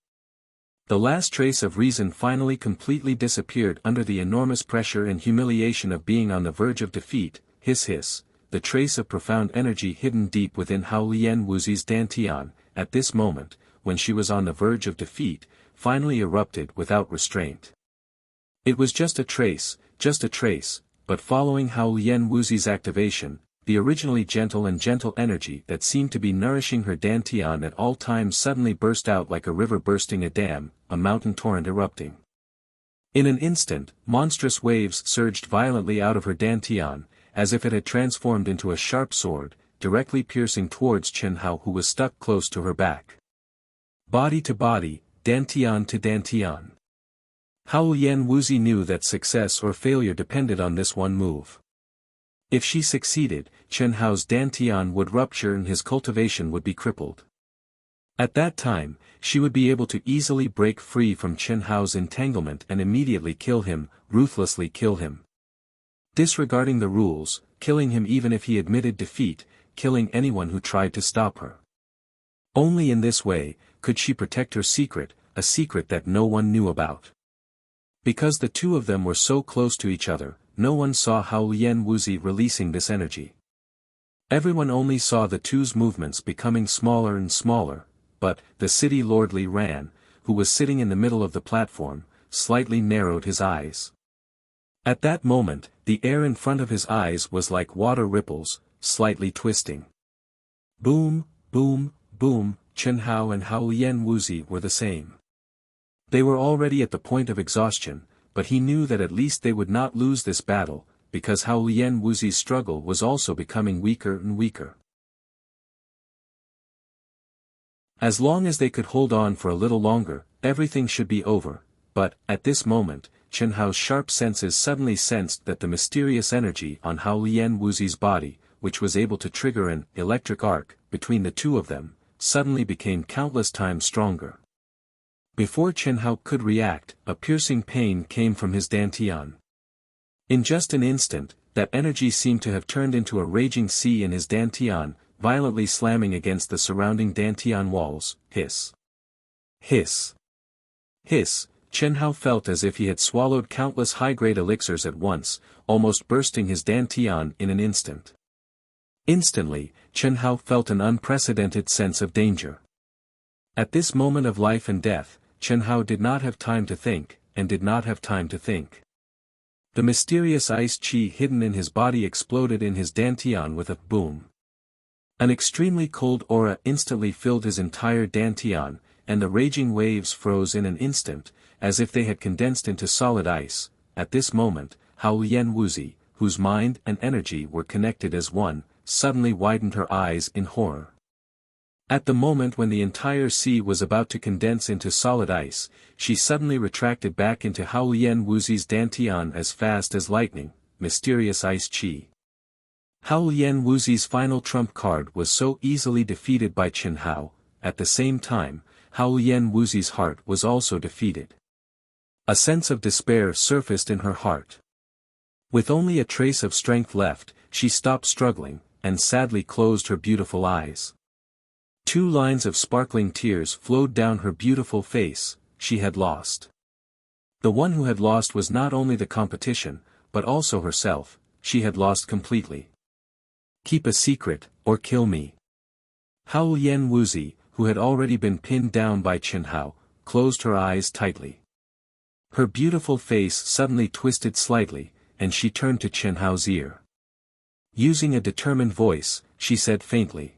The last trace of reason finally completely disappeared under the enormous pressure and humiliation of being on the verge of defeat. Hiss. The trace of profound energy hidden deep within Hao Lian Wuxi's dantian, at this moment, when she was on the verge of defeat, finally erupted without restraint. It was just a trace, but following Hao Lian Wuxi's activation, the originally gentle energy that seemed to be nourishing her dantian at all times suddenly burst out like a river bursting a dam, a mountain torrent erupting. In an instant, monstrous waves surged violently out of her dantian, as if it had transformed into a sharp sword, directly piercing towards Chen Hao, who was stuck close to her back. Body to body, dantian to dantian. Hao Lian Wuxi knew that success or failure depended on this one move. If she succeeded, Chen Hao's dantian would rupture and his cultivation would be crippled. At that time, she would be able to easily break free from Chen Hao's entanglement and immediately kill him, ruthlessly kill him. Disregarding the rules, killing him even if he admitted defeat, killing anyone who tried to stop her. Only in this way, could she protect her secret, a secret that no one knew about. Because the two of them were so close to each other, no one saw Hao Lian Wuxi releasing this energy. Everyone only saw the two's movements becoming smaller and smaller, but the city lord Li Ran, who was sitting in the middle of the platform, slightly narrowed his eyes. At that moment, the air in front of his eyes was like water ripples, slightly twisting. Boom, boom, boom, Chen Hao and Hao Lian Wuxi were the same. They were already at the point of exhaustion, but he knew that at least they would not lose this battle, because Hao Lian Wuxi's struggle was also becoming weaker and weaker. As long as they could hold on for a little longer, everything should be over, but, at this moment, Chen Hao's sharp senses suddenly sensed that the mysterious energy on Hao Lian Wuxi's body, which was able to trigger an electric arc between the two of them, suddenly became countless times stronger. Before Chen Hao could react, a piercing pain came from his dantian. In just an instant, that energy seemed to have turned into a raging sea in his dantian, violently slamming against the surrounding dantian walls. Hiss. Hiss. Hiss. Chen Hao felt as if he had swallowed countless high-grade elixirs at once, almost bursting his dantian in an instant. Instantly, Chen Hao felt an unprecedented sense of danger. At this moment of life and death, Chen Hao did not have time to think, and did not have time to think. The mysterious ice chi hidden in his body exploded in his dantian with a boom. An extremely cold aura instantly filled his entire dantian, and the raging waves froze in an instant, as if they had condensed into solid ice. At this moment, Hao Lian Wuxi, whose mind and energy were connected as one, suddenly widened her eyes in horror. At the moment when the entire sea was about to condense into solid ice, she suddenly retracted back into Hao Lian Wuxi's dantian as fast as lightning, mysterious ice chi. Hao Lian Wuxi's final trump card was so easily defeated by Chen Hao. At the same time, Hao Lian Wuxi's heart was also defeated. A sense of despair surfaced in her heart. With only a trace of strength left, she stopped struggling, and sadly closed her beautiful eyes. 2 lines of sparkling tears flowed down her beautiful face. She had lost. The one who had lost was not only the competition, but also herself. She had lost completely. Keep a secret, or kill me. Hao Lian Wuxi, who had already been pinned down by Chen Hao, closed her eyes tightly. Her beautiful face suddenly twisted slightly, and she turned to Chen Hao's ear. Using a determined voice, she said faintly.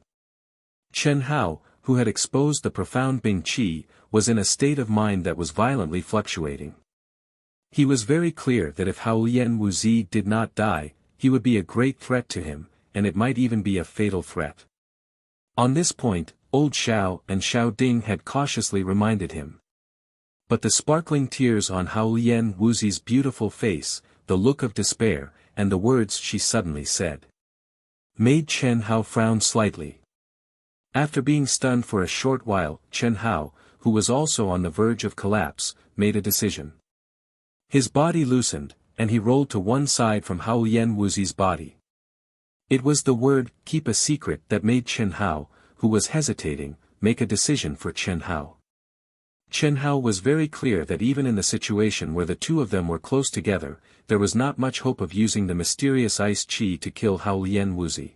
Chen Hao, who had exposed the profound Bing Qi, was in a state of mind that was violently fluctuating. He was very clear that if Hao Lian Wuxi did not die, he would be a great threat to him, and it might even be a fatal threat. On this point, old Xiao and Xiao Ding had cautiously reminded him. But the sparkling tears on Hao Lian Wuxi's beautiful face, the look of despair, and the words she suddenly said, made Chen Hao frown slightly. After being stunned for a short while, Chen Hao, who was also on the verge of collapse, made a decision. His body loosened, and he rolled to one side from Hao Lian Wuxi's body. It was the word, keep a secret, that made Chen Hao, who was hesitating, make a decision for Chen Hao. Chen Hao was very clear that even in the situation where the two of them were close together, there was not much hope of using the mysterious ice chi to kill Hao Lian Wuxi.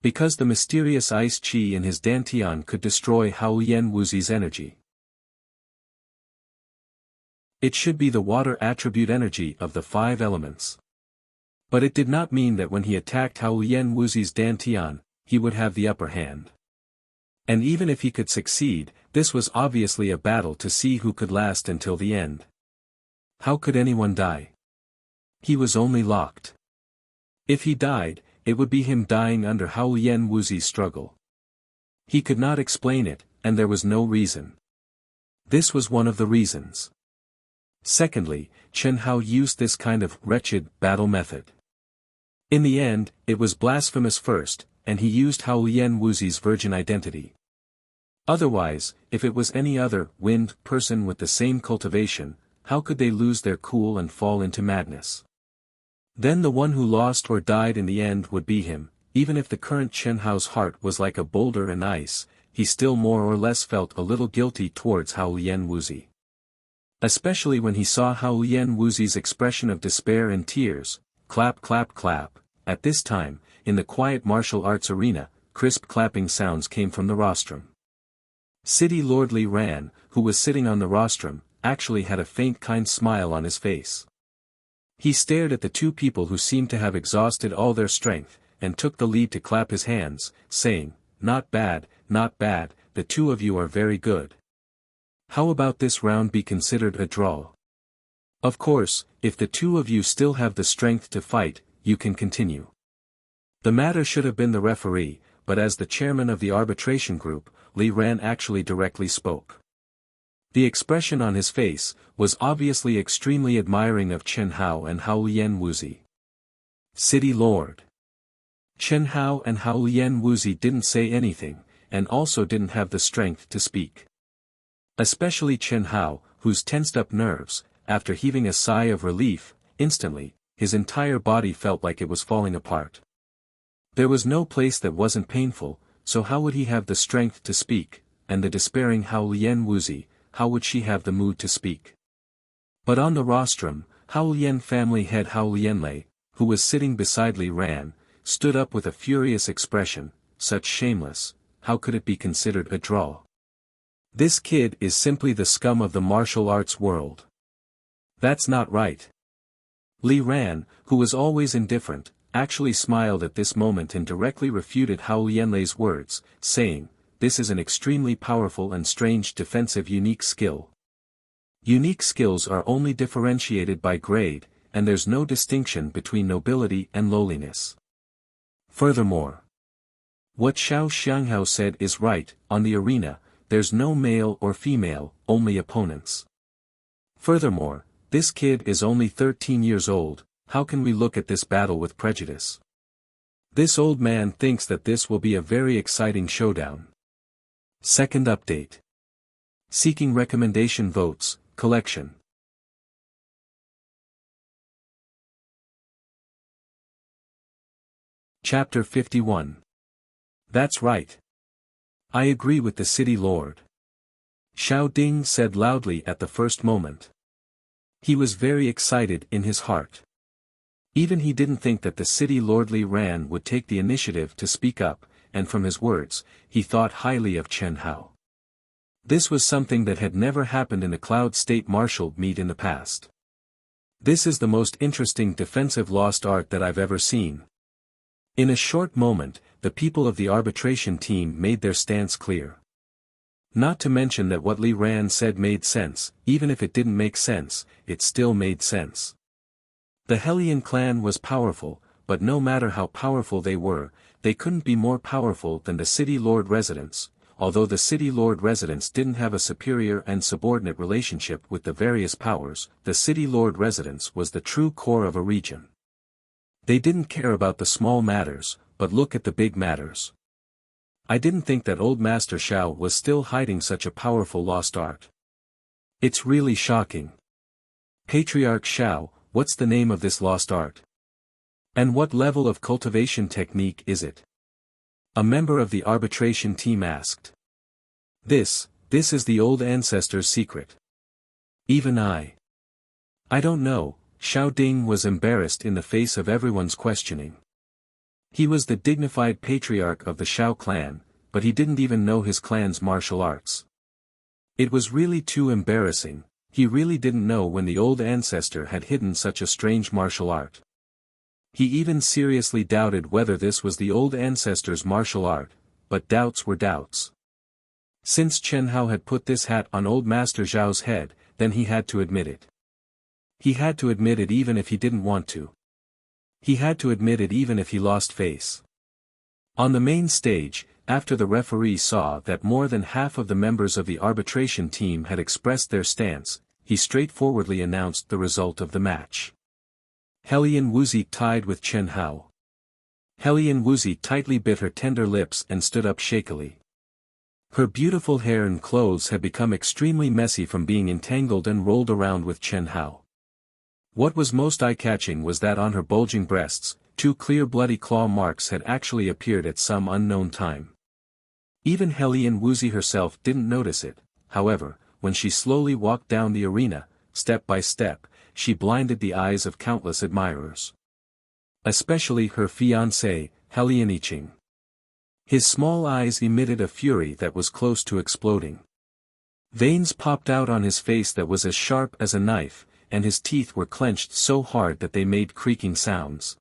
Because the mysterious ice chi in his dantian could destroy Hao Lian Wuxi's energy. It should be the water attribute energy of the 5 elements. But it did not mean that when he attacked Haoyan Wuzi's Dantian, he would have the upper hand. And even if he could succeed, this was obviously a battle to see who could last until the end. How could anyone die? He was only locked. If he died, it would be him dying under Haoyan Wuzi's struggle. He could not explain it, and there was no reason. This was one of the reasons. Secondly, Chen Hao used this kind of wretched battle method. In the end, it was blasphemous first, and he used Haoyan Wuzi's virgin identity. Otherwise, if it was any other wind person with the same cultivation, how could they lose their cool and fall into madness? Then the one who lost or died in the end would be him. Even if the current Chen Hao's heart was like a boulder and ice, he still more or less felt a little guilty towards Haoyan Wuzi. Especially when he saw Haoyan Wuzi's expression of despair and tears, clap clap clap. At this time, in the quiet martial arts arena, crisp clapping sounds came from the rostrum. City Lord Li Ran, who was sitting on the rostrum, actually had a faint kind smile on his face. He stared at the two people who seemed to have exhausted all their strength, and took the lead to clap his hands, saying, not bad, the two of you are very good. How about this round be considered a draw? Of course, if the two of you still have the strength to fight, you can continue. The matter should have been the referee, but as the chairman of the arbitration group, Li Ran actually directly spoke. The expression on his face was obviously extremely admiring of Chen Hao and Haoyan Wuzi. City Lord. Chen Hao and Haoyan Wuzi didn't say anything, and also didn't have the strength to speak. Especially Chen Hao, whose tensed-up nerves, after heaving a sigh of relief, instantly, his entire body felt like it was falling apart. There was no place that wasn't painful, so how would he have the strength to speak, and the despairing Haoyan Wuzi, how would she have the mood to speak? But on the rostrum, Haoyan family head Haoyanlei, who was sitting beside Li Ran, stood up with a furious expression, such shameless, how could it be considered a draw? This kid is simply the scum of the martial arts world. That's not right. Li Ran, who was always indifferent, actually smiled at this moment and directly refuted Haoyanlei's words, saying, this is an extremely powerful and strange defensive unique skill. Unique skills are only differentiated by grade, and there's no distinction between nobility and lowliness. Furthermore, what Xiao Xianghao said is right, on the arena, there's no male or female, only opponents. Furthermore, this kid is only 13 years old, how can we look at this battle with prejudice? This old man thinks that this will be a very exciting showdown. Second update. Seeking recommendation votes, collection. Chapter 51. That's right. I agree with the city lord. Xiao Ding said loudly at the first moment. He was very excited in his heart. Even he didn't think that the city lord Li Ran would take the initiative to speak up, and from his words, he thought highly of Chen Hao. This was something that had never happened in a Cloud State Martial meet in the past. This is the most interesting defensive lost art that I've ever seen. In a short moment, the people of the arbitration team made their stance clear. Not to mention that what Li Ran said made sense, even if it didn't make sense, it still made sense. The Hellion clan was powerful, but no matter how powerful they were, they couldn't be more powerful than the city lord residents. Although the city lord residents didn't have a superior and subordinate relationship with the various powers, the city lord residents was the true core of a region. They didn't care about the small matters, but look at the big matters. I didn't think that old Master Xiao was still hiding such a powerful lost art. It's really shocking. Patriarch Xiao, what's the name of this lost art? And what level of cultivation technique is it? A member of the arbitration team asked. This is the old ancestor's secret. Even I don't know. Xiao Ding was embarrassed in the face of everyone's questioning. He was the dignified patriarch of the Xiao clan, but he didn't even know his clan's martial arts. It was really too embarrassing, he really didn't know when the old ancestor had hidden such a strange martial art. He even seriously doubted whether this was the old ancestors' martial art, but doubts were doubts. Since Chen Hao had put this hat on old Master Zhao's head, then he had to admit it. He had to admit it even if he didn't want to. He had to admit it even if he lost face. On the main stage, after the referee saw that more than half of the members of the arbitration team had expressed their stance, he straightforwardly announced the result of the match. Helian Wuzi tied with Chen Hao. Helian Wuzi tightly bit her tender lips and stood up shakily. Her beautiful hair and clothes had become extremely messy from being entangled and rolled around with Chen Hao. What was most eye-catching was that on her bulging breasts, 2 clear bloody claw marks had actually appeared at some unknown time. Even Helian Wuzi herself didn't notice it, however, when she slowly walked down the arena, step by step, she blinded the eyes of countless admirers. Especially her fiancé, Helian Yiqing. His small eyes emitted a fury that was close to exploding. Veins popped out on his face that was as sharp as a knife, and his teeth were clenched so hard that they made creaking sounds.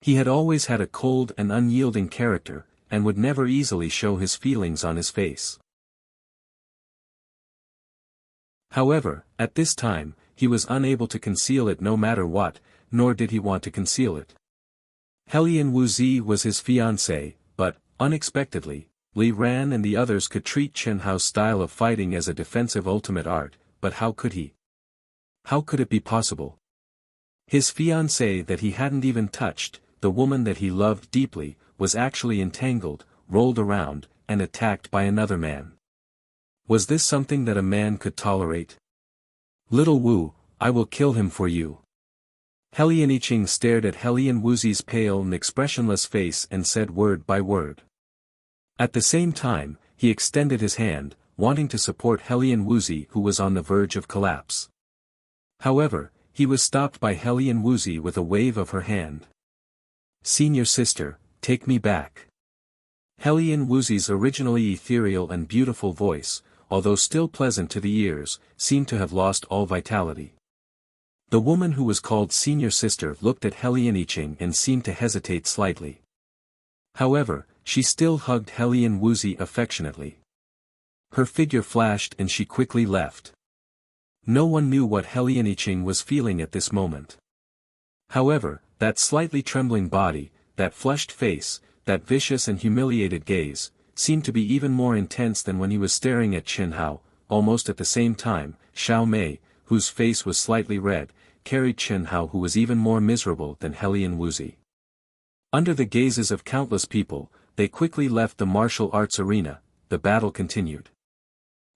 He had always had a cold and unyielding character, and would never easily show his feelings on his face. However, at this time, he was unable to conceal it no matter what, nor did he want to conceal it. Helian Wuzi was his fiancée, but, unexpectedly, Li Ran and the others could treat Chen Hao's style of fighting as a defensive ultimate art, but how could he? How could it be possible? His fiancée that he hadn't even touched, the woman that he loved deeply, was actually entangled, rolled around, and attacked by another man. Was this something that a man could tolerate? Little Wu, I will kill him for you. Helian Yiqing stared at Helian Wuzi's pale and expressionless face and said word by word. At the same time, he extended his hand, wanting to support Helian Wuzi who was on the verge of collapse. However, he was stopped by Helian Wuzi with a wave of her hand. Senior sister, take me back. Helian Wuzi's originally ethereal and beautiful voice, although still pleasant to the ears, seemed to have lost all vitality. The woman who was called senior sister looked at Helian Yiqing and seemed to hesitate slightly. However, she still hugged Helian Wuzi affectionately. Her figure flashed and she quickly left. No one knew what Helian Yiqing was feeling at this moment. However, that slightly trembling body, that flushed face, that vicious and humiliated gaze, seemed to be even more intense than when he was staring at Chen Hao. Almost at the same time, Xiao Mei, whose face was slightly red, carried Chen Hao who was even more miserable than Helian Wuzi. Under the gazes of countless people, they quickly left the martial arts arena. The battle continued.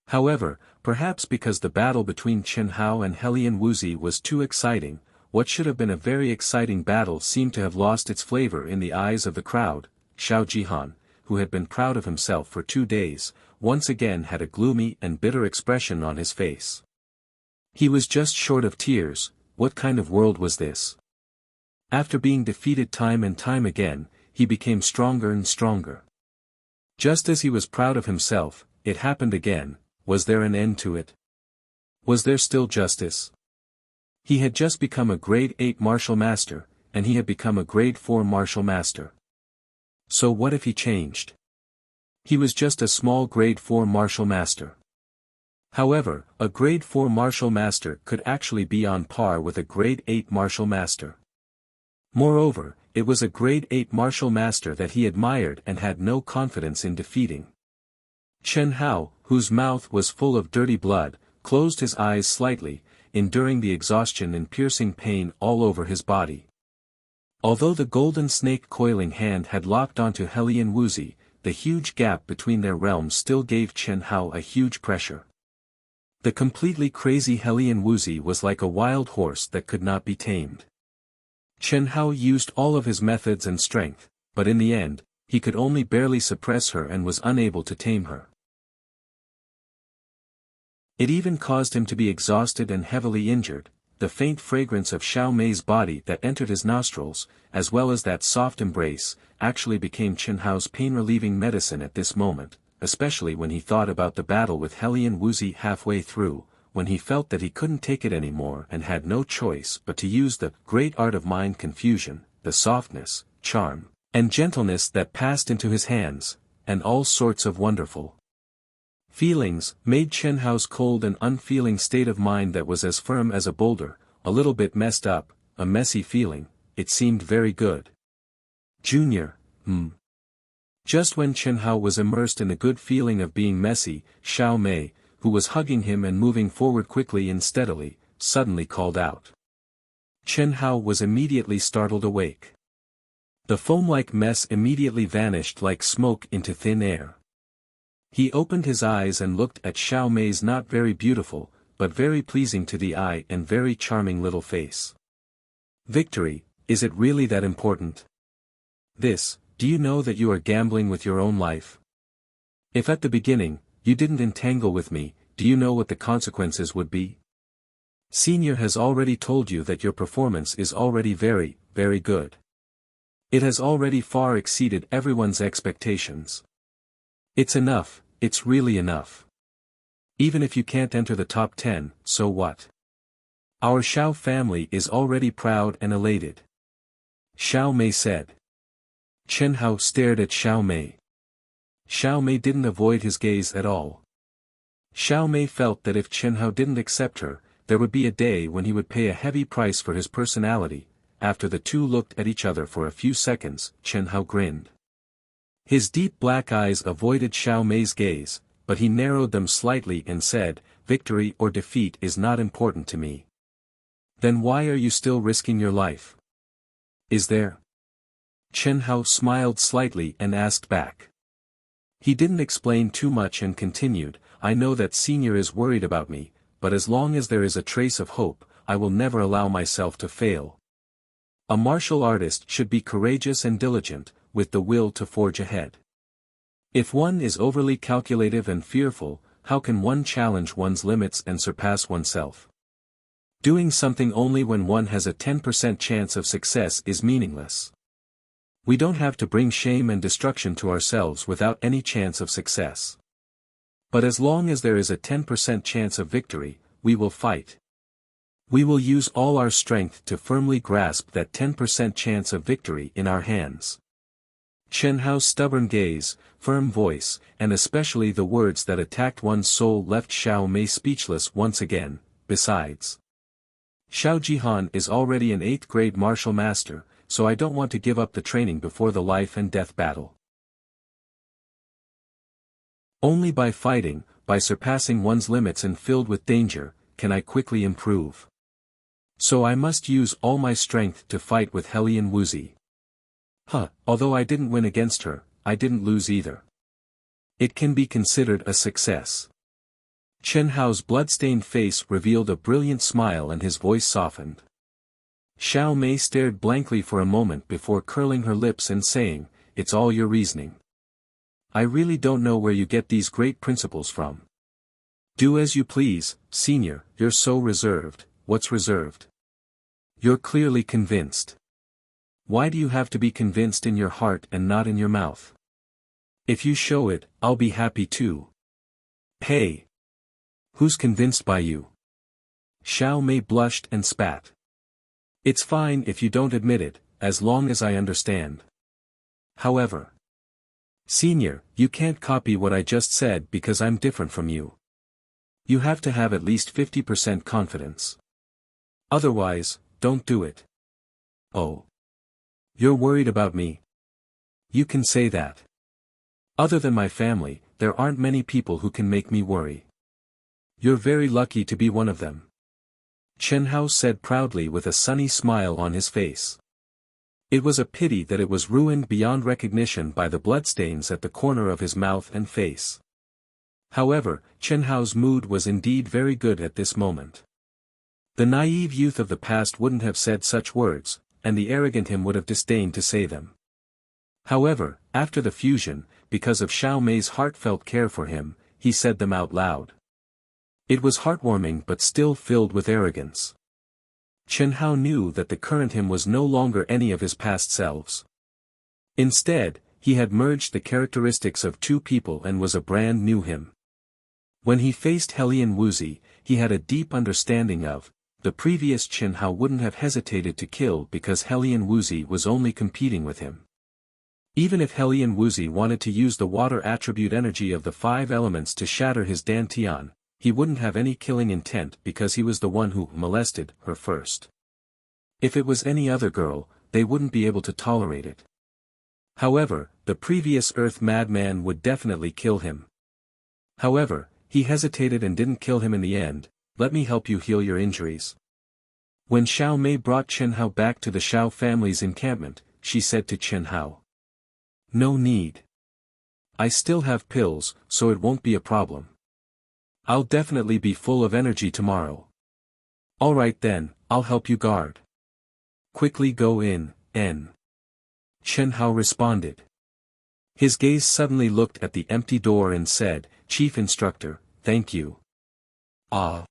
However, perhaps because the battle between Chen Hao and Helian Wuzi was too exciting, what should have been a very exciting battle seemed to have lost its flavor in the eyes of the crowd. Xiao Jihan, who had been proud of himself for 2 days, once again had a gloomy and bitter expression on his face. He was just short of tears. What kind of world was this? After being defeated time and time again, he became stronger and stronger. Just as he was proud of himself, it happened again. Was there an end to it? Was there still justice? He had just become a grade 8 martial master, and he had become a grade 4 martial master. So what if he changed? He was just a small grade 4 martial master. However, a grade 4 martial master could actually be on par with a grade 8 martial master. Moreover, it was a grade 8 martial master that he admired and had no confidence in defeating. Chen Hao, whose mouth was full of dirty blood, closed his eyes slightly, enduring the exhaustion and piercing pain all over his body. Although the golden snake coiling hand had locked onto Helian Wuzi, the huge gap between their realms still gave Chen Hao a huge pressure. The completely crazy Helian Wuzi was like a wild horse that could not be tamed. Chen Hao used all of his methods and strength, but in the end, he could only barely suppress her and was unable to tame her. It even caused him to be exhausted and heavily injured. The faint fragrance of Xiao Mei's body that entered his nostrils, as well as that soft embrace, actually became Chen Hao's pain-relieving medicine at this moment, especially when he thought about the battle with Helian Wuzi halfway through, when he felt that he couldn't take it anymore and had no choice but to use the great art of mind confusion, the softness, charm, and gentleness that passed into his hands, and all sorts of wonderful feelings, made Chen Hao's cold and unfeeling state of mind that was as firm as a boulder, a little bit messed up, a messy feeling. It seemed very good. Junior, Just when Chen Hao was immersed in the good feeling of being messy, Xiao Mei, who was hugging him and moving forward quickly and steadily, suddenly called out. Chen Hao was immediately startled awake. The foam-like mess immediately vanished like smoke into thin air. He opened his eyes and looked at Xiao Mei's not very beautiful, but very pleasing to the eye and very charming little face. Victory, is it really that important? Do you know that you are gambling with your own life? If at the beginning, you didn't entangle with me, do you know what the consequences would be? Senior has already told you that your performance is already very, very good. It has already far exceeded everyone's expectations. It's enough, it's really enough. Even if you can't enter the top 10, so what? Our Xiao family is already proud and elated. Xiao Mei said. Chen Hao stared at Xiao Mei. Xiao Mei didn't avoid his gaze at all. Xiao Mei felt that if Chen Hao didn't accept her, there would be a day when he would pay a heavy price for his personality. After the two looked at each other for a few seconds, Chen Hao grinned. His deep black eyes avoided Xiao Mei's gaze, but he narrowed them slightly and said, "Victory or defeat is not important to me." Then why are you still risking your life? Is there? Chen Hao smiled slightly and asked back. He didn't explain too much and continued, "I know that Senior is worried about me, but as long as there is a trace of hope, I will never allow myself to fail. A martial artist should be courageous and diligent, with the will to forge ahead. If one is overly calculative and fearful, how can one challenge one's limits and surpass oneself? Doing something only when one has a 10% chance of success is meaningless. We don't have to bring shame and destruction to ourselves without any chance of success. But as long as there is a 10% chance of victory, we will fight. We will use all our strength to firmly grasp that 10% chance of victory in our hands." Chen Hao's stubborn gaze, firm voice, and especially the words that attacked one's soul left Xiao Mei speechless once again. Besides, Xiao Jihan is already an 8th grade martial master, so I don't want to give up the training before the life and death battle. Only by fighting, by surpassing one's limits and filled with danger, can I quickly improve. So I must use all my strength to fight with Helian Wuzi. Although I didn't win against her, I didn't lose either. It can be considered a success. Chen Hao's blood-stained face revealed a brilliant smile and his voice softened. Xiao Mei stared blankly for a moment before curling her lips and saying, "It's all your reasoning. I really don't know where you get these great principles from. Do as you please, Senior, you're so reserved. What's reserved? You're clearly convinced. Why do you have to be convinced in your heart and not in your mouth? If you show it, I'll be happy too." "Hey! Who's convinced by you?" Xiao Mei blushed and spat. "It's fine if you don't admit it, as long as I understand. However, Senior, you can't copy what I just said because I'm different from you. You have to have at least 50% confidence. Otherwise, don't do it." "Oh. You're worried about me? You can say that. Other than my family, there aren't many people who can make me worry. You're very lucky to be one of them," Chen Hao said proudly with a sunny smile on his face. It was a pity that it was ruined beyond recognition by the bloodstains at the corner of his mouth and face. However, Chen Hao's mood was indeed very good at this moment. The naive youth of the past wouldn't have said such words, and the arrogant him would have disdained to say them. However, after the fusion, because of Xiao Mei's heartfelt care for him, he said them out loud. It was heartwarming but still filled with arrogance. Chen Hao knew that the current him was no longer any of his past selves. Instead, he had merged the characteristics of two people and was a brand new him. When he faced Helian Wuzi, he had a deep understanding of, the previous Chen Hao wouldn't have hesitated to kill because Helian Wuzi was only competing with him. Even if Helian Wuzi wanted to use the water attribute energy of the 5 elements to shatter his dantian, he wouldn't have any killing intent because he was the one who molested her first. If it was any other girl, they wouldn't be able to tolerate it. However, the previous Earth madman would definitely kill him. However, he hesitated and didn't kill him in the end. Let me help you heal your injuries. When Xiao Mei brought Chen Hao back to the Xiao family's encampment, she said to Chen Hao, "No need. I still have pills, so it won't be a problem. I'll definitely be full of energy tomorrow." "Alright then, I'll help you guard." "Quickly go in, N." Chen Hao responded. His gaze suddenly looked at the empty door and said, "Chief Instructor, thank you." "Ah."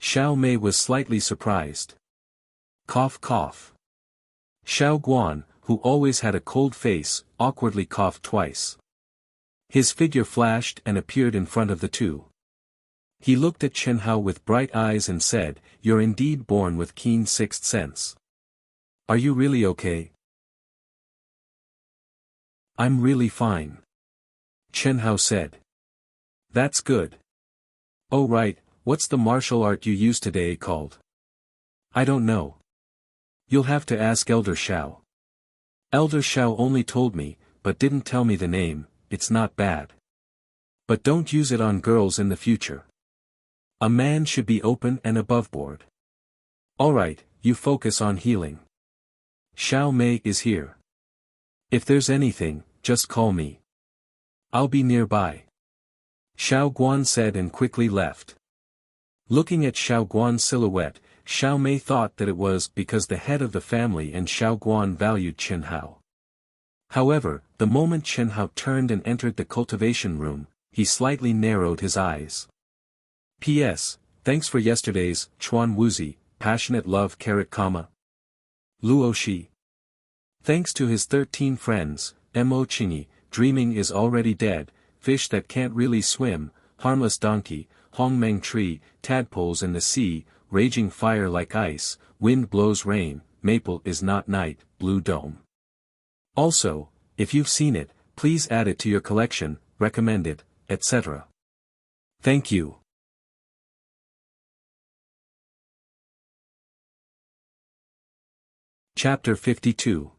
Xiao Mei was slightly surprised. Cough cough. Xiao Guan, who always had a cold face, awkwardly coughed twice. His figure flashed and appeared in front of the two. He looked at Chen Hao with bright eyes and said, "You're indeed born with keen sixth sense. Are you really okay?" "I'm really fine," Chen Hao said. "That's good. Oh right, what's the martial art you used today called?" "I don't know. You'll have to ask Elder Xiao. Elder Xiao only told me, but didn't tell me the name. It's not bad. But don't use it on girls in the future. A man should be open and aboveboard. Alright, you focus on healing. Xiao Mei is here. If there's anything, just call me. I'll be nearby." Xiao Guan said and quickly left. Looking at Xiao Guan's silhouette, Xiao Mei thought that it was because the head of the family and Xiao Guan valued Chen Hao. However, the moment Chen Hao turned and entered the cultivation room, he slightly narrowed his eyes. P.S. Thanks for yesterday's, Chuan Wuzi, passionate love comma. Luo Shi. Thanks to his 13 friends, Mo Qingyi, dreaming is already dead, fish that can't really swim, harmless donkey, Hongmeng tree, tadpoles in the sea, raging fire like ice, wind blows rain, maple is not night, blue dome. Also, if you've seen it, please add it to your collection, recommend it, etc. Thank you. Chapter 52.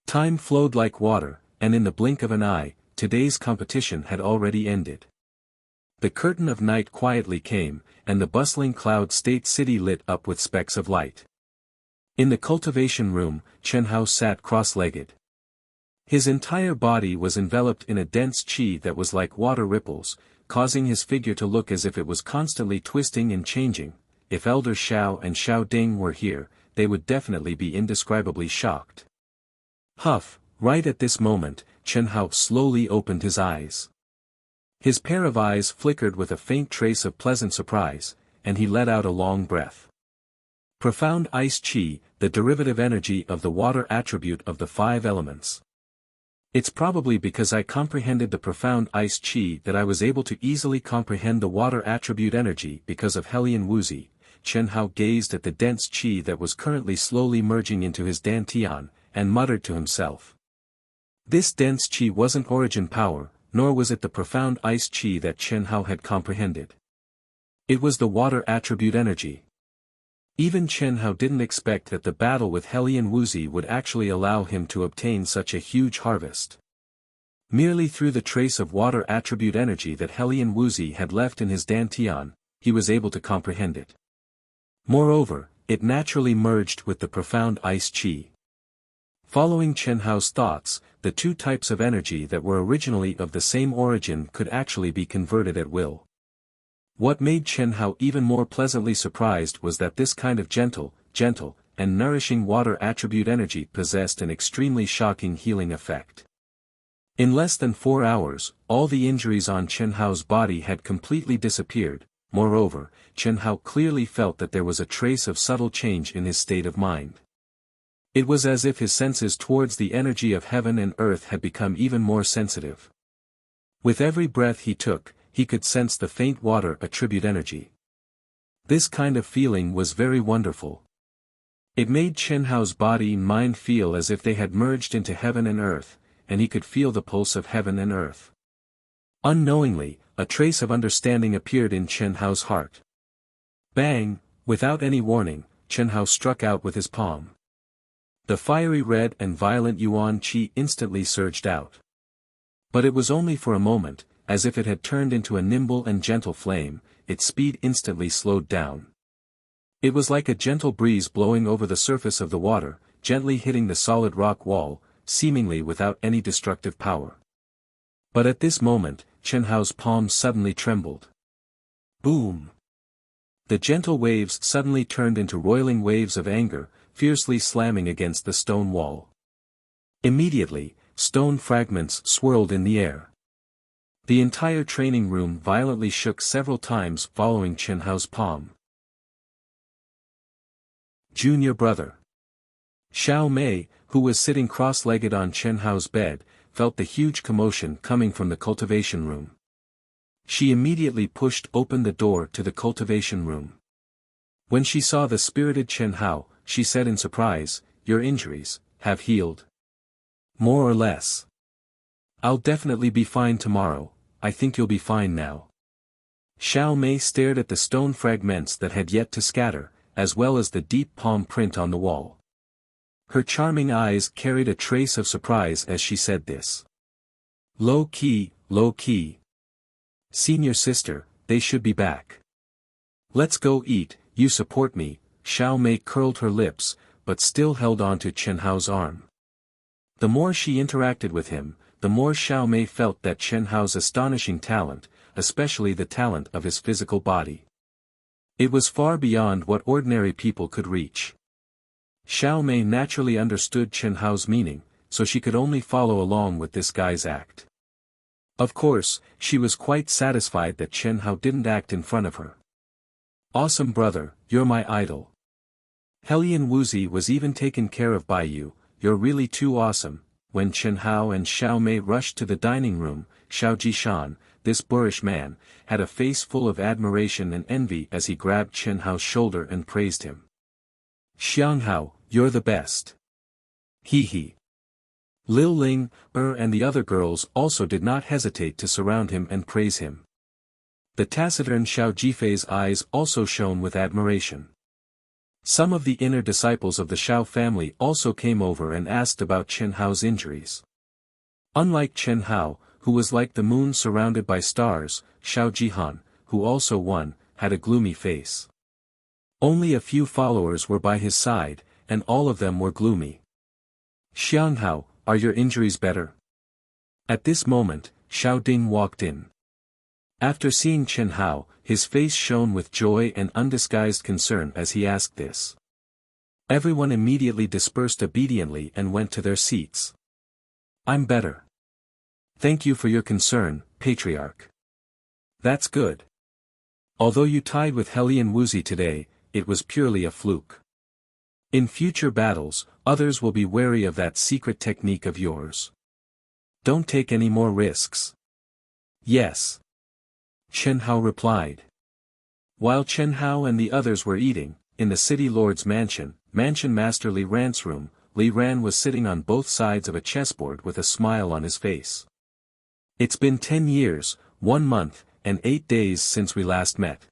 Time flowed like water, and in the blink of an eye, today's competition had already ended. The curtain of night quietly came, and the bustling cloud state city lit up with specks of light. In the cultivation room, Chen Hao sat cross-legged. His entire body was enveloped in a dense qi that was like water ripples, causing his figure to look as if it was constantly twisting and changing. If Elder Xiao and Xiao Ding were here, they would definitely be indescribably shocked. Huff, right at this moment, Chen Hao slowly opened his eyes. His pair of eyes flickered with a faint trace of pleasant surprise, and he let out a long breath. Profound ice qi, the derivative energy of the water attribute of the 5 elements. It's probably because I comprehended the profound ice qi that I was able to easily comprehend the water attribute energy because of Helian Wuzi. Chen Hao gazed at the dense qi that was currently slowly merging into his dantian, and muttered to himself. This dense qi wasn't origin power, nor was it the profound ice qi that Chen Hao had comprehended. It was the water attribute energy. Even Chen Hao didn't expect that the battle with Helian Wuzi would actually allow him to obtain such a huge harvest. Merely through the trace of water attribute energy that Helian Wuzi had left in his dantian, he was able to comprehend it. Moreover, it naturally merged with the profound ice qi. Following Chen Hao's thoughts, the two types of energy that were originally of the same origin could actually be converted at will. What made Chen Hao even more pleasantly surprised was that this kind of gentle, and nourishing water attribute energy possessed an extremely shocking healing effect. In less than 4 hours, all the injuries on Chen Hao's body had completely disappeared. Moreover, Chen Hao clearly felt that there was a trace of subtle change in his state of mind. It was as if his senses towards the energy of heaven and earth had become even more sensitive. With every breath he took, he could sense the faint water attribute energy. This kind of feeling was very wonderful. It made Chen Hao's body and mind feel as if they had merged into heaven and earth, and he could feel the pulse of heaven and earth. Unknowingly, a trace of understanding appeared in Chen Hao's heart. Bang! Without any warning, Chen Hao struck out with his palm. The fiery red and violent yuan qi instantly surged out. But it was only for a moment, as if it had turned into a nimble and gentle flame, its speed instantly slowed down. It was like a gentle breeze blowing over the surface of the water, gently hitting the solid rock wall, seemingly without any destructive power. But at this moment, Chen Hao's palm suddenly trembled. Boom! The gentle waves suddenly turned into roiling waves of anger, fiercely slamming against the stone wall. Immediately, stone fragments swirled in the air. The entire training room violently shook several times following Chen Hao's palm. Junior brother. Xiao Mei, who was sitting cross-legged on Chen Hao's bed, felt the huge commotion coming from the cultivation room. She immediately pushed open the door to the cultivation room. When she saw the spirited Chen Hao, she said in surprise, "Your injuries have healed." "More or less. I'll definitely be fine tomorrow. I think you'll be fine now." Xiao Mei stared at the stone fragments that had yet to scatter, as well as the deep palm print on the wall. Her charming eyes carried a trace of surprise as she said this. Low key. Senior sister, they should be back. Let's go eat, you support me. Xiao Mei curled her lips, but still held on to Chen Hao's arm. The more she interacted with him, the more Xiao Mei felt that Chen Hao's astonishing talent, especially the talent of his physical body. It was far beyond what ordinary people could reach. Xiao Mei naturally understood Chen Hao's meaning, so she could only follow along with this guy's act. Of course, she was quite satisfied that Chen Hao didn't act in front of her. Awesome brother, you're my idol. Helian Wuzi was even taken care of by you, you're really too awesome. When Chen Hao and Xiao Mei rushed to the dining room, Xiao Jishan, this boorish man, had a face full of admiration and envy as he grabbed Chen Hao's shoulder and praised him. Xianghao, you're the best. He. Lil Ling, and the other girls also did not hesitate to surround him and praise him. The taciturn Xiao Jifei's eyes also shone with admiration. Some of the inner disciples of the Xiao family also came over and asked about Chen Hao's injuries. Unlike Chen Hao, who was like the moon surrounded by stars, Xiao Jihan, who also won, had a gloomy face. Only a few followers were by his side, and all of them were gloomy. Xianghao, are your injuries better? At this moment, Xiao Ding walked in. After seeing Chen Hao, his face shone with joy and undisguised concern as he asked this. Everyone immediately dispersed obediently and went to their seats. I'm better. Thank you for your concern, Patriarch. That's good. Although you tied with Helian Wuzi today, it was purely a fluke. In future battles, others will be wary of that secret technique of yours. Don't take any more risks. Yes. Chen Hao replied. While Chen Hao and the others were eating, in the city lord's mansion master Li Ran's room, Li Ran was sitting on both sides of a chessboard with a smile on his face. It's been 10 years, 1 month, and 8 days since we last met.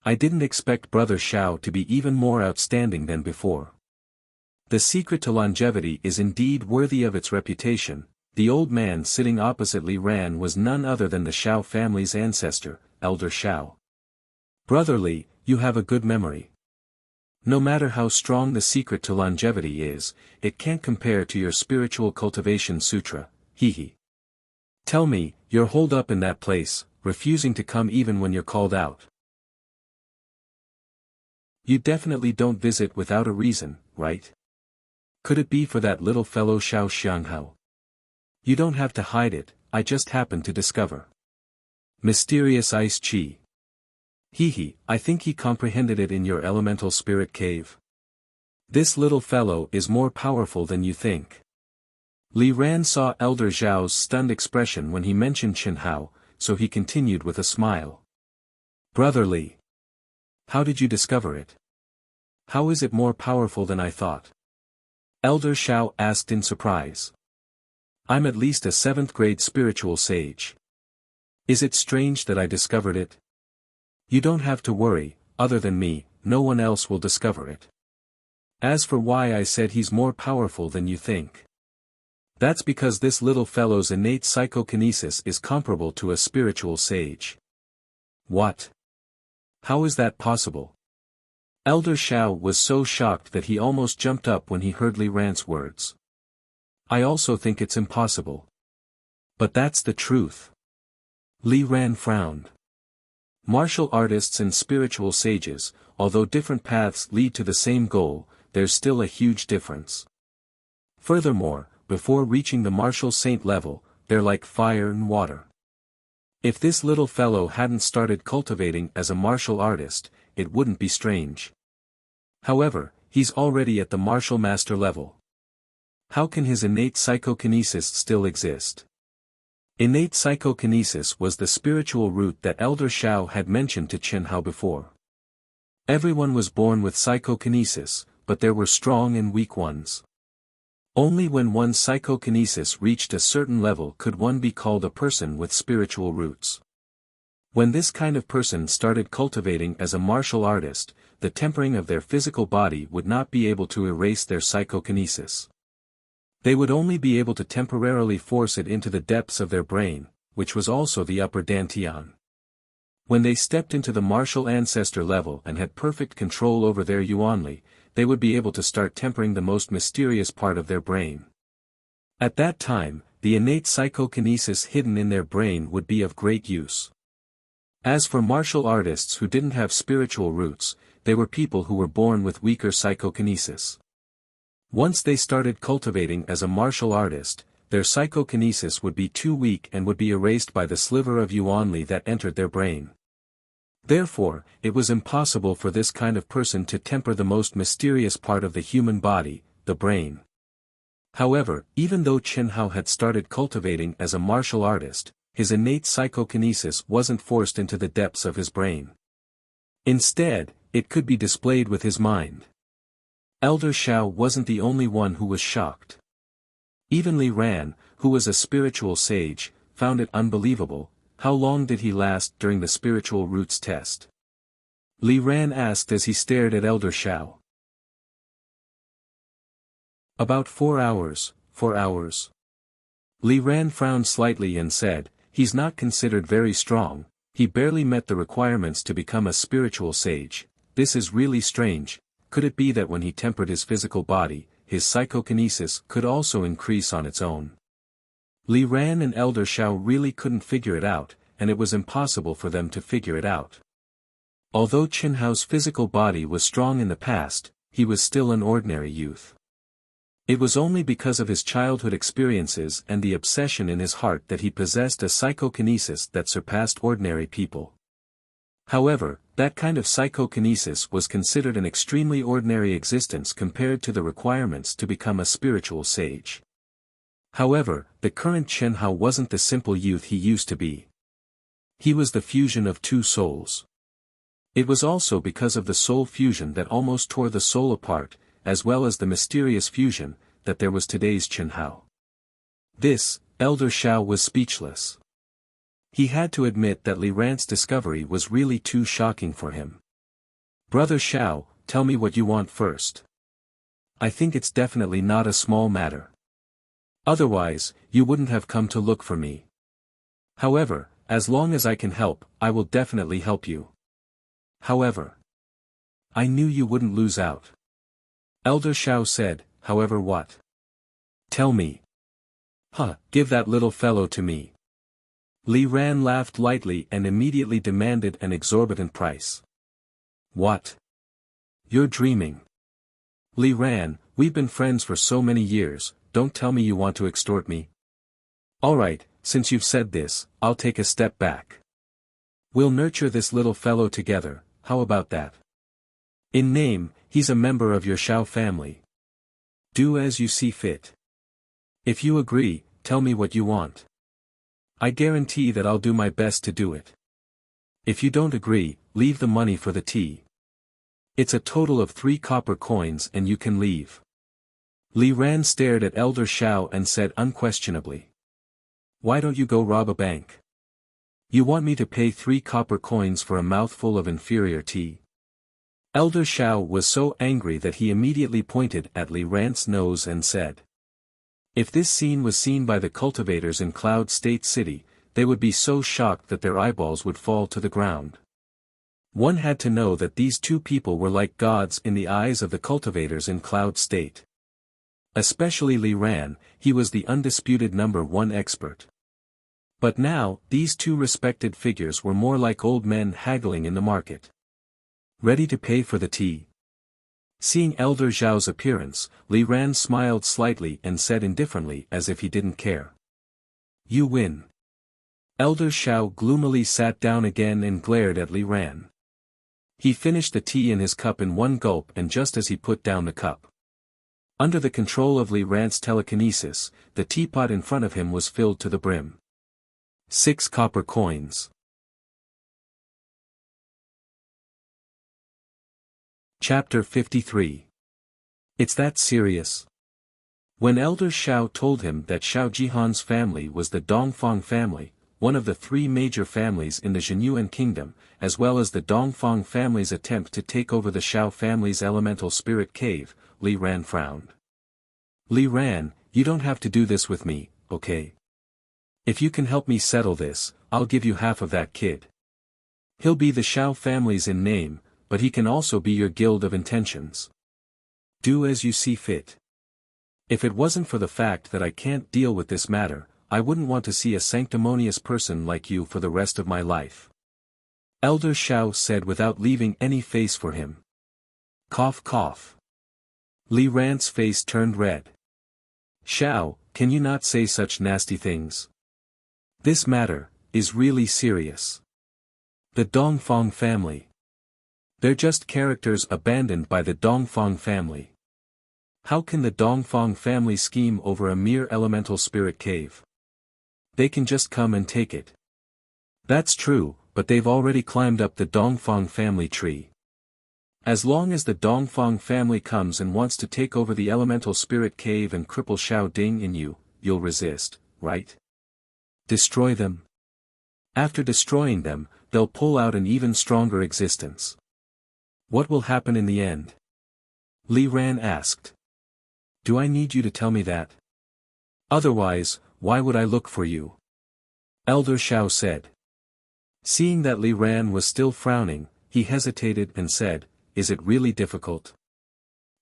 I didn't expect Brother Xiao to be even more outstanding than before. The secret to longevity is indeed worthy of its reputation. The old man sitting opposite Li Ran was none other than the Xiao family's ancestor, Elder Xiao. Brother Li, you have a good memory. No matter how strong the secret to longevity is, it can't compare to your spiritual cultivation sutra, he. Tell me, you're holed up in that place, refusing to come even when you're called out. You definitely don't visit without a reason, right? Could it be for that little fellow Xiao Xianghao? You don't have to hide it, I just happened to discover. Mysterious ice chi. I think he comprehended it in your elemental spirit cave. This little fellow is more powerful than you think. Li Ran saw Elder Zhao's stunned expression when he mentioned Chen Hao, so he continued with a smile. Brother Li. How did you discover it? How is it more powerful than I thought? Elder Xiao asked in surprise. I'm at least a 7th grade spiritual sage. Is it strange that I discovered it? You don't have to worry, other than me, no one else will discover it. As for why I said he's more powerful than you think. That's because this little fellow's innate psychokinesis is comparable to a spiritual sage. What? How is that possible? Elder Xiao was so shocked that he almost jumped up when he heard Li Ran's words. I also think it's impossible. But that's the truth. Li Ran frowned. Martial artists and spiritual sages, although different paths lead to the same goal, there's still a huge difference. Furthermore, before reaching the martial saint level, they're like fire and water. If this little fellow hadn't started cultivating as a martial artist, it wouldn't be strange. However, he's already at the martial master level. How can his innate psychokinesis still exist? Innate psychokinesis was the spiritual root that Elder Xiao had mentioned to Chen Hao before. Everyone was born with psychokinesis, but there were strong and weak ones. Only when one's psychokinesis reached a certain level could one be called a person with spiritual roots. When this kind of person started cultivating as a martial artist, the tempering of their physical body would not be able to erase their psychokinesis. They would only be able to temporarily force it into the depths of their brain, which was also the upper dantian. When they stepped into the martial ancestor level and had perfect control over their yuanli, they would be able to start tempering the most mysterious part of their brain. At that time, the innate psychokinesis hidden in their brain would be of great use. As for martial artists who didn't have spiritual roots, they were people who were born with weaker psychokinesis. Once they started cultivating as a martial artist, their psychokinesis would be too weak and would be erased by the sliver of yuanli that entered their brain. Therefore, it was impossible for this kind of person to temper the most mysterious part of the human body, the brain. However, even though Chen Hao had started cultivating as a martial artist, his innate psychokinesis wasn't forced into the depths of his brain. Instead, it could be displayed with his mind. Elder Xiao wasn't the only one who was shocked. Even Li Ran, who was a spiritual sage, found it unbelievable. How long did he last during the spiritual roots test? Li Ran asked as he stared at Elder Xiao. About 4 hours, 4 hours. Li Ran frowned slightly and said, he's not considered very strong, he barely met the requirements to become a spiritual sage. This is really strange. Could it be that when he tempered his physical body, his psychokinesis could also increase on its own? Li Ran and Elder Xiao really couldn't figure it out, and it was impossible for them to figure it out. Although Chen Hao's physical body was strong in the past, he was still an ordinary youth. It was only because of his childhood experiences and the obsession in his heart that he possessed a psychokinesis that surpassed ordinary people. However, that kind of psychokinesis was considered an extremely ordinary existence compared to the requirements to become a spiritual sage. However, the current Chen Hao wasn't the simple youth he used to be. He was the fusion of two souls. It was also because of the soul fusion that almost tore the soul apart, as well as the mysterious fusion, that there was today's Chen Hao. This, Elder Xiao was speechless. He had to admit that Li Ran's discovery was really too shocking for him. Brother Xiao, tell me what you want first. I think it's definitely not a small matter. Otherwise, you wouldn't have come to look for me. However, as long as I can help, I will definitely help you. However, I knew you wouldn't lose out. Elder Xiao said, however what? Tell me. Give that little fellow to me. Li Ran laughed lightly and immediately demanded an exorbitant price. What? You're dreaming. Li Ran, we've been friends for so many years, don't tell me you want to extort me. Alright, since you've said this, I'll take a step back. We'll nurture this little fellow together, how about that? In name, he's a member of your Xiao family. Do as you see fit. If you agree, tell me what you want. I guarantee that I'll do my best to do it. If you don't agree, leave the money for the tea. It's a total of 3 copper coins and you can leave. Li Ran stared at Elder Xiao and said unquestionably. Why don't you go rob a bank? You want me to pay 3 copper coins for a mouthful of inferior tea? Elder Xiao was so angry that he immediately pointed at Li Ran's nose and said. If this scene was seen by the cultivators in Cloud State City, they would be so shocked that their eyeballs would fall to the ground. One had to know that these 2 people were like gods in the eyes of the cultivators in Cloud State. Especially Li Ran, he was the undisputed #1 expert. But now, these 2 respected figures were more like old men haggling in the market. Ready to pay for the tea? Seeing Elder Zhao's appearance, Li Ran smiled slightly and said indifferently as if he didn't care. You win. Elder Xiao gloomily sat down again and glared at Li Ran. He finished the tea in his cup in one gulp, and just as he put down the cup, under the control of Li Ran's telekinesis, the teapot in front of him was filled to the brim. 6 copper coins. Chapter 53. It's that serious? When Elder Xiao told him that Xiao Jihan's family was the Dongfang family, one of the 3 major families in the Zhenyuan kingdom, as well as the Dongfang family's attempt to take over the Xiao family's elemental spirit cave, Li Ran frowned. Li Ran, you don't have to do this with me, okay? If you can help me settle this, I'll give you half of that kid. He'll be the Xiao family's in name, but he can also be your guild of intentions. Do as you see fit. If it wasn't for the fact that I can't deal with this matter, I wouldn't want to see a sanctimonious person like you for the rest of my life. Elder Xiao said without leaving any face for him. Cough cough. Li Ran's face turned red. Xiao, can you not say such nasty things? This matter is really serious. The Dongfang family. They're just characters abandoned by the Dongfang family. How can the Dongfang family scheme over a mere elemental spirit cave? They can just come and take it. That's true, but they've already climbed up the Dongfang family tree. As long as the Dongfang family comes and wants to take over the elemental spirit cave and cripple Xiao Ding in you, you'll resist, right? Destroy them. After destroying them, they'll pull out an even stronger existence. What will happen in the end? Li Ran asked. Do I need you to tell me that? Otherwise, why would I look for you? Elder Xiao said. Seeing that Li Ran was still frowning, he hesitated and said, Is it really difficult?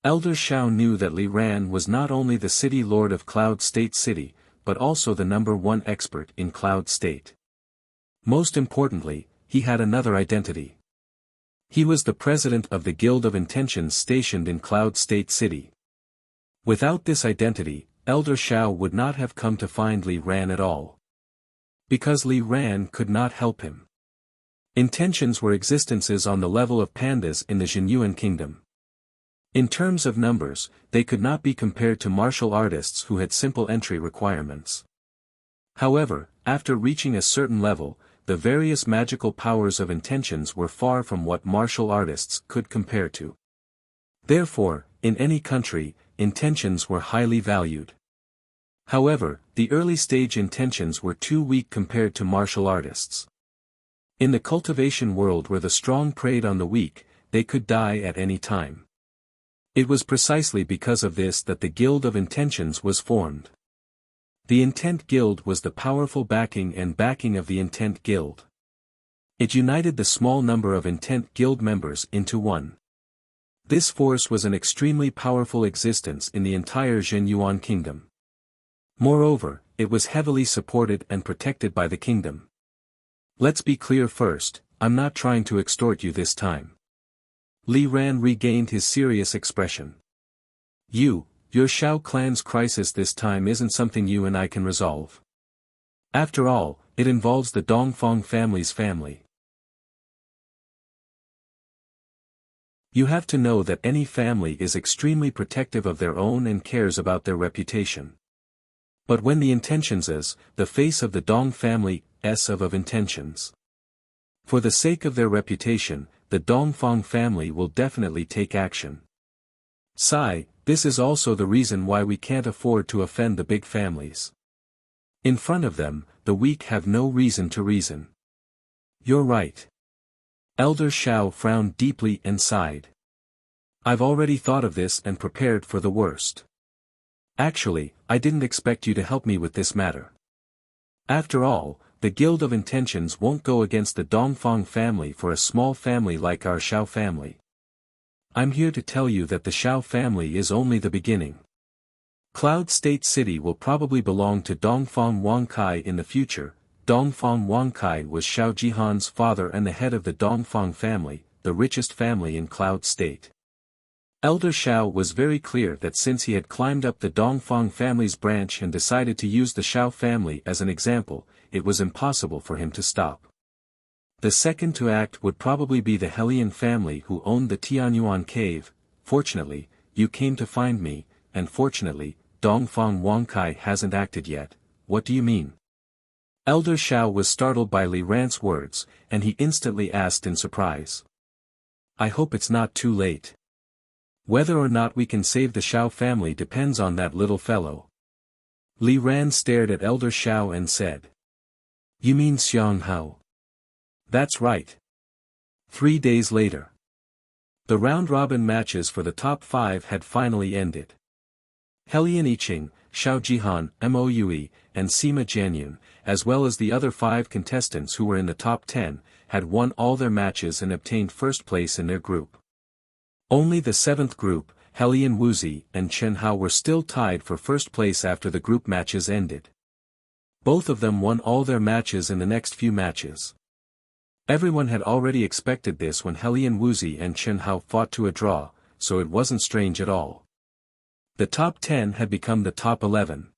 Elder Xiao knew that Li Ran was not only the city lord of Cloud State City, but also the #1 expert in Cloud State. Most importantly, he had another identity. He was the president of the Guild of Intentions stationed in Cloud State City. Without this identity, Elder Xiao would not have come to find Li Ran at all. Because Li Ran could not help him. Intentions were existences on the level of pandas in the Zhenyuan kingdom. In terms of numbers, they could not be compared to martial artists who had simple entry requirements. However, after reaching a certain level, the various magical powers of intentions were far from what martial artists could compare to. Therefore, in any country, intentions were highly valued. However, the early-stage intentions were too weak compared to martial artists. In the cultivation world where the strong preyed on the weak, they could die at any time. It was precisely because of this that the Guild of Intentions was formed. The Intent Guild was the powerful backing of the Intent Guild. It united the small number of Intent Guild members into one. This force was an extremely powerful existence in the entire Zhenyuan kingdom. Moreover, it was heavily supported and protected by the kingdom. Let's be clear first, I'm not trying to extort you this time. Li Ran regained his serious expression. Your Xiao clan's crisis this time isn't something you and I can resolve. After all, it involves the Dongfang family's family. You have to know that any family is extremely protective of their own and cares about their reputation. But when the intentions is, the face of the Dong family, of intentions. For the sake of their reputation, the Dongfang family will definitely take action. Sigh, this is also the reason why we can't afford to offend the big families. In front of them, the weak have no reason to reason. You're right. Elder Xiao frowned deeply and sighed. I've already thought of this and prepared for the worst. Actually, I didn't expect you to help me with this matter. After all, the Guild of Intentions won't go against the Dongfang family for a small family like our Xiao family. I'm here to tell you that the Xiao family is only the beginning. Cloud State City will probably belong to Dongfang Wangkai in the future. Dongfang Wangkai was Xiao Jihan's father and the head of the Dongfang family, the richest family in Cloud State. Elder Xiao was very clear that since he had climbed up the Dongfang family's branch and decided to use the Xiao family as an example, it was impossible for him to stop. The second to act would probably be the Helian family who owned the Tianyuan cave. Fortunately, you came to find me, and fortunately, Dongfang Wangkai hasn't acted yet. What do you mean? Elder Xiao was startled by Li Ran's words, and he instantly asked in surprise. I hope it's not too late. Whether or not we can save the Xiao family depends on that little fellow. Li Ran stared at Elder Xiao and said. You mean Xiang Hao? That's right. 3 days later. The round-robin matches for the top 5 had finally ended. Helian Yiqing, Xiao Jihan, Moue, and Sima Jianyun, as well as the other 5 contestants who were in the top 10, had won all their matches and obtained first place in their group. Only the 7th group, Helian Wuxia and Xianxia were still tied for first place after the group matches ended. Both of them won all their matches in the next few matches. Everyone had already expected this when Helian Wuxia and Xianxia fought to a draw, so it wasn't strange at all. The top 10 had become the top 11.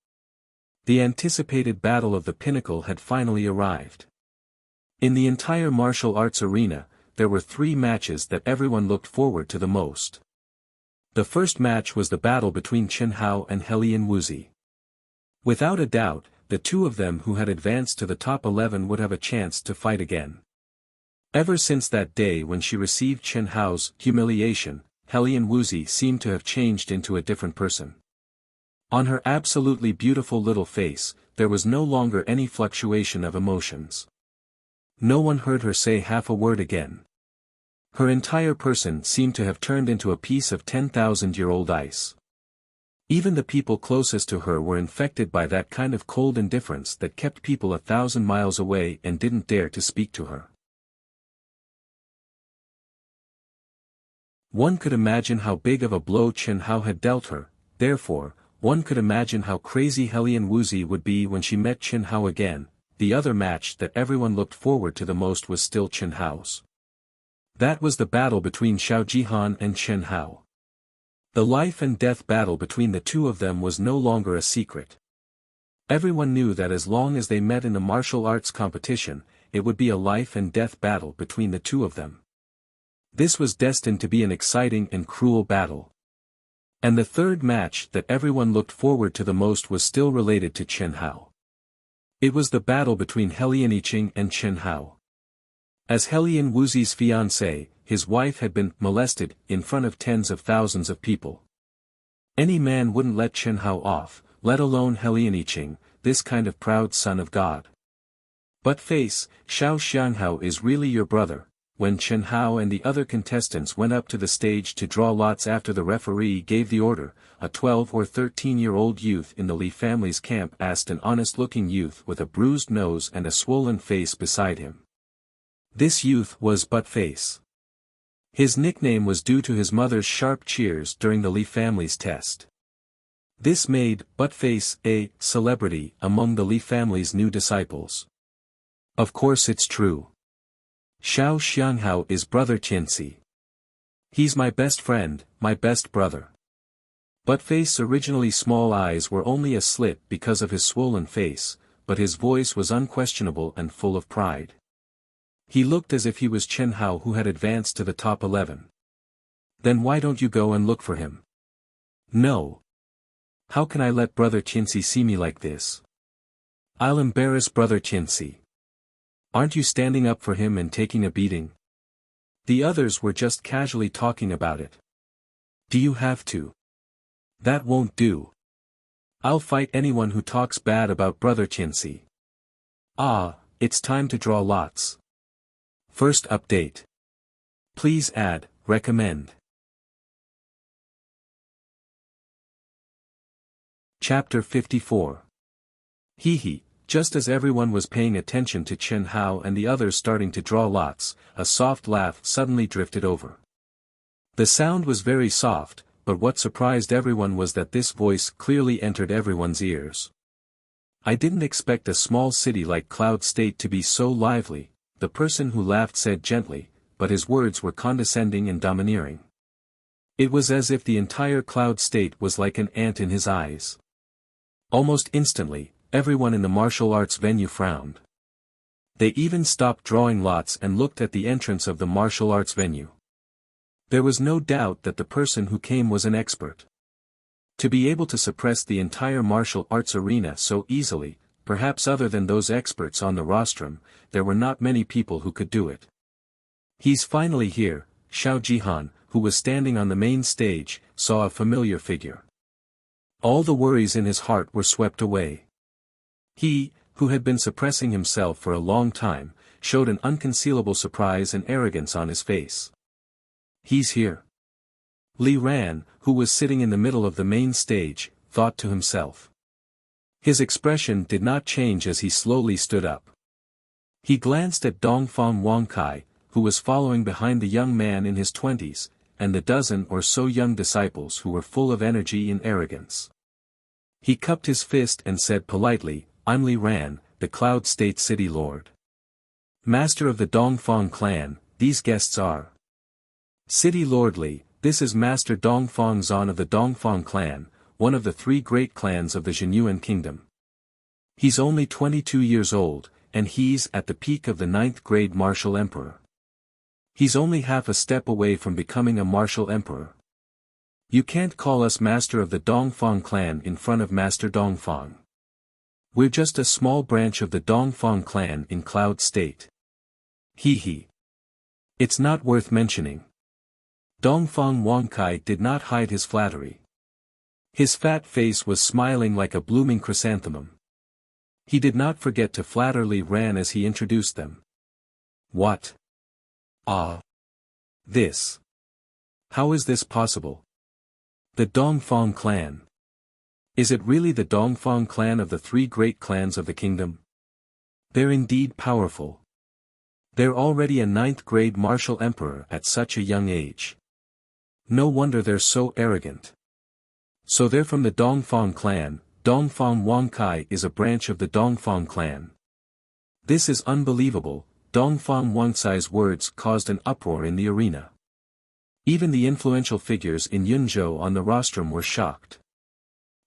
The anticipated battle of the pinnacle had finally arrived. In the entire martial arts arena, there were 3 matches that everyone looked forward to the most. The first match was the battle between Xianxia and Helian Wuxia. Without a doubt, the two of them who had advanced to the top 11 would have a chance to fight again. Ever since that day when she received Xianxia's humiliation, Helian Wuxia seemed to have changed into a different person. On her absolutely beautiful little face, there was no longer any fluctuation of emotions. No one heard her say half a word again. Her entire person seemed to have turned into a piece of 10,000-year-old ice. Even the people closest to her were infected by that kind of cold indifference that kept people 1,000 miles away and didn't dare to speak to her. One could imagine how big of a blow Xianxia had dealt her, therefore, one could imagine how crazy Helian Wuxia would be when she met Xianxia again. The other match that everyone looked forward to the most was still Xianxia's. That was the battle between Xiao Jihan and Xianxia. The life and death battle between the two of them was no longer a secret. Everyone knew that as long as they met in the martial arts competition, it would be a life and death battle between the two of them. This was destined to be an exciting and cruel battle. And the third match that everyone looked forward to the most was still related to Xianxia. It was the battle between Helian Yiqing and Xianxia. As Helian Wuxia's fiancé, his wife had been molested in front of tens of thousands of people. Any man wouldn't let Xianxia off, let alone Helian Yiqing, this kind of proud son of God. But face, Xiao Xianxia is really your brother. When Xianxia and the other contestants went up to the stage to draw lots after the referee gave the order, a 12 or 13-year-old youth in the Li family's camp asked an honest-looking youth with a bruised nose and a swollen face beside him. This youth was Buttface. His nickname was due to his mother's sharp cheers during the Li family's test. This made Buttface a celebrity among the Li family's new disciples. Of course it's true. Xiao Xianxia is brother Qianxi. He's my best friend, my best brother. Buttface's originally small eyes were only a slit because of his swollen face, but his voice was unquestionable and full of pride. He looked as if he was Xianxia who had advanced to the top 11. Then why don't you go and look for him? No. How can I let brother Qianxi see me like this? I'll embarrass brother Qianxi. Aren't you standing up for him and taking a beating? The others were just casually talking about it. Do you have to? That won't do. I'll fight anyone who talks bad about Brother Qianxi. Ah, it's time to draw lots. First update. Please add, recommend. Chapter 54. Hee. Just as everyone was paying attention to Chen Hao and the others starting to draw lots, a soft laugh suddenly drifted over. The sound was very soft, but what surprised everyone was that this voice clearly entered everyone's ears. I didn't expect a small city like Cloud State to be so lively, the person who laughed said gently, but his words were condescending and domineering. It was as if the entire Cloud State was like an ant in his eyes. Almost instantly, everyone in the martial arts venue frowned. They even stopped drawing lots and looked at the entrance of the martial arts venue. There was no doubt that the person who came was an expert. To be able to suppress the entire martial arts arena so easily, perhaps other than those experts on the rostrum, there were not many people who could do it. He's finally here, Xiao Jihan, who was standing on the main stage, saw a familiar figure. All the worries in his heart were swept away. He, who had been suppressing himself for a long time, showed an unconcealable surprise and arrogance on his face. He's here. Li Ran, who was sitting in the middle of the main stage, thought to himself. His expression did not change as he slowly stood up. He glanced at Dongfang Wangkai, who was following behind the young man in his 20s, and the dozen or so young disciples who were full of energy and arrogance. He cupped his fist and said politely, I'm Li Ran, the Cloud State City Lord. Master of the Dongfang clan, these guests are. City Lord Li, this is Master Dongfang Zan of the Dongfang clan, one of the 3 great clans of the Xianyuan kingdom. He's only 22 years old, and he's at the peak of the 9th grade martial emperor. He's only half a step away from becoming a martial emperor. You can't call us Master of the Dongfang clan in front of Master Dongfang. We're just a small branch of the Dongfang clan in Cloud State. Hee. It's not worth mentioning. Dongfang Wangkai did not hide his flattery. His fat face was smiling like a blooming chrysanthemum. He did not forget to flatter Li Ran as he introduced them. What? Ah. This. How is this possible? The Dongfang clan. Is it really the Dongfang clan of the 3 great clans of the kingdom? They're indeed powerful. They're already a 9th grade martial emperor at such a young age. No wonder they're so arrogant. So they're from the Dongfang clan. Dongfang Wangkai is a branch of the Dongfang clan. This is unbelievable. Dongfang Wangcai's words caused an uproar in the arena. Even the influential figures in Yunzhou on the rostrum were shocked.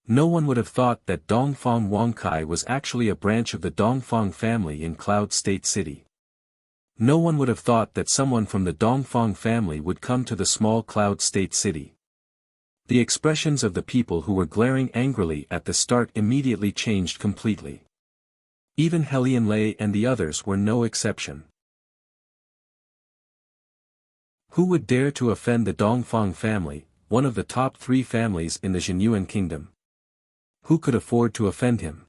No one would have thought that Dongfang Wangkai was actually a branch of the Dongfang family in Cloud State City. No one would have thought that someone from the Dongfang family would come to the small Cloud State City. The expressions of the people who were glaring angrily at the start immediately changed completely. Even Helian Lei and the others were no exception. Who would dare to offend the Dongfang family, one of the top 3 families in the Xianyuan kingdom? Who could afford to offend him?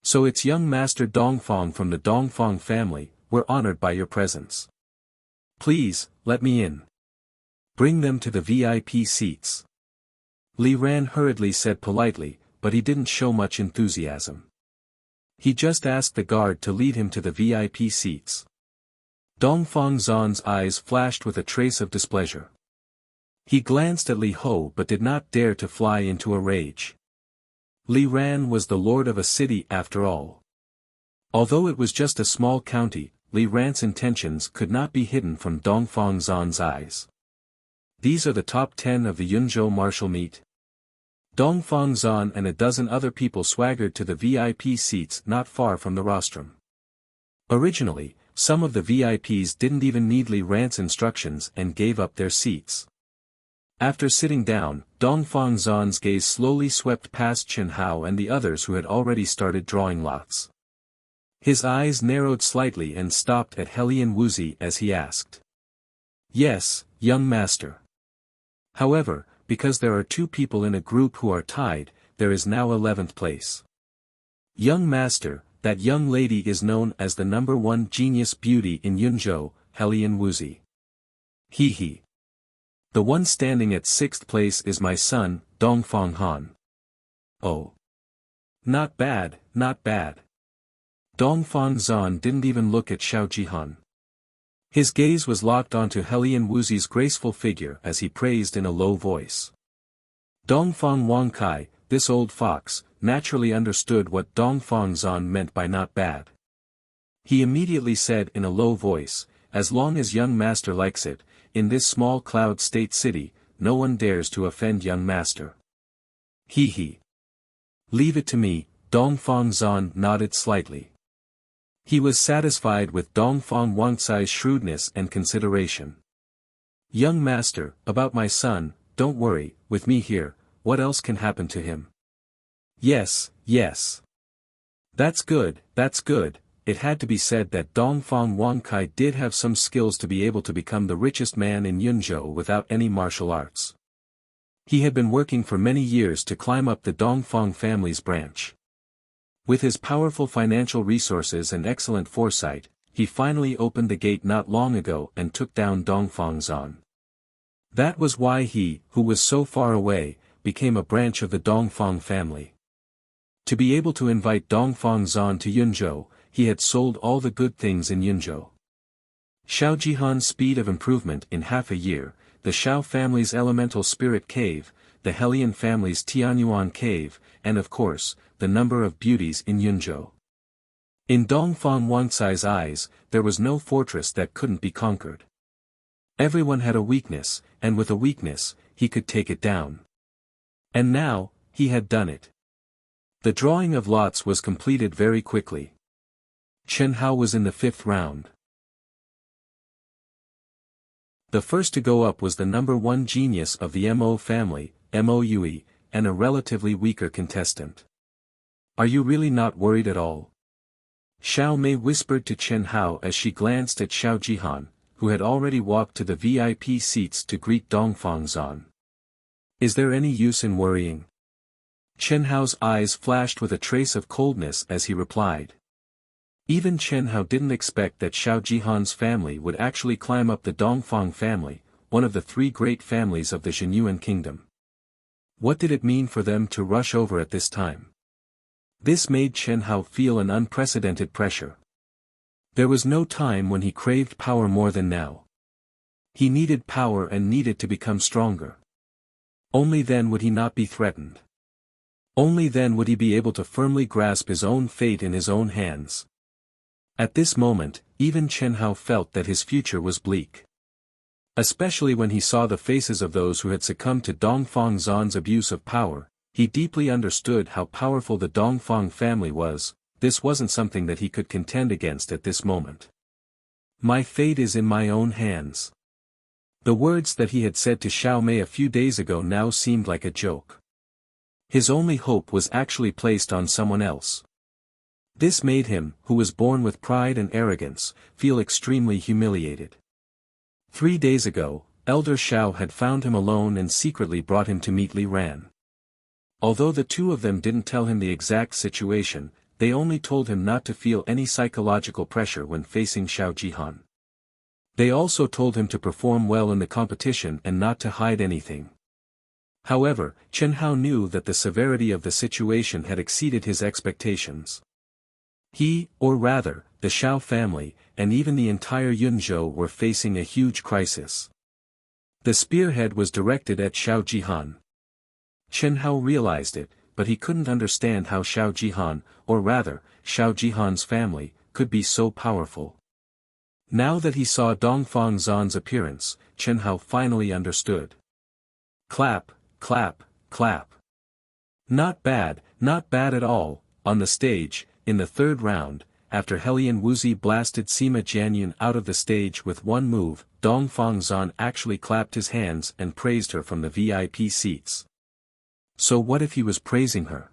So it's young Master Dongfang from the Dongfang family. We're honored by your presence. Please, let me in. Bring them to the VIP seats. Li Ran hurriedly said politely, but he didn't show much enthusiasm. He just asked the guard to lead him to the VIP seats. Dongfang Zan's eyes flashed with a trace of displeasure. He glanced at Li Ho but did not dare to fly into a rage. Li Ran was the lord of a city after all. Although it was just a small county, Li Ran's intentions could not be hidden from Dongfang Zan's eyes. These are the top 10 of the Yunzhou martial meet. Dongfang Zan and a dozen other people swaggered to the VIP seats not far from the rostrum. Originally, some of the VIPs didn't even need Li Ran's instructions and gave up their seats. After sitting down, Dongfang Zan's gaze slowly swept past Chen Hao and the others who had already started drawing lots. His eyes narrowed slightly and stopped at Helian Wuxi as he asked. Yes, young master. However, because there are 2 people in a group who are tied, there is now 11th place. Young master, that young lady is known as the number 1 genius beauty in Yunzhou, Helian Wuxi. He he. The one standing at 6th place is my son, Dongfang Han. Oh. Not bad, not bad. Dongfang Zan didn't even look at Xiao Jihan. His gaze was locked onto Helian Wuxi's graceful figure as he praised in a low voice. Dongfang Wangkai, this old fox, naturally understood what Dongfang Zan meant by not bad. He immediately said in a low voice, as long as young master likes it, in this small cloud state city, no one dares to offend young master. He he. Leave it to me, Dongfang Zan nodded slightly. He was satisfied with Dongfang Wangcai's shrewdness and consideration. Young master, about my son, don't worry, with me here, what else can happen to him? Yes, yes. That's good, that's good. It had to be said that Dongfang Wangcai did have some skills to be able to become the richest man in Yunzhou without any martial arts. He had been working for many years to climb up the Dongfang family's branch. With his powerful financial resources and excellent foresight, he finally opened the gate not long ago and took down Dongfang Zan. That was why he, who was so far away, became a branch of the Dongfang family. To be able to invite Dongfang Zan to Yunzhou, he had sold all the good things in Yunzhou. Xiao Jihan's speed of improvement in half a year, the Xiao family's elemental spirit cave, the Helian family's Tianyuan cave, and of course, the number of beauties in Yunzhou. In Dongfang Wangcai's eyes, there was no fortress that couldn't be conquered. Everyone had a weakness, and with a weakness, he could take it down. And now, he had done it. The drawing of lots was completed very quickly. Chen Hao was in the 5th round. The first to go up was the number 1 genius of the Mo family, Moue, and a relatively weaker contestant. Are you really not worried at all? Xiao Mei whispered to Chen Hao as she glanced at Xiao Jihan, who had already walked to the VIP seats to greet Dongfang Zan. Is there any use in worrying? Chen Hao's eyes flashed with a trace of coldness as he replied. Even Chen Hao didn't expect that Xiao Jihan's family would actually climb up the Dongfang family, one of the 3 great families of the Zhenyuan kingdom. What did it mean for them to rush over at this time? This made Chen Hao feel an unprecedented pressure. There was no time when he craved power more than now. He needed power and needed to become stronger. Only then would he not be threatened. Only then would he be able to firmly grasp his own fate in his own hands. At this moment, even Chen Hao felt that his future was bleak. Especially when he saw the faces of those who had succumbed to Dongfang Zan's abuse of power, he deeply understood how powerful the Dongfang family was. This wasn't something that he could contend against at this moment. My fate is in my own hands. The words that he had said to Xiao Mei a few days ago now seemed like a joke. His only hope was actually placed on someone else. This made him, who was born with pride and arrogance, feel extremely humiliated. 3 days ago, Elder Xiao had found him alone and secretly brought him to meet Li Ran. Although the 2 of them didn't tell him the exact situation, they only told him not to feel any psychological pressure when facing Xiao Jihan. They also told him to perform well in the competition and not to hide anything. However, Chen Hao knew that the severity of the situation had exceeded his expectations. He, or rather, the Xiao family, and even the entire Yunzhou were facing a huge crisis. The spearhead was directed at Xiao Jihan. Chen Hao realized it, but he couldn't understand how Xiao Jihan, or rather, Xiao Jihan's family, could be so powerful. Now that he saw Dongfang Zan's appearance, Chen Hao finally understood. Clap, clap, clap. Not bad at all. On the stage, in the 3rd round, after Helian Wuxi blasted Sima Jianyun out of the stage with one move, Dongfang Zan actually clapped his hands and praised her from the VIP seats. So what if he was praising her?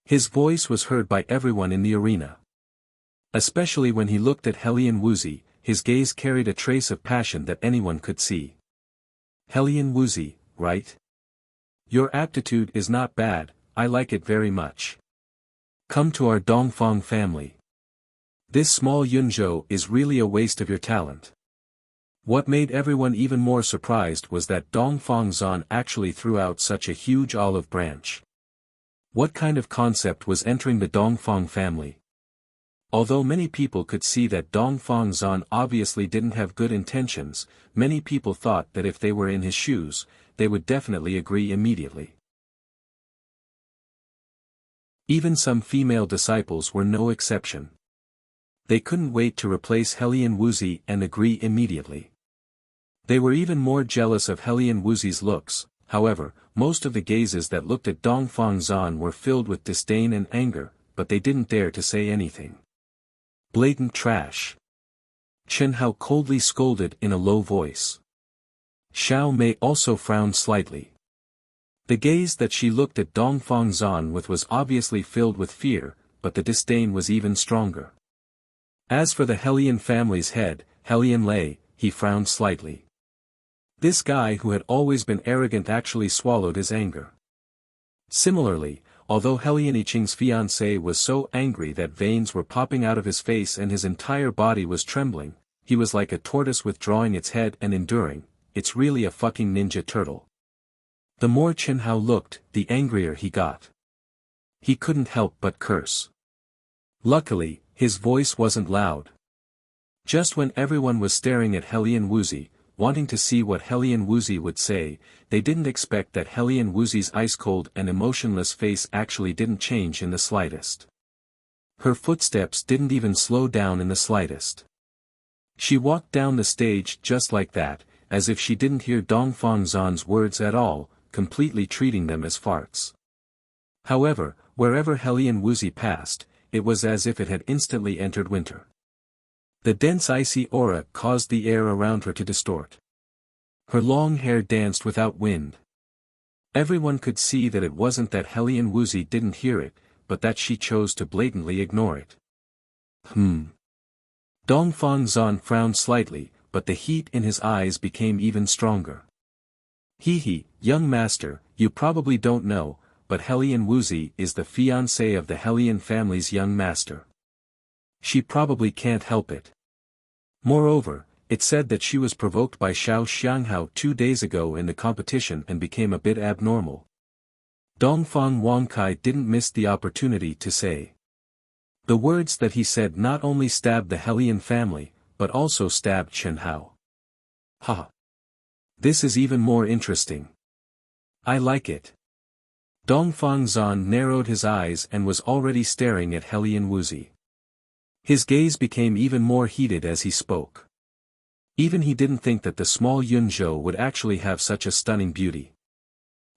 His voice was heard by everyone in the arena. Especially when he looked at Hellion Wuxi, his gaze carried a trace of passion that anyone could see. Hellion Wuxi, right? Your aptitude is not bad, I like it very much. Come to our Dongfang family. This small Yunzhou is really a waste of your talent. What made everyone even more surprised was that Dongfang Zan actually threw out such a huge olive branch. What kind of concept was entering the Dongfang family? Although many people could see that Dongfang Zan obviously didn't have good intentions, many people thought that if they were in his shoes, they would definitely agree immediately. Even some female disciples were no exception. They couldn't wait to replace Hellion Wuxi and agree immediately. They were even more jealous of Hellion Wuxi's looks. However, most of the gazes that looked at Dongfang Zan were filled with disdain and anger, but they didn't dare to say anything. Blatant trash. Chen Hao coldly scolded in a low voice. Xiao Mei also frowned slightly. The gaze that she looked at Dongfang Zan with was obviously filled with fear, but the disdain was even stronger. As for the Hellion family's head, Hellion Lei, he frowned slightly. This guy who had always been arrogant actually swallowed his anger. Similarly, although Hellion Yiqing's fiancé was so angry that veins were popping out of his face and his entire body was trembling, he was like a tortoise withdrawing its head and enduring. It's really a fucking ninja turtle. The more Chen Hao looked, the angrier he got. He couldn't help but curse. Luckily, his voice wasn't loud. Just when everyone was staring at Hellion Wuxi, wanting to see what Hellion Wuxi would say, they didn't expect that Hellion Wuxi's ice-cold and emotionless face actually didn't change in the slightest. Her footsteps didn't even slow down in the slightest. She walked down the stage just like that, as if she didn't hear Dongfang Zan's words at all, completely treating them as farts. However, wherever Hellion Wuxi passed, it was as if it had instantly entered winter. The dense icy aura caused the air around her to distort. Her long hair danced without wind. Everyone could see that it wasn't that Hellion Wuxi didn't hear it, but that she chose to blatantly ignore it. Dongfang Zan frowned slightly, but the heat in his eyes became even stronger. Young master, you probably don't know, but Hellion Wuxi is the fiancé of the Hellion family's young master. She probably can't help it. Moreover, it said that she was provoked by Xiao Xianghao 2 days ago in the competition and became a bit abnormal. Dongfang Wangkai didn't miss the opportunity to say. The words that he said not only stabbed the Hellion family, but also stabbed Chen Hao. This is even more interesting. I like it. Dongfang Zan narrowed his eyes and was already staring at Hellion Wuxi. His gaze became even more heated as he spoke. Even he didn't think that the small Yunzhou would actually have such a stunning beauty.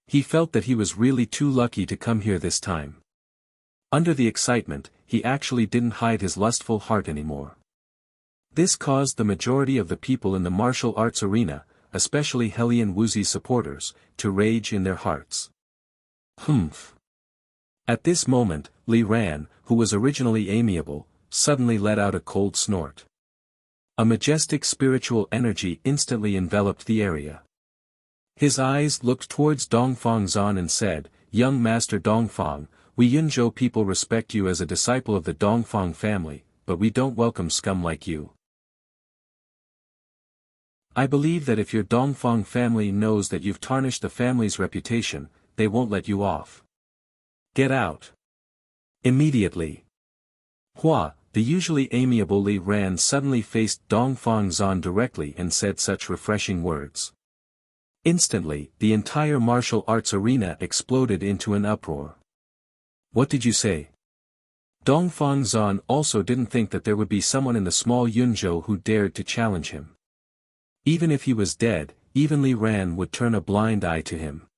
He felt that he was really too lucky to come here this time. Under the excitement, he actually didn't hide his lustful heart anymore. This caused the majority of the people in the martial arts arena, especially Hellion Wuxi's supporters, to rage in their hearts. At this moment, Li Ran, who was originally amiable, suddenly let out a cold snort. A majestic spiritual energy instantly enveloped the area. His eyes looked towards Dongfang Zan and said, "Young Master Dongfang, we Yunzhou people respect you as a disciple of the Dongfang family, but we don't welcome scum like you. I believe that if your Dongfang family knows that you've tarnished the family's reputation, they won't let you off. Get out. Immediately." The usually amiable Li Ran suddenly faced Dongfang Zan directly and said such refreshing words. Instantly, the entire martial arts arena exploded into an uproar. What did you say? Dongfang Zan also didn't think that there would be someone in the small Yunzhou who dared to challenge him. Even if he was dead, even Li Ran would turn a blind eye to him.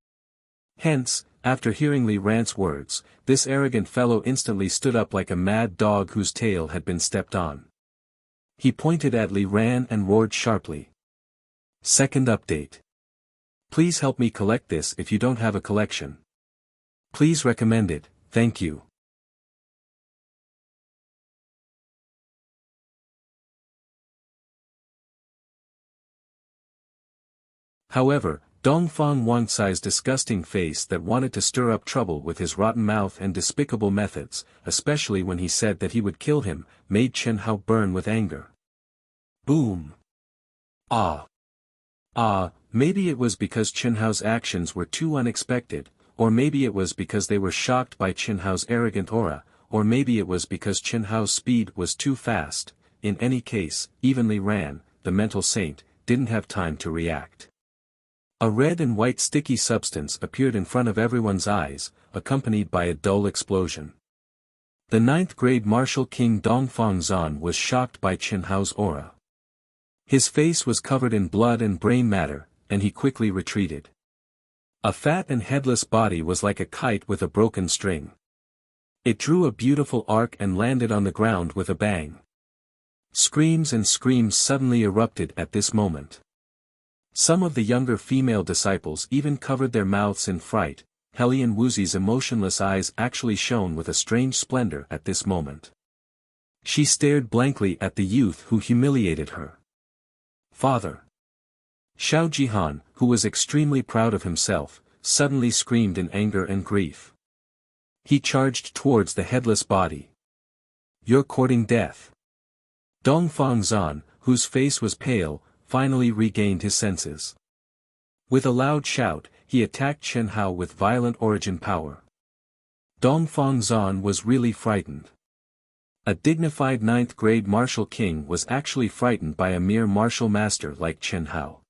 Hence, after hearing Li Ran's words, this arrogant fellow instantly stood up like a mad dog whose tail had been stepped on. He pointed at Li Ran and roared sharply. Second update. Please help me collect this if you don't have a collection. Please recommend it, thank you. However, Dongfang Wangcai's disgusting face that wanted to stir up trouble with his rotten mouth and despicable methods, especially when he said that he would kill him, made Chen Hao burn with anger. Boom! Ah! Maybe it was because Chen Hao's actions were too unexpected, or maybe it was because they were shocked by Chen Hao's arrogant aura, or maybe it was because Chen Hao's speed was too fast. In any case, even Li Ran, the mental saint, didn't have time to react. A red and white sticky substance appeared in front of everyone's eyes, accompanied by a dull explosion. The 9th grade martial king Dongfang Zan was shocked by Chen Hao's aura. His face was covered in blood and brain matter, and he quickly retreated. A fat and headless body was like a kite with a broken string. It drew a beautiful arc and landed on the ground with a bang. Screams and screams suddenly erupted at this moment. Some of the younger female disciples even covered their mouths in fright. Hellion Wuxi's emotionless eyes actually shone with a strange splendor at this moment. She stared blankly at the youth who humiliated her. Father! Xiao Jihan, who was extremely proud of himself, suddenly screamed in anger and grief. He charged towards the headless body. You're courting death. Dongfang Zan, whose face was pale, finally regained his senses. With a loud shout, he attacked Chen Hao with violent origin power. Dongfang Zan was really frightened. A dignified 9th grade martial king was actually frightened by a mere martial master like Chen Hao.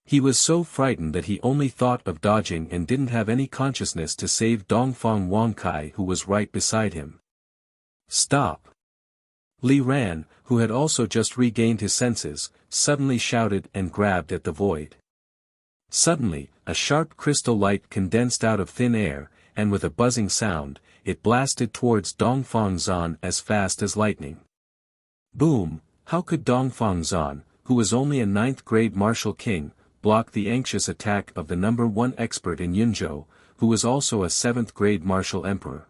He was so frightened that he only thought of dodging and didn't have any consciousness to save Dongfang Wangcai, who was right beside him. Stop! Li Ran, who had also just regained his senses, suddenly shouted and grabbed at the void. Suddenly, a sharp crystal light condensed out of thin air, and with a buzzing sound, it blasted towards Dongfang Zan as fast as lightning. Boom! How could Dongfang Zan, who was only a 9th grade martial king, block the anxious attack of the #1 expert in Yunzhou, who was also a 7th grade martial emperor?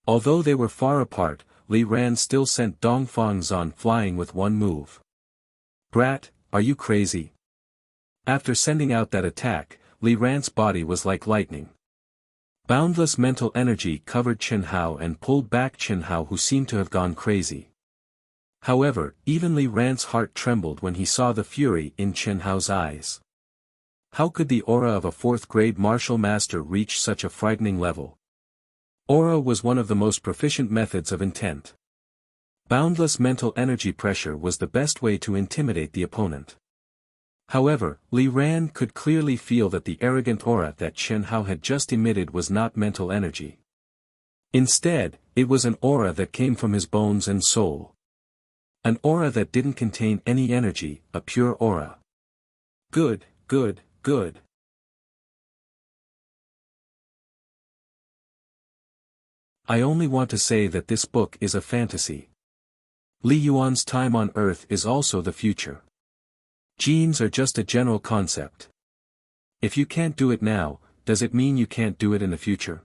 Although they were far apart, Li Ran still sent Dongfang Zan flying with one move. Brat, are you crazy? After sending out that attack, Li Ran's body was like lightning. Boundless mental energy covered Chen Hao and pulled back Chen Hao, who seemed to have gone crazy. However, even Li Ran's heart trembled when he saw the fury in Chen Hao's eyes. How could the aura of a 4th grade martial master reach such a frightening level? Aura was one of the most proficient methods of intent. Boundless mental energy pressure was the best way to intimidate the opponent. However, Li Ran could clearly feel that the arrogant aura that Chen Hao had just emitted was not mental energy. Instead, it was an aura that came from his bones and soul. An aura that didn't contain any energy, a pure aura. Good, good, good. I only want to say that this book is a fantasy. Li Yuan's time on Earth is also the future. Genes are just a general concept. If you can't do it now, does it mean you can't do it in the future?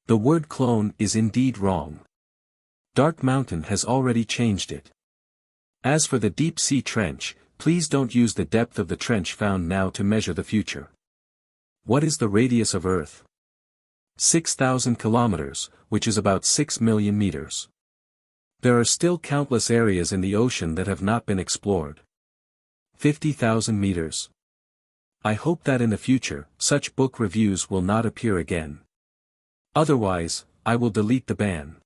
The word clone is indeed wrong. Dark Mountain has already changed it. As for the deep sea trench, please don't use the depth of the trench found now to measure the future. What is the radius of Earth? 6,000 kilometers, which is about 6 million meters. There are still countless areas in the ocean that have not been explored. 50,000 meters. I hope that in the future, such book reviews will not appear again. Otherwise, I will delete the ban.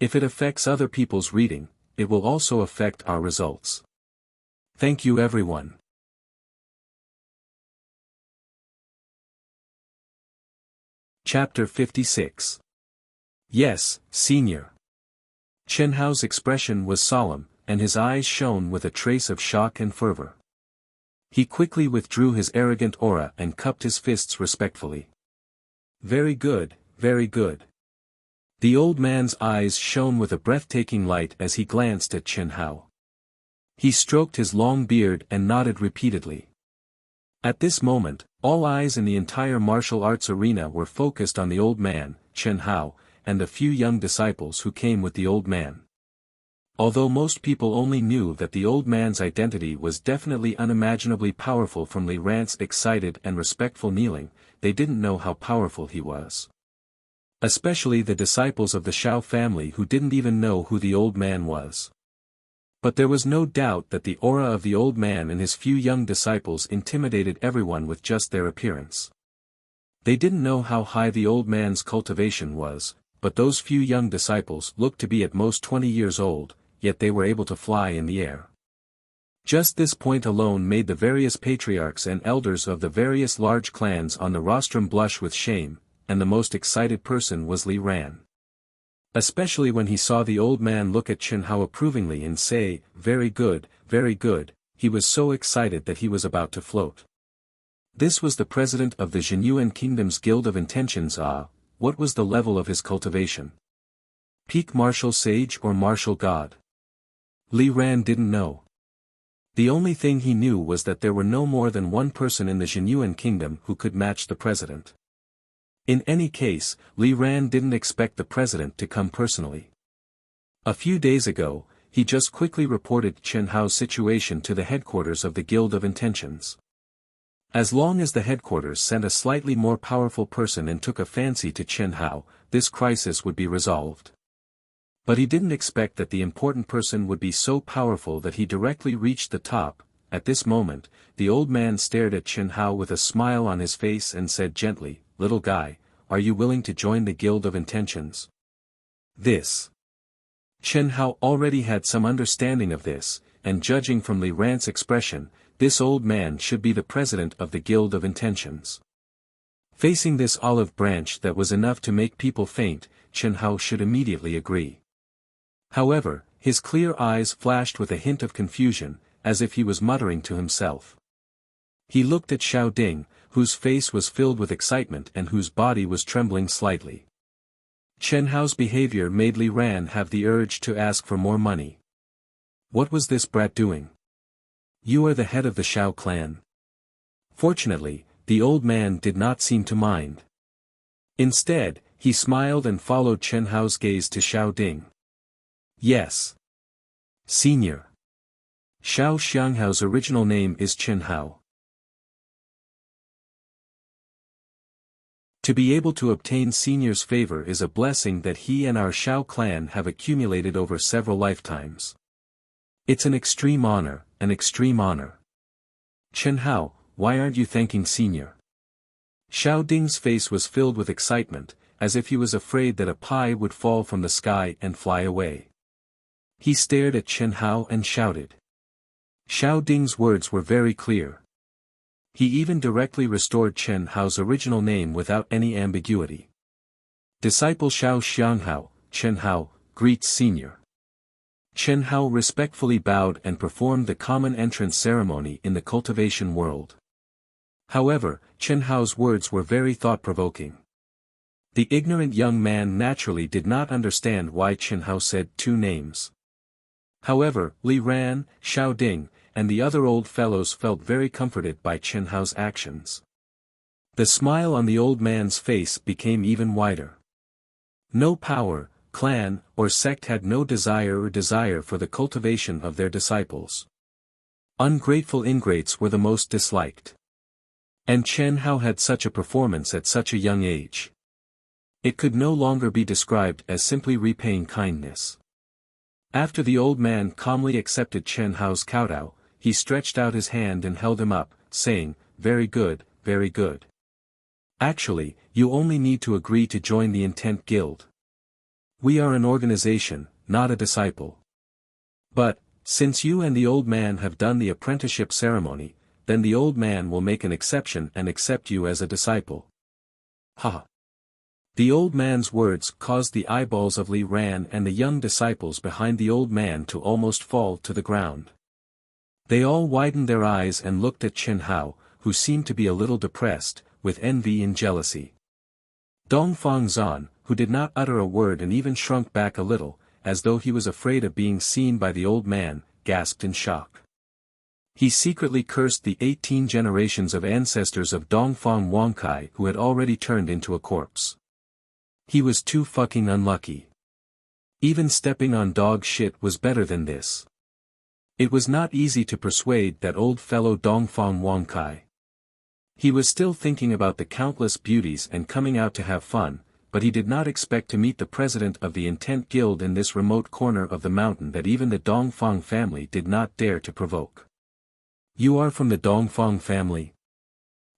If it affects other people's reading, it will also affect our results. Thank you everyone. Chapter 56. Yes, Senior. Chen Hao's expression was solemn, and his eyes shone with a trace of shock and fervor. He quickly withdrew his arrogant aura and cupped his fists respectfully. Very good, very good. The old man's eyes shone with a breathtaking light as he glanced at Chen Hao. He stroked his long beard and nodded repeatedly. At this moment, all eyes in the entire martial arts arena were focused on the old man, Chen Hao, and the few young disciples who came with the old man. Although most people only knew that the old man's identity was definitely unimaginably powerful from Li Ran's excited and respectful kneeling, they didn't know how powerful he was. Especially the disciples of the Xiao family who didn't even know who the old man was. But there was no doubt that the aura of the old man and his few young disciples intimidated everyone with just their appearance. They didn't know how high the old man's cultivation was, but those few young disciples looked to be at most 20 years old, yet they were able to fly in the air. Just this point alone made the various patriarchs and elders of the various large clans on the rostrum blush with shame, and the most excited person was Li Ran. Especially when he saw the old man look at Chen Hao approvingly and say, very good, he was so excited that he was about to float. This was the president of the Jinyuan Kingdom's Guild of Intentions. What was the level of his cultivation? Peak martial sage or martial god? Li Ran didn't know. The only thing he knew was that there were no more than one person in the Jinyuan Kingdom who could match the president. In any case, Li Ran didn't expect the president to come personally. A few days ago, he just quickly reported Chen Hao's situation to the headquarters of the Guild of Intentions. As long as the headquarters sent a slightly more powerful person and took a fancy to Chen Hao, this crisis would be resolved. But he didn't expect that the important person would be so powerful that he directly reached the top. At this moment, the old man stared at Chen Hao with a smile on his face and said gently, "Little guy, are you willing to join the Guild of Intentions?" This. Chen Hao already had some understanding of this, and judging from Li Ran's expression, this old man should be the president of the Guild of Intentions. Facing this olive branch that was enough to make people faint, Chen Hao should immediately agree. However, his clear eyes flashed with a hint of confusion, as if he was muttering to himself. He looked at Xiao Ding, whose face was filled with excitement and whose body was trembling slightly. Chen Hao's behavior made Li Ran have the urge to ask for more money. What was this brat doing? You are the head of the Xiao clan. Fortunately, the old man did not seem to mind. Instead, he smiled and followed Chen Hao's gaze to Xiao Ding. Yes. Senior. Xiao Xianghao's original name is Chen Hao. To be able to obtain Senior's favor is a blessing that he and our Xiao clan have accumulated over several lifetimes. It's an extreme honor, an extreme honor. Chen Hao, why aren't you thanking Senior? Xiao Ding's face was filled with excitement, as if he was afraid that a pie would fall from the sky and fly away. He stared at Chen Hao and shouted. Xiao Ding's words were very clear. He even directly restored Chen Hao's original name without any ambiguity. Disciple Xiao Xianghao, Chen Hao, greets Senior. Chen Hao respectfully bowed and performed the common entrance ceremony in the cultivation world. However, Chen Hao's words were very thought-provoking. The ignorant young man naturally did not understand why Chen Hao said two names. However, Li Ran, Xiao Ding, and the other old fellows felt very comforted by Chen Hao's actions. The smile on the old man's face became even wider. No power, clan, or sect had no desire for the cultivation of their disciples. Ungrateful ingrates were the most disliked. And Chen Hao had such a performance at such a young age. It could no longer be described as simply repaying kindness. After the old man calmly accepted Chen Hao's kowtow, he stretched out his hand and held him up, saying, very good, very good. Actually, you only need to agree to join the Intent Guild. We are an organization, not a disciple. But, since you and the old man have done the apprenticeship ceremony, then the old man will make an exception and accept you as a disciple. Ha! The old man's words caused the eyeballs of Li Ran and the young disciples behind the old man to almost fall to the ground. They all widened their eyes and looked at Chen Hao, who seemed to be a little depressed, with envy and jealousy. Dongfang Zan, who did not utter a word and even shrunk back a little, as though he was afraid of being seen by the old man, gasped in shock. He secretly cursed the 18 generations of ancestors of Dongfang Wangkai who had already turned into a corpse. He was too fucking unlucky. Even stepping on dog shit was better than this. It was not easy to persuade that old fellow Dongfang Wangkai. He was still thinking about the countless beauties and coming out to have fun, but he did not expect to meet the president of the Intent Guild in this remote corner of the mountain that even the Dongfang family did not dare to provoke. You are from the Dongfang family?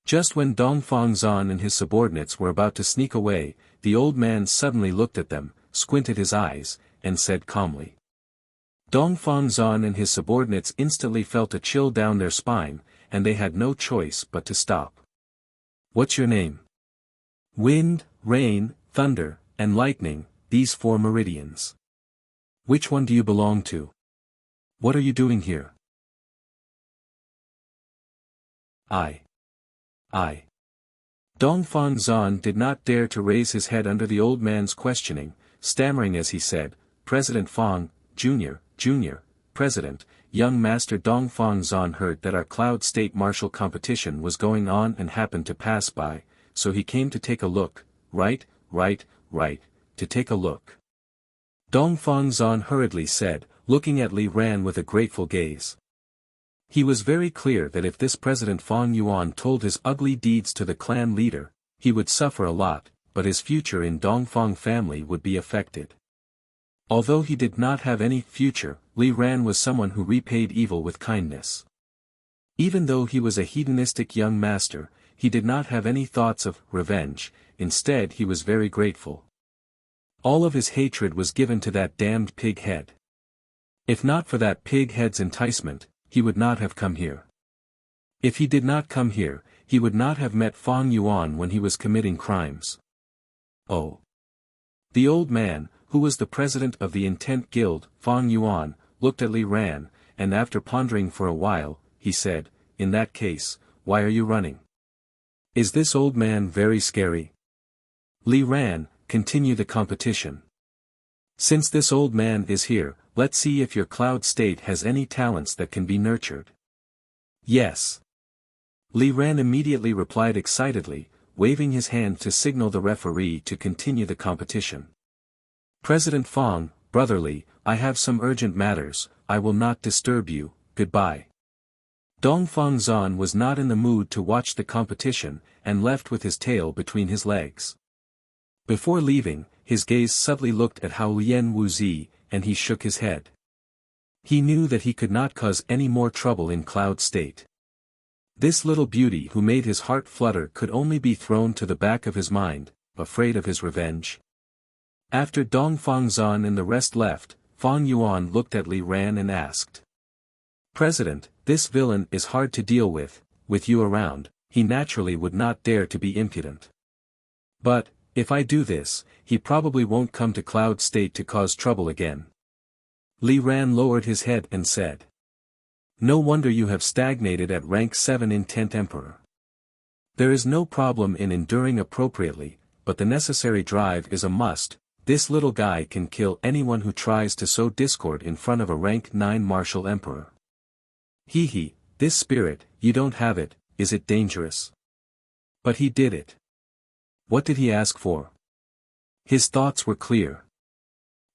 Just when Dongfang Zan and his subordinates were about to sneak away, the old man suddenly looked at them, squinted his eyes, and said calmly. Dongfang Zan and his subordinates instantly felt a chill down their spine, and they had no choice but to stop. What's your name? Wind, rain, thunder, and lightning, these 4 meridians. Which one do you belong to? What are you doing here? I. Dongfang Zan did not dare to raise his head under the old man's questioning, stammering as he said, President Fang, Jr., President, young Master Dongfang Zan heard that our Cloud State Martial competition was going on and happened to pass by, so he came to take a look, right, to take a look. Dongfang Zan hurriedly said, looking at Li Ran with a grateful gaze. He was very clear that if this President Fang Yuan told his ugly deeds to the clan leader, he would suffer a lot, but his future in Dongfang family would be affected. Although he did not have any future, Li Ran was someone who repaid evil with kindness. Even though he was a hedonistic young master, he did not have any thoughts of revenge, instead he was very grateful. All of his hatred was given to that damned pig head. If not for that pig head's enticement, he would not have come here. If he did not come here, he would not have met Fang Yuan when he was committing crimes. Oh. The old man, who was the president of the Intent Guild, Fang Yuan, looked at Li Ran, and after pondering for a while, he said, in that case, why are you running? Is this old man very scary? Li Ran, continue the competition. Since this old man is here, let's see if your Cloud State has any talents that can be nurtured. Yes. Li Ran immediately replied excitedly, waving his hand to signal the referee to continue the competition. President Fang, brotherly, I have some urgent matters, I will not disturb you, goodbye. Dongfang Zan was not in the mood to watch the competition, and left with his tail between his legs. Before leaving, his gaze subtly looked at Hao Lian Wuzi, and he shook his head. He knew that he could not cause any more trouble in Cloud State. This little beauty who made his heart flutter could only be thrown to the back of his mind, afraid of his revenge. After Dongfang Zan and the rest left, Fang Yuan looked at Li Ran and asked. President, this villain is hard to deal with you around, he naturally would not dare to be impudent. But, if I do this, he probably won't come to Cloud State to cause trouble again. Li Ran lowered his head and said. No wonder you have stagnated at rank 7 Intent Emperor. There is no problem in enduring appropriately, but the necessary drive is a must. This little guy can kill anyone who tries to sow discord in front of a rank 9 martial emperor. Hee, this spirit, you don't have it, is it dangerous? But he did it. What did he ask for? His thoughts were clear.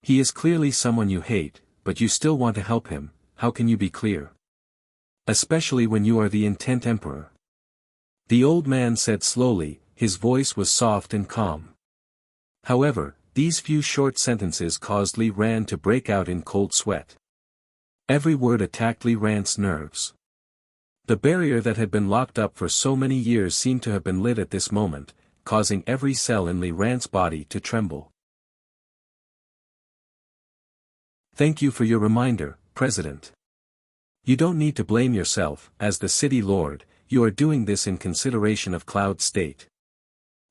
He is clearly someone you hate, but you still want to help him, how can you be clear? Especially when you are the Intent Emperor. The old man said slowly, his voice was soft and calm. However, these few short sentences caused Li Ran to break out in cold sweat. Every word attacked Li Ran's nerves. The barrier that had been locked up for so many years seemed to have been lit at this moment, causing every cell in Li Ran's body to tremble. Thank you for your reminder, President. You don't need to blame yourself, as the city lord, you are doing this in consideration of Cloud State.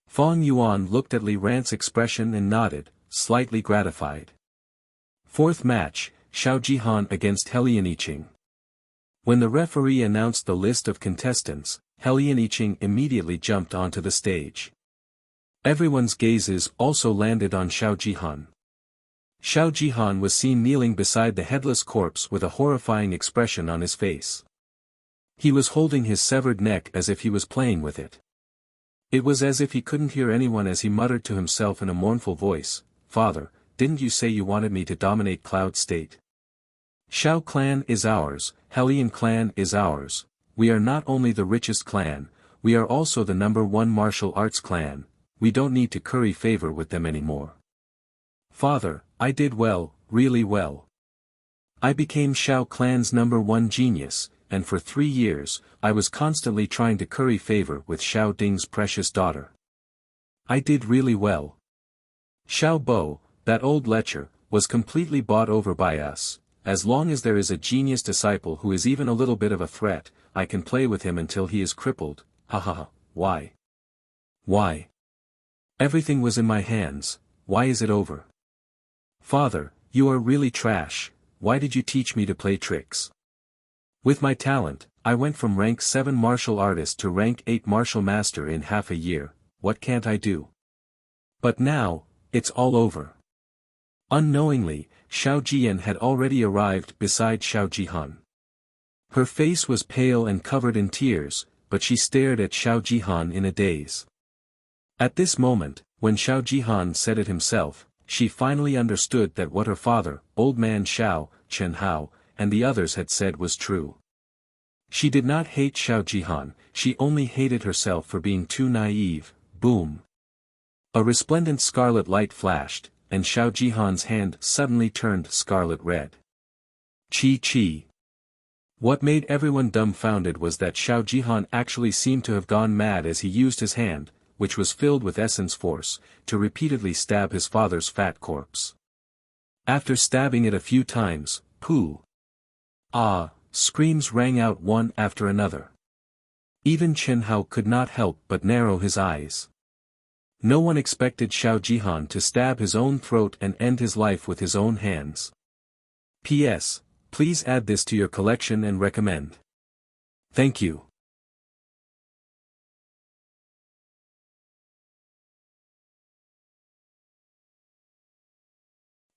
Fang Yuan looked at Li Ran's expression and nodded, slightly gratified. Fourth match, Xiao Jihan against Helian Yiqing. When the referee announced the list of contestants, Helian Yiqing immediately jumped onto the stage. Everyone's gazes also landed on Xiao Jihan. Xiao Jihan was seen kneeling beside the headless corpse with a horrifying expression on his face. He was holding his severed neck as if he was playing with it. It was as if he couldn't hear anyone as he muttered to himself in a mournful voice, Father, didn't you say you wanted me to dominate Cloud State? Shao clan is ours, Hellion clan is ours. We are not only the richest clan, we are also the #1 martial arts clan. We don't need to curry favor with them anymore. Father, I did well, really well. I became Shao clan's #1 genius, and for 3 years, I was constantly trying to curry favor with Shao Ding's precious daughter. I did really well. Shao Bo, that old lecher, was completely bought over by us. As long as there is a genius disciple who is even a little bit of a threat, I can play with him until he is crippled. Ha ha ha. Why? Why? Everything was in my hands. Why is it over? Father, you are really trash. Why did you teach me to play tricks? With my talent, I went from rank 7 martial artist to rank 8 martial master in half a year. What can't I do? But now, it's all over. Unknowingly, Xiao Jian had already arrived beside Xiao Jihan. Her face was pale and covered in tears, but she stared at Xiao Jihan in a daze. At this moment, when Xiao Jihan said it himself, she finally understood that what her father, old man Xiao, Chen Hao, and the others had said was true. She did not hate Xiao Jihan, she only hated herself for being too naive. Boom. A resplendent scarlet light flashed, and Xiao Jihan's hand suddenly turned scarlet red. Chi. What made everyone dumbfounded was that Xiao Jihan actually seemed to have gone mad as he used his hand, which was filled with essence force, to repeatedly stab his father's fat corpse. After stabbing it a few times, pooh! Ah! Screams rang out one after another. Even Chen Hao could not help but narrow his eyes. No one expected Xiao Jihan to stab his own throat and end his life with his own hands. P.S. Please add this to your collection and recommend. Thank you.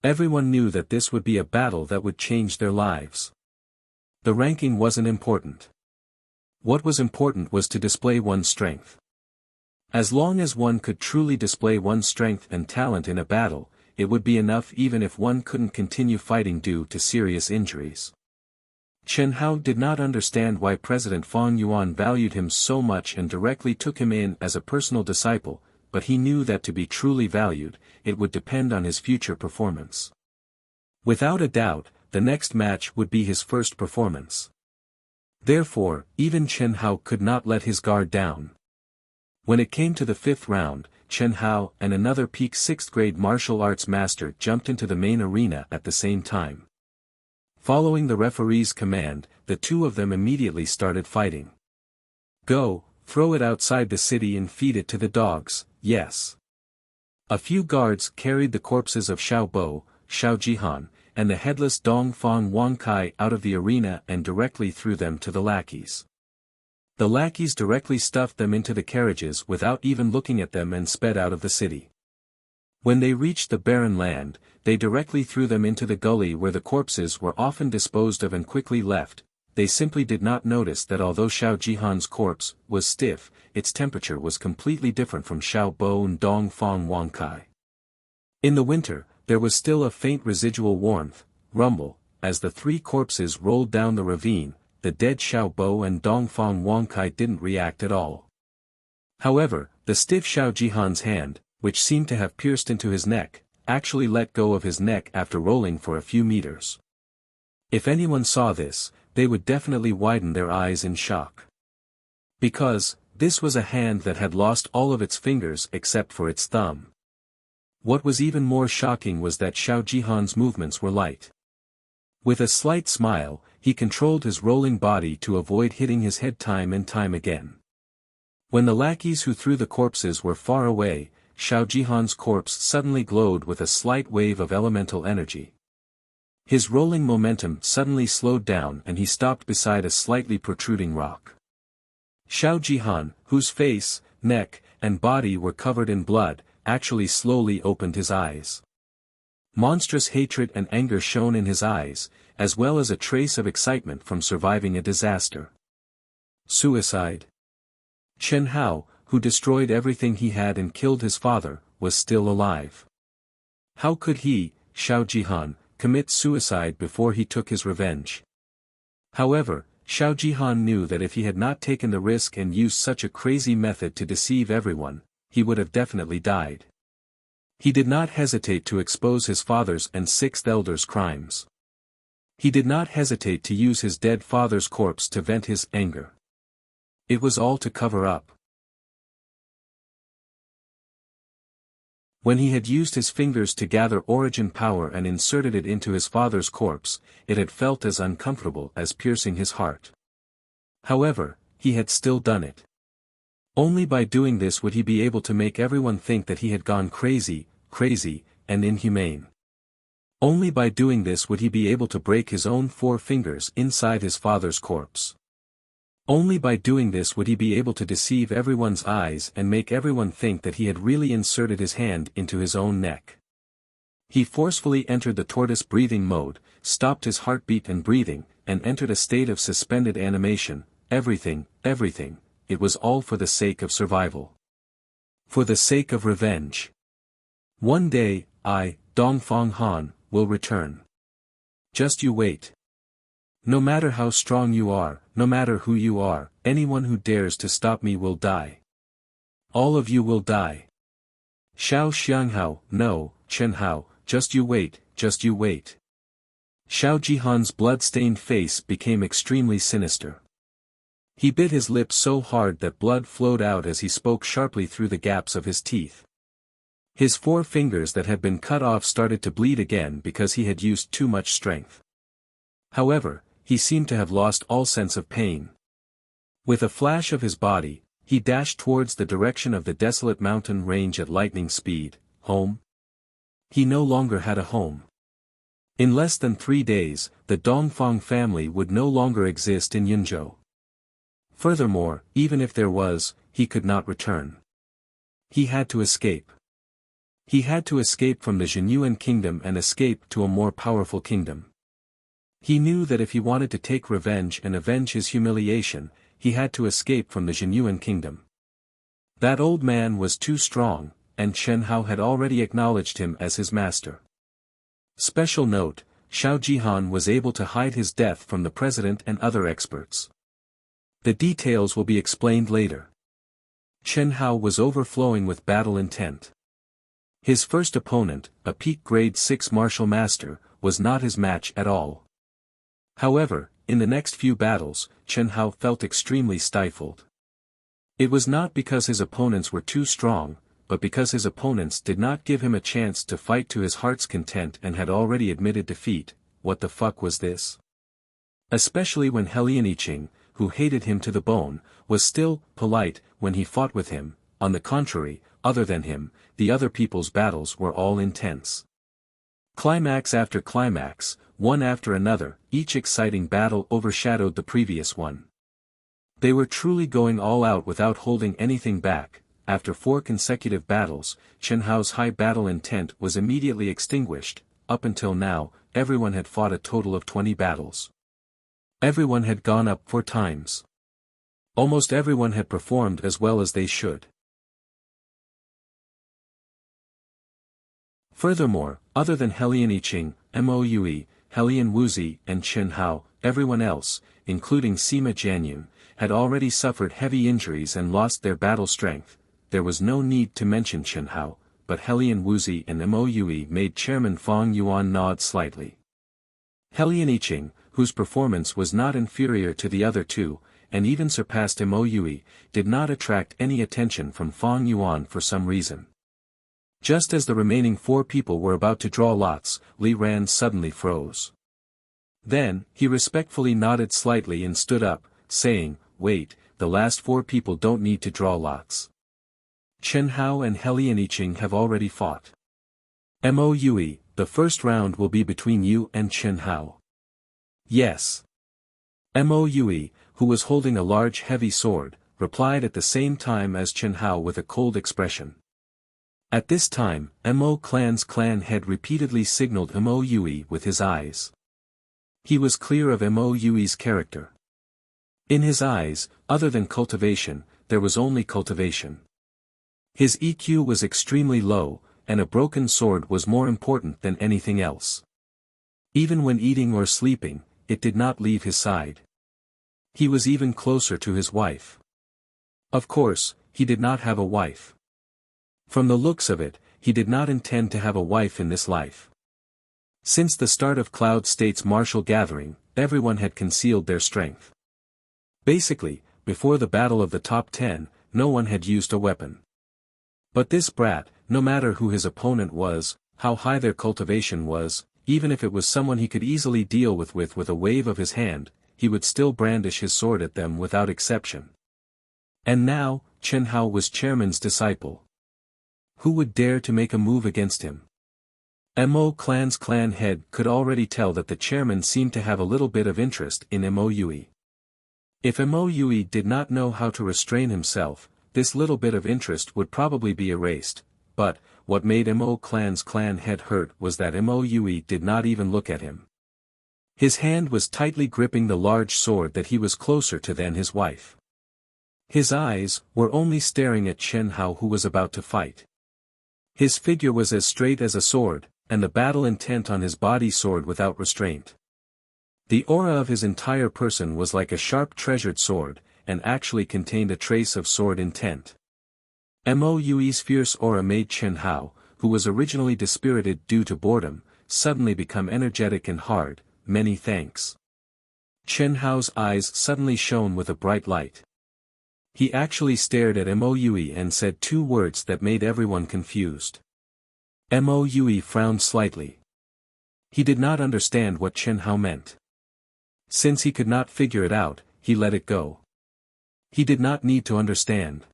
Everyone knew that this would be a battle that would change their lives. The ranking wasn't important. What was important was to display one's strength. As long as one could truly display one's strength and talent in a battle, it would be enough even if one couldn't continue fighting due to serious injuries. Chen Hao did not understand why President Fang Yuan valued him so much and directly took him in as a personal disciple, but he knew that to be truly valued, it would depend on his future performance. Without a doubt, the next match would be his first performance. Therefore, even Chen Hao could not let his guard down. When it came to the 5th round, Chen Hao and another peak 6th grade martial arts master jumped into the main arena at the same time. Following the referee's command, the two of them immediately started fighting. Go, throw it outside the city and feed it to the dogs, yes. A few guards carried the corpses of Xiao Bo, Xiao Jihan, and the headless Dongfang Wang Kai out of the arena and directly threw them to the lackeys. The lackeys directly stuffed them into the carriages without even looking at them and sped out of the city. When they reached the barren land, they directly threw them into the gully where the corpses were often disposed of and quickly left. They simply did not notice that although Xiao Jihan's corpse was stiff, its temperature was completely different from Xiao Bo and Dongfang Wang Kai. In the winter, there was still a faint residual warmth, rumble, as the 3 corpses rolled down the ravine. The dead Xiao Bo and Dongfang Wang Kai didn't react at all. However, the stiff Xiao Jihan's hand, which seemed to have pierced into his neck, actually let go of his neck after rolling for a few meters. If anyone saw this, they would definitely widen their eyes in shock. Because, this was a hand that had lost all of its fingers except for its thumb. What was even more shocking was that Xiao Jihan's movements were light. With a slight smile, he controlled his rolling body to avoid hitting his head time and time again. When the lackeys who threw the corpses were far away, Xiao Jihan's corpse suddenly glowed with a slight wave of elemental energy. His rolling momentum suddenly slowed down and he stopped beside a slightly protruding rock. Xiao Jihan, whose face, neck, and body were covered in blood, actually slowly opened his eyes. Monstrous hatred and anger shone in his eyes, as well as a trace of excitement from surviving a disaster. Suicide. Chen Hao, who destroyed everything he had and killed his father, was still alive. How could he, Xiao Jihan, commit suicide before he took his revenge? However, Xiao Jihan knew that if he had not taken the risk and used such a crazy method to deceive everyone, he would have definitely died. He did not hesitate to expose his father's and sixth elder's crimes. He did not hesitate to use his dead father's corpse to vent his anger. It was all to cover up. When he had used his fingers to gather origin power and inserted it into his father's corpse, it had felt as uncomfortable as piercing his heart. However, he had still done it. Only by doing this would he be able to make everyone think that he had gone crazy, and inhumane. Only by doing this would he be able to break his own 4 fingers inside his father's corpse. Only by doing this would he be able to deceive everyone's eyes and make everyone think that he had really inserted his hand into his own neck. He forcefully entered the tortoise breathing mode, stopped his heartbeat and breathing, and entered a state of suspended animation. Everything, it was all for the sake of survival. For the sake of revenge. One day, I, Dongfang Han, will return. Just you wait. No matter how strong you are, no matter who you are, anyone who dares to stop me will die. All of you will die. Xiao Xianghao, no, Chen Hao, just you wait, just you wait. Xiao Jihan's blood-stained face became extremely sinister. He bit his lips so hard that blood flowed out as he spoke sharply through the gaps of his teeth. His 4 fingers that had been cut off started to bleed again because he had used too much strength. However, he seemed to have lost all sense of pain. With a flash of his body, he dashed towards the direction of the desolate mountain range at lightning speed. Home? He no longer had a home. In less than 3 days, the Dongfang family would no longer exist in Yunzhou. Furthermore, even if there was, he could not return. He had to escape. He had to escape from the Zhenyuan kingdom and escape to a more powerful kingdom. He knew that if he wanted to take revenge and avenge his humiliation, he had to escape from the Zhenyuan kingdom. That old man was too strong, and Chen Hao had already acknowledged him as his master. Special note, Xiao Jihan was able to hide his death from the president and other experts. The details will be explained later. Chen Hao was overflowing with battle intent. His first opponent, a peak grade 6 martial master, was not his match at all. However, in the next few battles, Chen Hao felt extremely stifled. It was not because his opponents were too strong, but because his opponents did not give him a chance to fight to his heart's content and had already admitted defeat. What the fuck was this? Especially when Helianiching, who hated him to the bone, was still polite when he fought with him. On the contrary, other than him, the other people's battles were all intense. Climax after climax, one after another, each exciting battle overshadowed the previous one. They were truly going all out without holding anything back. After 4 consecutive battles, Chen Hao's high battle intent was immediately extinguished. Up until now, everyone had fought a total of 20 battles. Everyone had gone up 4 times. Almost everyone had performed as well as they should. Furthermore, other than Helianiching, Moue, Helian Wuzi and Chen Hao, everyone else, including Sima Jianyun, had already suffered heavy injuries and lost their battle strength. There was no need to mention Chen Hao, but Helian Wuzi and Moue made Chairman Fang Yuan nod slightly. Helianiching, whose performance was not inferior to the other 2, and even surpassed Moue, did not attract any attention from Fang Yuan for some reason. Just as the remaining 4 people were about to draw lots, Li Ran suddenly froze. Then, he respectfully nodded slightly and stood up, saying, "Wait, the last 4 people don't need to draw lots. Chen Hao and Helianiching have already fought. Moue, the first round will be between you and Chen Hao." "Yes." Moue, who was holding a large heavy sword, replied at the same time as Chen Hao with a cold expression. At this time, Mo Clan's clan head repeatedly signaled Moue with his eyes. He was clear of Moue's character. In his eyes, other than cultivation, there was only cultivation. His EQ was extremely low, and a broken sword was more important than anything else. Even when eating or sleeping, it did not leave his side. He was even closer to his wife. Of course, he did not have a wife. From the looks of it, he did not intend to have a wife in this life. Since the start of Cloud State's martial gathering, everyone had concealed their strength. Basically, before the battle of the top 10, no one had used a weapon. But this brat, no matter who his opponent was, how high their cultivation was, even if it was someone he could easily deal with a wave of his hand, he would still brandish his sword at them without exception. And now, Chen Hao was chairman's disciple. Who would dare to make a move against him? Mo Clan's clan head could already tell that the chairman seemed to have a little bit of interest in Mo Yui. If Mo Yui did not know how to restrain himself, this little bit of interest would probably be erased, but, what made Mo Clan's clan head hurt was that Mo Yui did not even look at him. His hand was tightly gripping the large sword that he was closer to than his wife. His eyes were only staring at Chen Hao, who was about to fight. His figure was as straight as a sword, and the battle intent on his body soared without restraint. The aura of his entire person was like a sharp treasured sword, and actually contained a trace of sword intent. Mo Yui's fierce aura made Chen Hao, who was originally dispirited due to boredom, suddenly become energetic and hard. Many thanks. Chen Hao's eyes suddenly shone with a bright light. He actually stared at Mo Yui and said two words that made everyone confused. Mo Yui frowned slightly. He did not understand what Chen Hao meant. Since he could not figure it out, he let it go. He did not need to understand.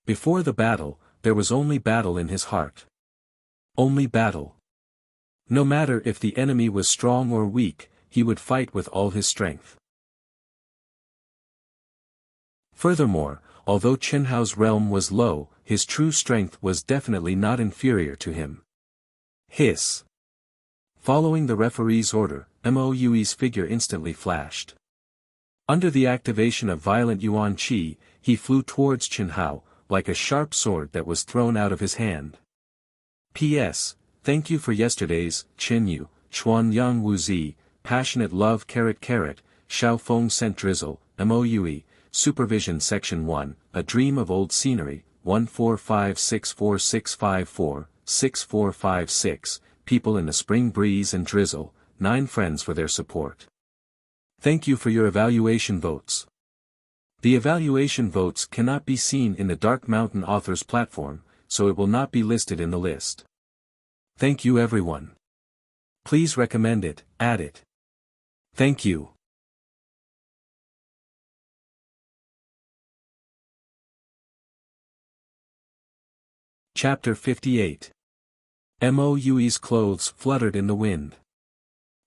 Before the battle, there was only battle in his heart. Only battle. No matter if the enemy was strong or weak, he would fight with all his strength. Furthermore, although Chen Hao's realm was low, his true strength was definitely not inferior to him. Hiss. Following the referee's order, Mo Yui's figure instantly flashed. Under the activation of violent yuan qi, he flew towards Chen Hao, like a sharp sword that was thrown out of his hand. P.S. Thank you for yesterday's, Chen Yu, Chuan Yang Wu Zi, Passionate Love Xiao Feng Sent Drizzle, Mo Yui, Supervision Section 1, A Dream of Old Scenery, 1456465464546, 6456, People in the Spring Breeze and Drizzle, 9 friends for their support. Thank you for your evaluation votes. The evaluation votes cannot be seen in the Dark Mountain Authors platform, so it will not be listed in the list. Thank you everyone. Please recommend it, add it. Thank you. Chapter 58. Mo Yui's clothes fluttered in the wind.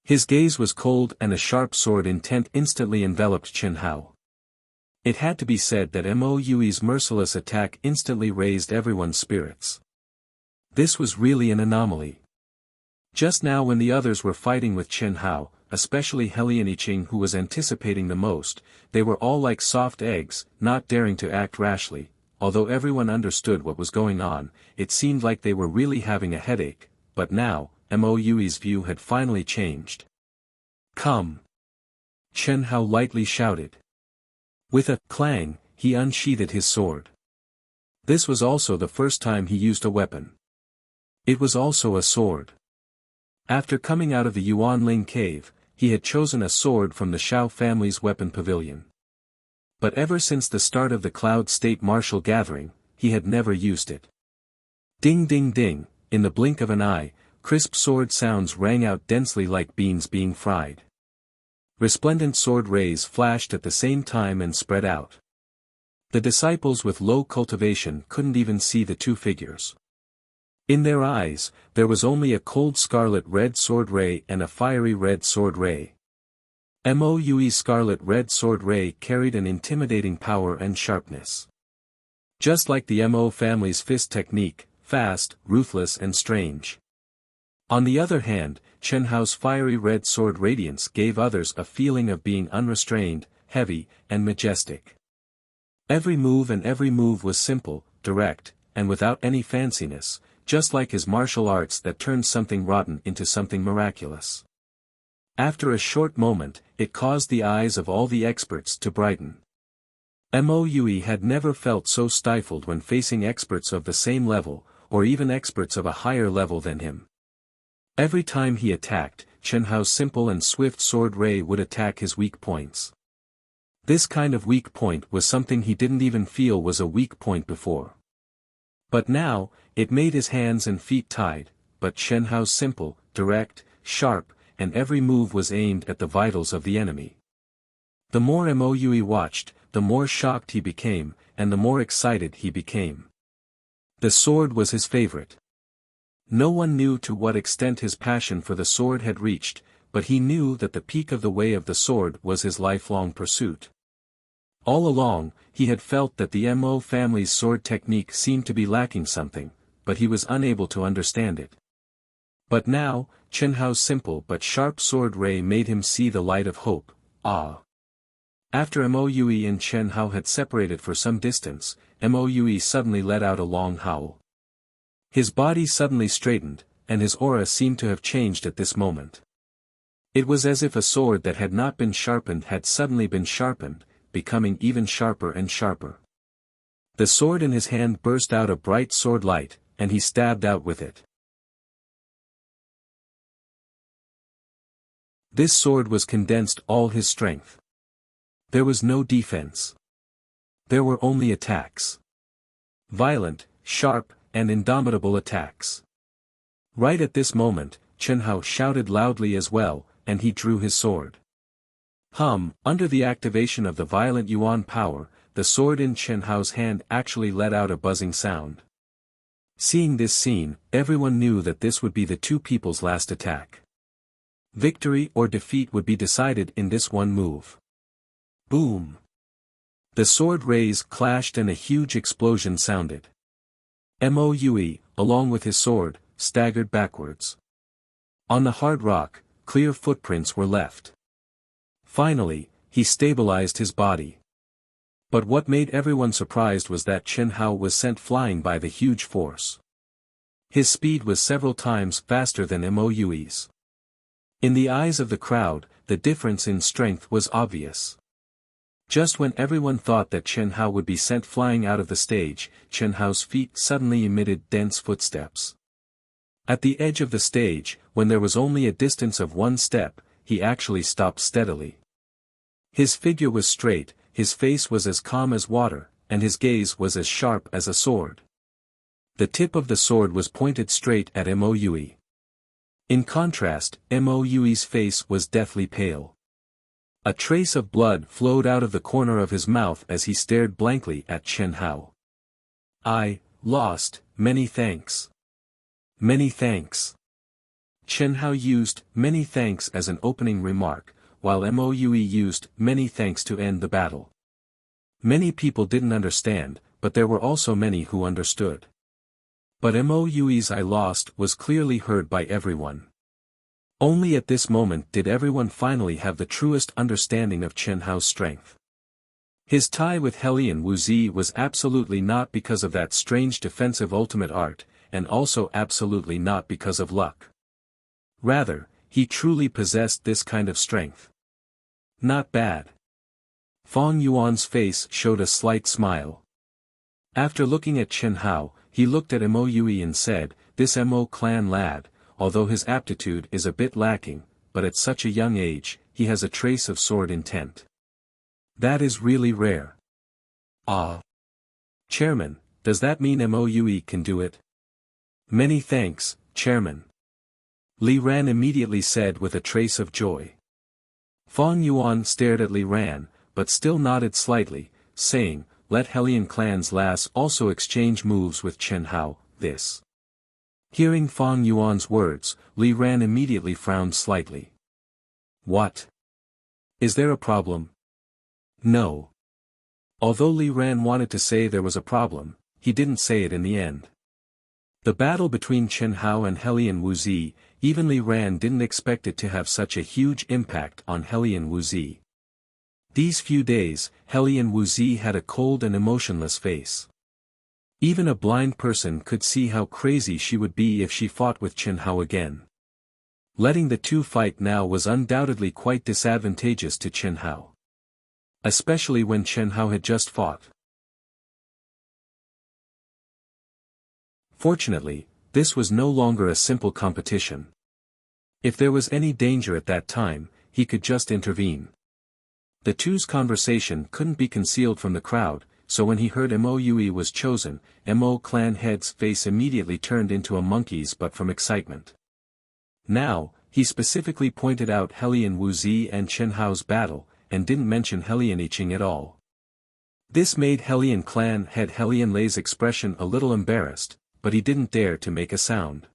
His gaze was cold and a sharp sword intent instantly enveloped Chen Hao. It had to be said that Mo Yui's merciless attack instantly raised everyone's spirits. This was really an anomaly. Just now when the others were fighting with Chen Hao, especially Helian Yiqing who was anticipating the most, they were all like soft eggs, not daring to act rashly. Although everyone understood what was going on, it seemed like they were really having a headache, but now, Mo Yui's view had finally changed. Come! Chen Hao lightly shouted. With a clang, he unsheathed his sword. This was also the first time he used a weapon. It was also a sword. After coming out of the Yuanling cave, he had chosen a sword from the Shao family's weapon pavilion. But ever since the start of the Cloud State martial gathering, he had never used it. Ding ding ding, in the blink of an eye, crisp sword sounds rang out densely like beans being fried. Resplendent sword rays flashed at the same time and spread out. The disciples with low cultivation couldn't even see the two figures. In their eyes, there was only a cold scarlet red sword ray and a fiery red sword ray. Mo Yui's scarlet red sword ray carried an intimidating power and sharpness. Just like the Mo family's fist technique, fast, ruthless and strange. On the other hand, Chen Hao's fiery red sword radiance gave others a feeling of being unrestrained, heavy, and majestic. Every move was simple, direct, and without any fanciness, just like his martial arts that turned something rotten into something miraculous. After a short moment, it caused the eyes of all the experts to brighten. Moe had never felt so stifled when facing experts of the same level, or even experts of a higher level than him. Every time he attacked, Chen Hao's simple and swift sword ray would attack his weak points. This kind of weak point was something he didn't even feel was a weak point before. But now, it made his hands and feet tied, but Chen Hao's simple, direct, sharp, and every move was aimed at the vitals of the enemy. The more Moe watched, the more shocked he became, and the more excited he became. The sword was his favorite. No one knew to what extent his passion for the sword had reached, but he knew that the peak of the way of the sword was his lifelong pursuit. All along, he had felt that the Mo family's sword technique seemed to be lacking something, but he was unable to understand it. But now, Chen Hao's simple but sharp sword ray made him see the light of hope. After Moe and Chen Hao had separated for some distance, Moe suddenly let out a long howl. His body suddenly straightened, and his aura seemed to have changed at this moment. It was as if a sword that had not been sharpened had suddenly been sharpened, becoming even sharper and sharper. The sword in his hand burst out a bright sword light, and he stabbed out with it. This sword was condensed all his strength. There was no defense. There were only attacks. Violent, sharp, and indomitable attacks. Right at this moment, Chen Hao shouted loudly as well, and he drew his sword. Under the activation of the violent Yuan power, the sword in Chen Hao's hand actually let out a buzzing sound. Seeing this scene, everyone knew that this would be the two people's last attack. Victory or defeat would be decided in this one move. Boom! The sword rays clashed and a huge explosion sounded. Moe, along with his sword, staggered backwards. On the hard rock, clear footprints were left. Finally, he stabilized his body. But what made everyone surprised was that Chen Hao was sent flying by the huge force. His speed was several times faster than Moe's. In the eyes of the crowd, the difference in strength was obvious. Just when everyone thought that Chen Hao would be sent flying out of the stage, Chen Hao's feet suddenly emitted dense footsteps. At the edge of the stage, when there was only a distance of one step, he actually stopped steadily. His figure was straight, his face was as calm as water, and his gaze was as sharp as a sword. The tip of the sword was pointed straight at Moe. In contrast, Moe's face was deathly pale. A trace of blood flowed out of the corner of his mouth as he stared blankly at Chen Hao. "I lost, many thanks. Many thanks." Chen Hao used "many thanks" as an opening remark, while Moe used "many thanks" to end the battle. Many people didn't understand, but there were also many who understood. But Moe's "I lost" was clearly heard by everyone. Only at this moment did everyone finally have the truest understanding of Chen Hao's strength. His tie with Helian Wuzi was absolutely not because of that strange defensive ultimate art, and also absolutely not because of luck. Rather, he truly possessed this kind of strength. Not bad. Fang Yuan's face showed a slight smile. After looking at Chen Hao, he looked at Moe and said, "This Mo clan lad, although his aptitude is a bit lacking, but at such a young age, he has a trace of sword intent. That is really rare." Chairman, does that mean Moe can do it? "Many thanks, Chairman." Li Ran immediately said with a trace of joy. Fang Yuan stared at Li Ran, but still nodded slightly, saying, "Let Helian clan's lass also exchange moves with Chen Hao." Hearing Fang Yuan's words, Li Ran immediately frowned slightly. "What? Is there a problem?" "No." Although Li Ran wanted to say there was a problem, he didn't say it in the end. The battle between Chen Hao and Helian Wuzi, even Li Ran didn't expect it to have such a huge impact on Helian Wuzi. These few days, Helian Wuzi had a cold and emotionless face. Even a blind person could see how crazy she would be if she fought with Qianhao again. Letting the two fight now was undoubtedly quite disadvantageous to Qianhao. Especially when Qianhao had just fought. Fortunately, this was no longer a simple competition. If there was any danger at that time, he could just intervene. The two's conversation couldn't be concealed from the crowd, so when he heard Moe was chosen, Mo clan head's face immediately turned into a monkey's but from excitement. Now, he specifically pointed out Helian Wuxia and Qianhao's battle, and didn't mention Helian Yiqing at all. This made Helian clan head Helian Lei's expression a little embarrassed, but he didn't dare to make a sound.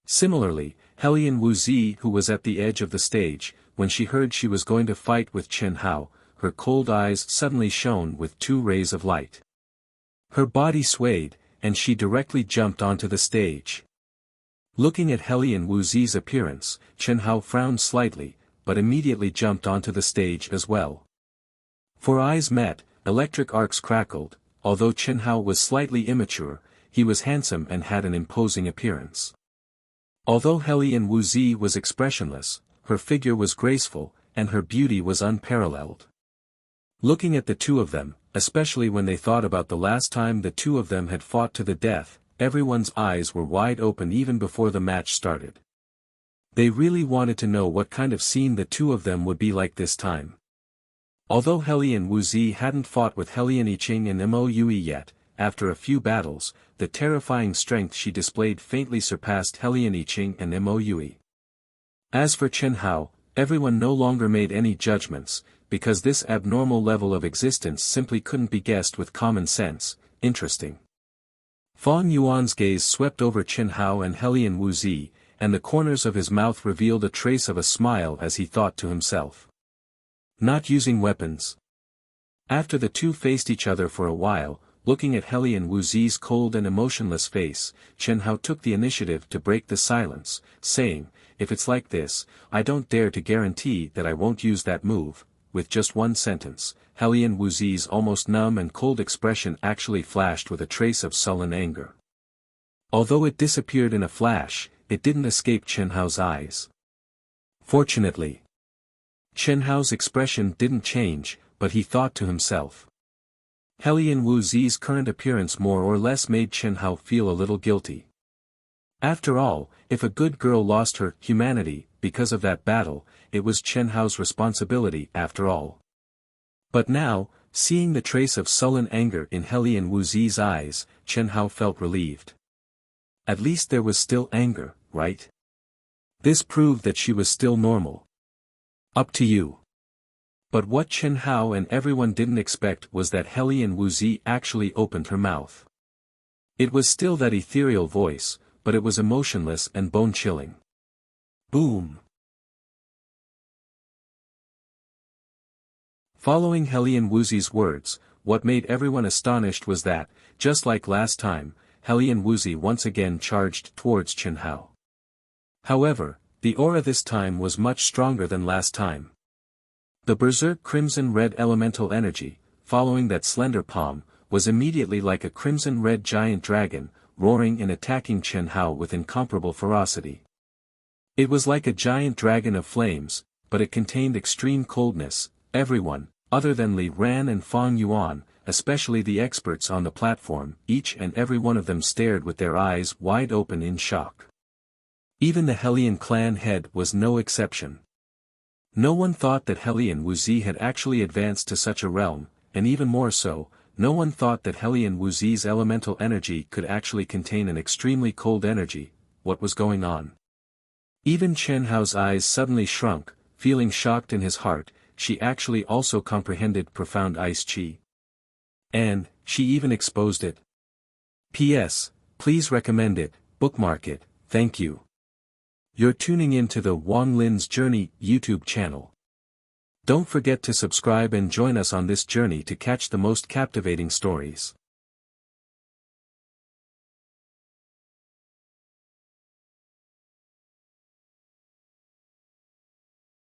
Similarly, Helian Wuxia, who was at the edge of the stage, when she heard she was going to fight with Qianhao, her cold eyes suddenly shone with two rays of light. Her body swayed, and she directly jumped onto the stage. Looking at Helian Wuxia's appearance, Qianhao frowned slightly, but immediately jumped onto the stage as well. For eyes met, electric arcs crackled. Although Qianhao was slightly immature, he was handsome and had an imposing appearance. Although Helian Wuxia was expressionless, her figure was graceful, and her beauty was unparalleled. Looking at the two of them, especially when they thought about the last time the two of them had fought to the death, everyone's eyes were wide open even before the match started. They really wanted to know what kind of scene the two of them would be like this time. Although Helian Wuxia hadn't fought with Helian Yiqing and Moe yet, after a few battles, the terrifying strength she displayed faintly surpassed Helian Yiqing and Moe. As for Qianhao, everyone no longer made any judgments, because this abnormal level of existence simply couldn't be guessed with common sense. Interesting. Fang Yuan's gaze swept over Qianhao and Helian Wuxia, and the corners of his mouth revealed a trace of a smile as he thought to himself. Not using weapons. After the two faced each other for a while, looking at Helian Wuxia's cold and emotionless face, Qianhao took the initiative to break the silence, saying, "If it's like this, I don't dare to guarantee that I won't use that move." With just one sentence, Helian Wuxia's almost numb and cold expression actually flashed with a trace of sullen anger. Although it disappeared in a flash, it didn't escape Qianhao's eyes. Fortunately, Qianhao's expression didn't change, but he thought to himself. Helian Wuxia's current appearance more or less made Qianhao feel a little guilty. After all, if a good girl lost her humanity because of that battle, it was Qianhao's responsibility after all. But now, seeing the trace of sullen anger in Helian Wuxia's eyes, Qianhao felt relieved. At least there was still anger, right? This proved that she was still normal. Up to you. But what Qianhao and everyone didn't expect was that Helian Wuxia actually opened her mouth. It was still that ethereal voice, but it was emotionless and bone-chilling. Boom! Following Helian Wuxia's words, what made everyone astonished was that, just like last time, Helian Wuxia once again charged towards Qianhao. However, the aura this time was much stronger than last time. The berserk crimson-red elemental energy, following that slender palm, was immediately like a crimson-red giant dragon, roaring and attacking Qianhao with incomparable ferocity. It was like a giant dragon of flames, but it contained extreme coldness. Everyone, other than Li Ran and Fang Yuan, especially the experts on the platform, each and every one of them stared with their eyes wide open in shock. Even the Helian clan head was no exception. No one thought that Helian Wuxia had actually advanced to such a realm, and even more so, no one thought that Helian Wuxia's elemental energy could actually contain an extremely cold energy. What was going on? Even Qianhao's eyes suddenly shrunk, feeling shocked in his heart. She actually also comprehended profound ice chi. And, she even exposed it. P.S. Please recommend it, bookmark it, thank you. You're tuning in to the Wang Lin's Journey YouTube channel. Don't forget to subscribe and join us on this journey to catch the most captivating stories.